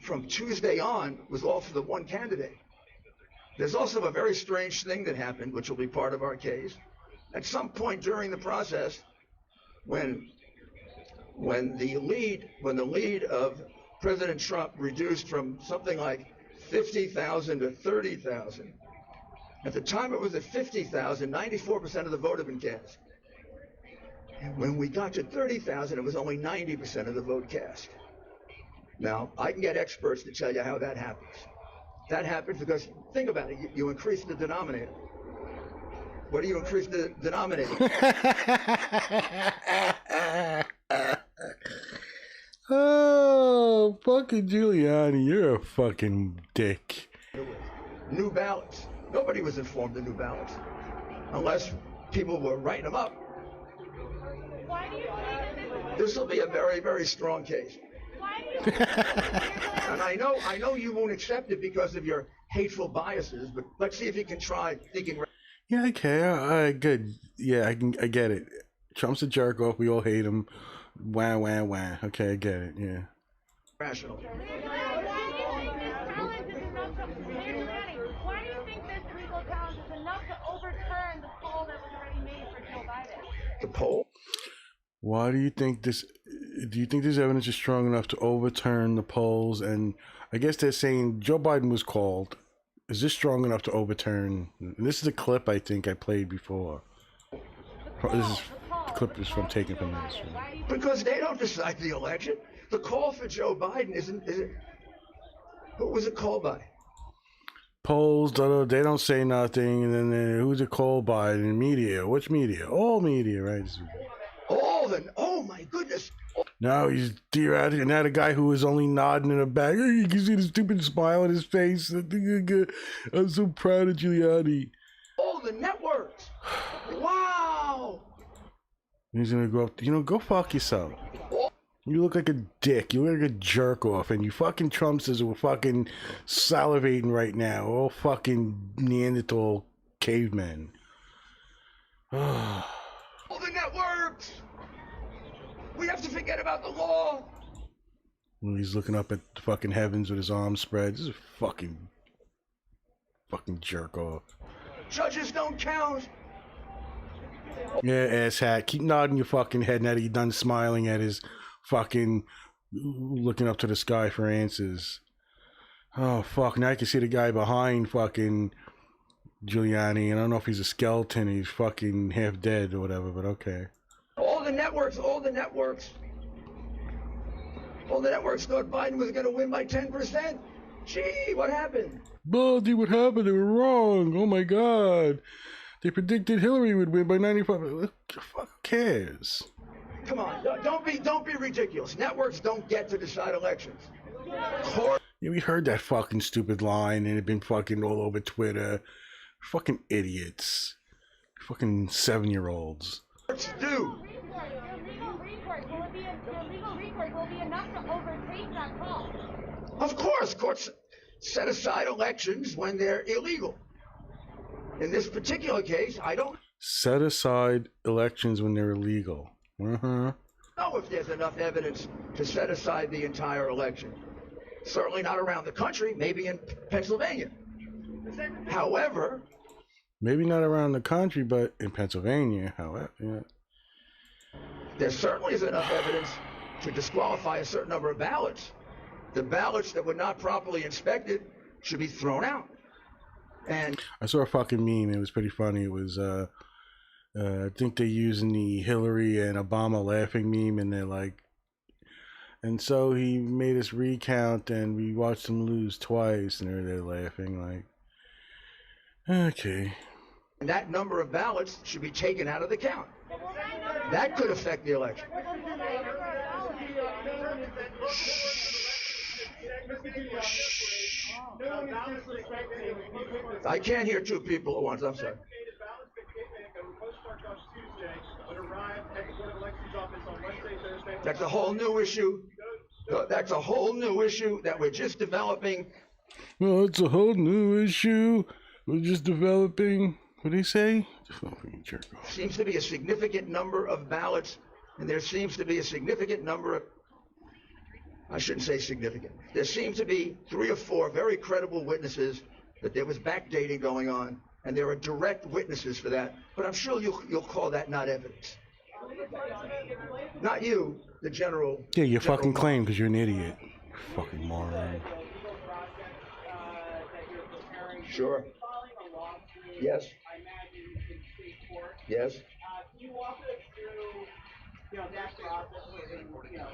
from Tuesday on was all for the one candidate. There's also a very strange thing that happened, which will be part of our case. At some point during the process, when the lead of President Trump reduced from something like 50,000 to 30,000. At the time it was at 50,000, 94% of the vote had been cast. When we got to 30,000, it was only 90% of the vote cast. Now, I can get experts to tell you how that happens. That happens because, think about it, you increase the denominator. What do you increase the denominator? Oh, fucking Giuliani, you're a fucking dick. New ballots. Nobody was informed of new ballots. Unless people were writing them up. Why do you think This will be a very, very strong case. why do you And I know you won't accept it because of your hateful biases, but let's see if you can try thinking. Yeah, okay, good. Yeah, I get it. Trump's a jerk off. We all hate him. Wah, wah, wah. Okay, I get it, yeah. Rational. Why do you think this legal challenge is enough to overturn the poll that was already made for Joe Biden? The poll? Why do you think this? Do you think this evidence is strong enough to overturn the polls? And I guess they're saying Joe Biden was called. Is this strong enough to overturn? This is a clip I think I played before. This is the clip is from taken from this. Right? Because they don't decide the election. The call for Joe Biden is it? Who was it called by? Polls, they don't say nothing, and then who's it called by? And media. Which media? All media, right? Oh my goodness. Now he's theoretic, and now the guy who was only nodding in the back, you can see the stupid smile on his face. I'm so proud of Giuliani. All the networks. Wow. He's gonna go up. Go fuck yourself. You look like a dick. You look like a jerk off, and you fucking Trumpsters are fucking salivating right now. All fucking Neanderthal cavemen. All the networks. We have to forget about the law. When he's looking up at the fucking heavens with his arms spread. This is a fucking jerk off. Judges don't count. Yeah, asshat. Keep nodding your fucking head now that you're done smiling at his fucking looking up to the sky for answers. Oh, fuck. Now I can see the guy behind fucking Giuliani. And I don't know if he's a skeleton. He's fucking half dead or whatever, but okay. All the networks thought Biden was going to win by 10%. Gee, what happened? Baldy, what happened? They were wrong. Oh my God. They predicted Hillary would win by 95. Who fuck cares? Come on, don't be ridiculous. Networks don't get to decide elections. Yeah, we heard that fucking stupid line and it had been fucking all over Twitter. Fucking idiots. Fucking 7-year-olds. Let's do. Your legal recourse will be enough to overtake that call. Of course, courts set aside elections when they're illegal. In this particular case, I don't set aside elections when they're illegal. know if there's enough evidence to set aside the entire election. Certainly not around the country, maybe in Pennsylvania. However, maybe not around the country, but in Pennsylvania, however, yeah. There certainly is enough evidence to disqualify a certain number of ballots. The ballots that were not properly inspected should be thrown out. And I saw a fucking meme. It was pretty funny. It was, I think they're using the Hillary and Obama laughing meme, and they're like, and so he made us recount, and we watched him lose twice, and they're laughing like, okay. And that number of ballots should be taken out of the count. That could affect the election. I can't hear two people at once. I'm sorry. That's a whole new issue. That's a whole new issue that we're just developing. Well, it's a whole new issue. We're just developing. What do you say? Seems to be a significant number of ballots, and there seems to be a significant number of, I shouldn't say significant. There seems to be 3 or 4 very credible witnesses that there was backdating going on, and there are direct witnesses for that. But I'm sure you'll call that not evidence. Not you, the general. Yeah, you fucking claim because you're an idiot. Fucking moron. Sure. Yes. Yes. Can you walk us through that process within,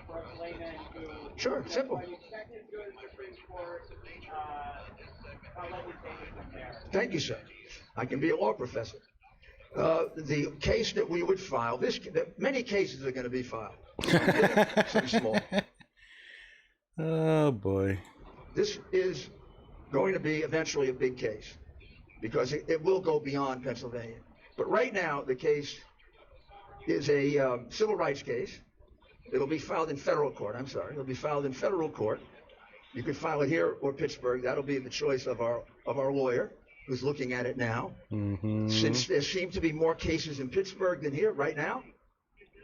for us laymen who. Sure, simple. Are you expecting to go to the Supreme Court? I'll let you take it from there. Thank you, sir. I can be a law professor. The case that we would file, many cases are going to be filed. Some small. Oh boy. This is going to be eventually a big case because it will go beyond Pennsylvania. But right now, the case is a civil rights case. It'll be filed in federal court. I'm sorry. It'll be filed in federal court. You can file it here or Pittsburgh. That'll be the choice of our lawyer who's looking at it now. Mm-hmm. Since there seem to be more cases in Pittsburgh than here right now,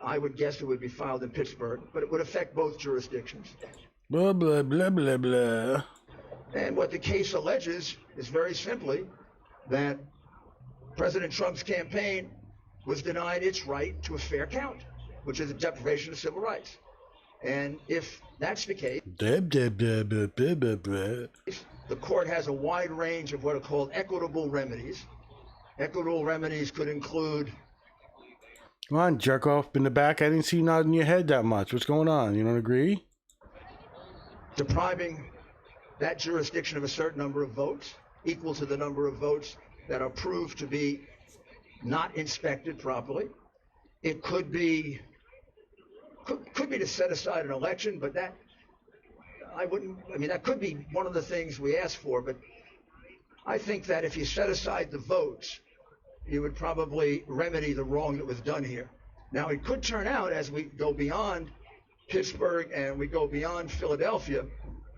I would guess it would be filed in Pittsburgh, but it would affect both jurisdictions. Blah, blah, blah, blah, blah. And what the case alleges is very simply that President Trump's campaign was denied its right to a fair count, which is a deprivation of civil rights. And if that's the case, Blah, blah, blah, blah, blah, blah, blah. the court has a wide range of what are called equitable remedies. Equitable remedies could include... Come on, jerk off in the back. I didn't see you nodding your head that much. What's going on? You don't agree? depriving that jurisdiction of a certain number of votes, equal to the number of votes that are proved to be not inspected properly. It could be to set aside an election, but that could be one of the things we ask for, but I think that if you set aside the votes, you would probably remedy the wrong that was done here. Now, it could turn out as we go beyond Pittsburgh and we go beyond Philadelphia,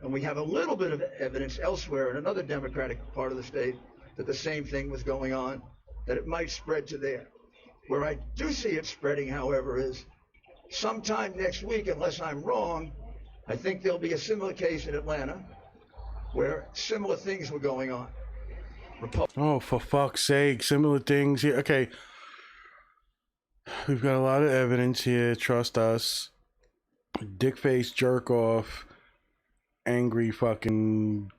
and we have a little bit of evidence elsewhere in another Democratic part of the state that the same thing was going on, that it might spread to there. Where I do see it spreading, however, is sometime next week, unless I'm wrong, I think there'll be a similar case in Atlanta where similar things were going on. Oh, for fuck's sake, similar things here. Okay. We've got a lot of evidence here, trust us. Dick-face jerk-off, angry fucking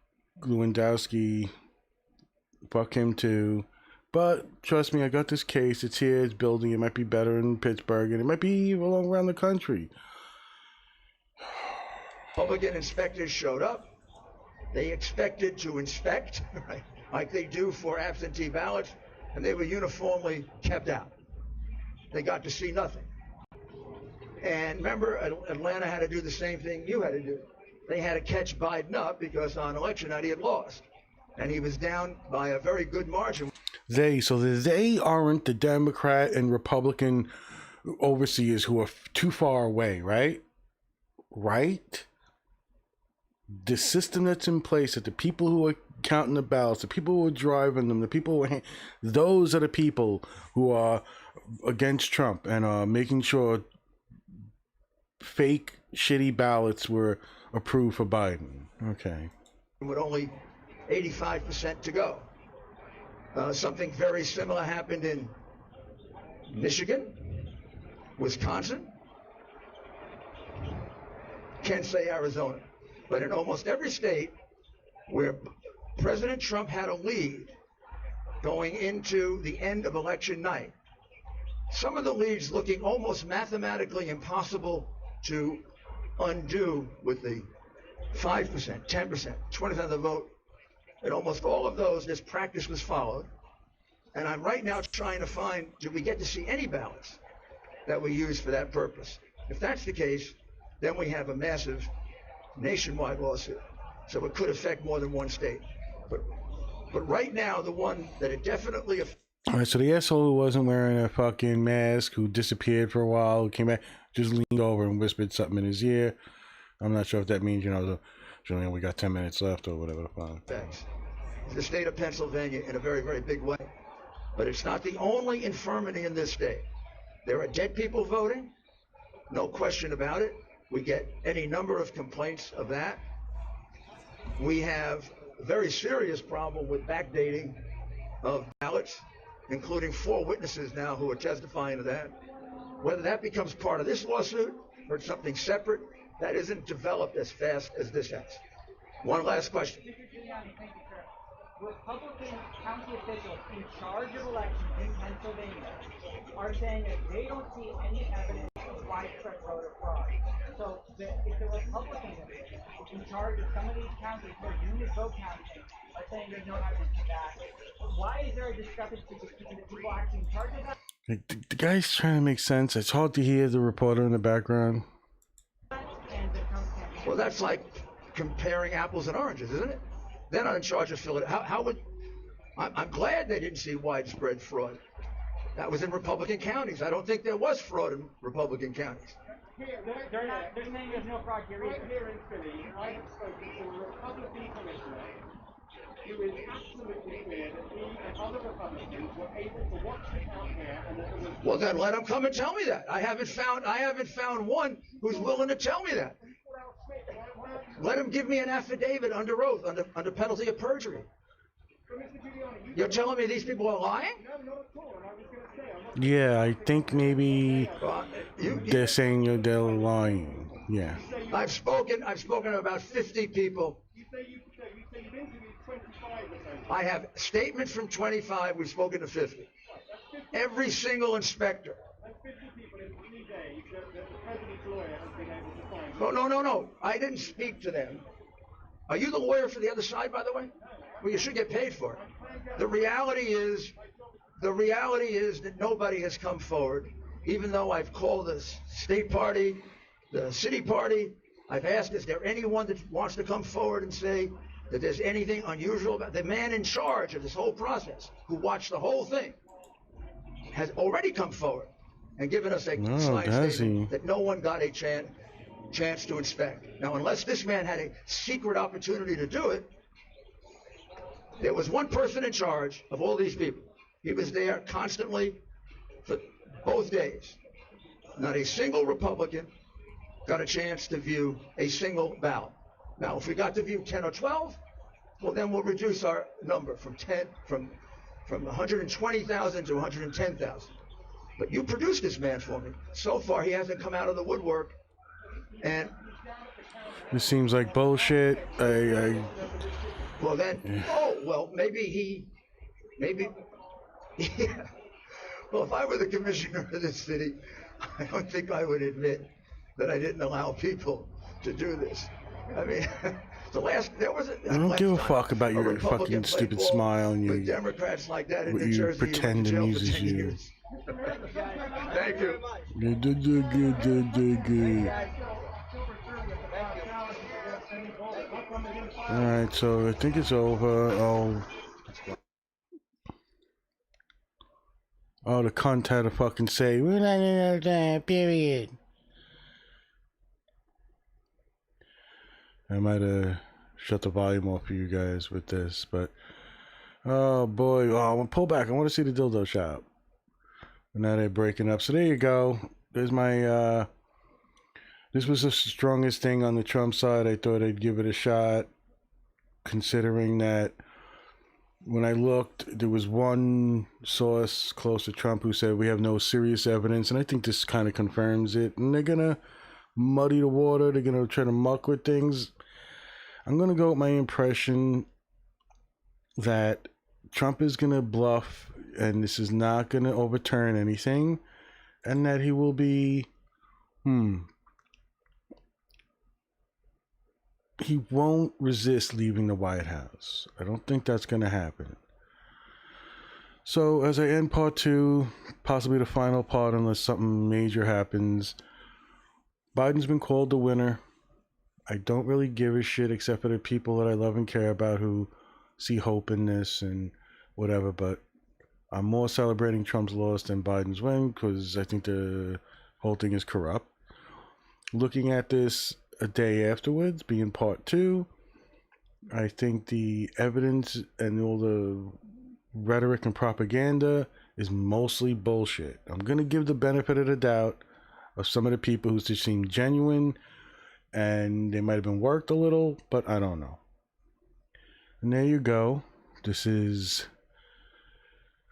Lewandowski. Fuck him too. But trust me, I got this case. It's here, it's building. It might be better in Pittsburgh, and it might be all around the country. Republican inspectors showed up. They expected to inspect, right, like they do for absentee ballots, and they were uniformly kept out. They got to see nothing. And remember, Atlanta had to do the same thing you had to do. They had to catch Biden up because on election night he had lost. And he was down by a very good margin. They aren't the Democrat and Republican overseers who are too far away, right? Right? The system that's in place, that the people who are counting the ballots, the people who are driving them, the people who are, those are the people who are against Trump and are making sure fake, shitty ballots were approved for Biden. Okay. With only 85% to go. Something very similar happened in Michigan, Wisconsin, can't say Arizona, but in almost every state where President Trump had a lead going into the end of election night, some of the leads looking almost mathematically impossible to undo with the 5%, 10%, 20% of the vote. In almost all of those, this practice was followed. And I'm right now trying to find, did we get to see any ballots that were used for that purpose? If that's the case, then we have a massive nationwide lawsuit. So it could affect more than one state. But right now, the one that it definitely affects. All right, so the asshole who wasn't wearing a fucking mask, who disappeared for a while, who came back, just leaned over and whispered something in his ear. I'm not sure if that means, Julian, we got 10 minutes left or whatever the fuck. The state of Pennsylvania in a very, very big way. But it's not the only infirmity in this state. There are dead people voting, no question about it. We get any number of complaints of that. We have a very serious problem with backdating of ballots, including 4 witnesses now who are testifying to that. Whether that becomes part of this lawsuit or it's something separate, that isn't developed as fast as this has. One last question. Mr. Giuliani, thank you, sir. Republican county officials in charge of elections in Pennsylvania are saying that they don't see any evidence of widespread voter fraud. So if the Republicans in charge of some of these counties where unit vote counting are saying there's no evidence of that, why is there a discrepancy between the people actually in charge of that? The guy's trying to make sense. It's hard to hear the reporter in the background. And the Trump campaign? Well, that's like comparing apples and oranges, isn't it? They're not in charge of Philadelphia. How would... I'm glad they didn't see widespread fraud. That was in Republican counties. I don't think there was fraud in Republican counties. They're saying there's no fraud here either. Right here in Philly, I have spoken to a Republican commissioner who is absolutely clear that he and other Republicans were able to watch it out there and that there was... Well, then let them come and tell me that. I haven't found one who's willing to tell me that. Let him give me an affidavit under oath, under penalty of perjury. You're telling me these people are lying? No, not at all. And I was going to say, I'm not... Yeah, I think maybe they're saying they're lying. Yeah. I've spoken to about 50 people. You say you've interviewed 25 or so. I have statements from 25. We've spoken to 50. Every single inspector. That's 50 people in 3 days that the president's lawyer has been able to find. No. I didn't speak to them. Are you the lawyer for the other side, by the way? Well, you should get paid for it. The reality is that nobody has come forward, even though I've called the state party, the city party. I've asked, is there anyone that wants to come forward and say that there's anything unusual about the man in charge of this whole process, who watched the whole thing, has already come forward and given us a slide statement that no one got a chance to inspect. Now, unless this man had a secret opportunity to do it, there was one person in charge of all these people. He was there constantly for both days. Not a single Republican got a chance to view a single ballot. Now, if we got to view 10 or 12, well, then we'll reduce our number from 120,000 to 110,000. But you produced this man for me. So far, he hasn't come out of the woodwork. And this seems like bullshit. Well then, maybe yeah. Well, if I were the commissioner of this city, I don't think I would admit that I didn't allow people to do this. I mean, I don't give a fuck about your fucking stupid smile and your Democrats like that in what New you Jersey pretend amuses you. Thank you. Alright, so I think it's over. The cunt had to fucking say, we're not in that period. I might have shut the volume off for you guys with this, but oh boy, I'm gonna pull back. I want to see the dildo shop. And now they're breaking up. So there you go. There's my this was the strongest thing on the Trump side. I thought I'd give it a shot, considering that when I looked, there was one source close to Trump who said we have no serious evidence, and I think this kind of confirms it. And they're gonna muddy the water. They're gonna try to muck with things. I'm gonna go with my impression that Trump is gonna bluff, and this is not gonna overturn anything, and that he will be, he won't resist leaving the White House. I don't think that's going to happen. So as I end part 2, possibly the final part unless something major happens, Biden's been called the winner. I don't really give a shit except for the people that I love and care about who see hope in this and whatever, but I'm more celebrating Trump's loss than Biden's win because I think the whole thing is corrupt. Looking at this a day afterwards, being part 2, I think the evidence and all the rhetoric and propaganda is mostly bullshit. I'm going to give the benefit of the doubt of some of the people who just seem genuine, and they might have been worked a little, but I don't know. And there you go. This is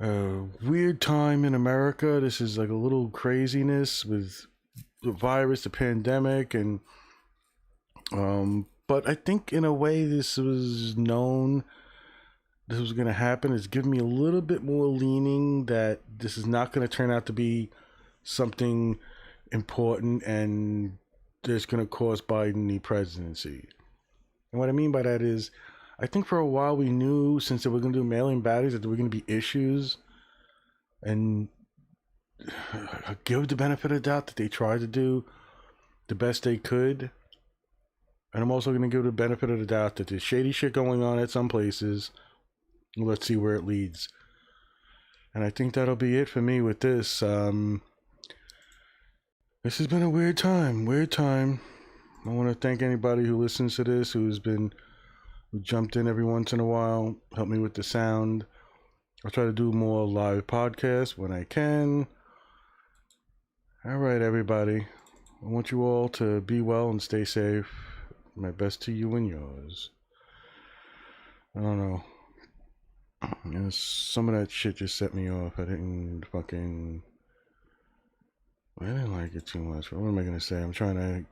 a weird time in America. This is like a little craziness with the virus, the pandemic, and but I think in a way this was known this was going to happen. It's given me a little bit more leaning that this is not going to turn out to be something important and that's going to cost Biden the presidency. And what I mean by that is, I think for a while we knew, since they were going to do mail-in ballots, that there were going to be issues, and give the benefit of the doubt that they tried to do the best they could. And I'm also going to give the benefit of the doubt that there's shady shit going on at some places. Let's see where it leads. And I think that'll be it for me with this. This has been a weird time. I want to thank anybody who listens to this, who jumped in every once in a while, help me with the sound. I'll try to do more live podcasts when I can. All right, everybody. I want you all to be well and stay safe. My best to you and yours. I don't know. Some of that shit just set me off. I didn't like it too much. What am I going to say? I'm trying to...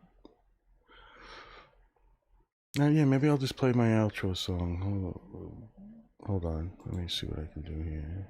yeah, maybe I'll just play my outro song. Hold on. Let me see what I can do here.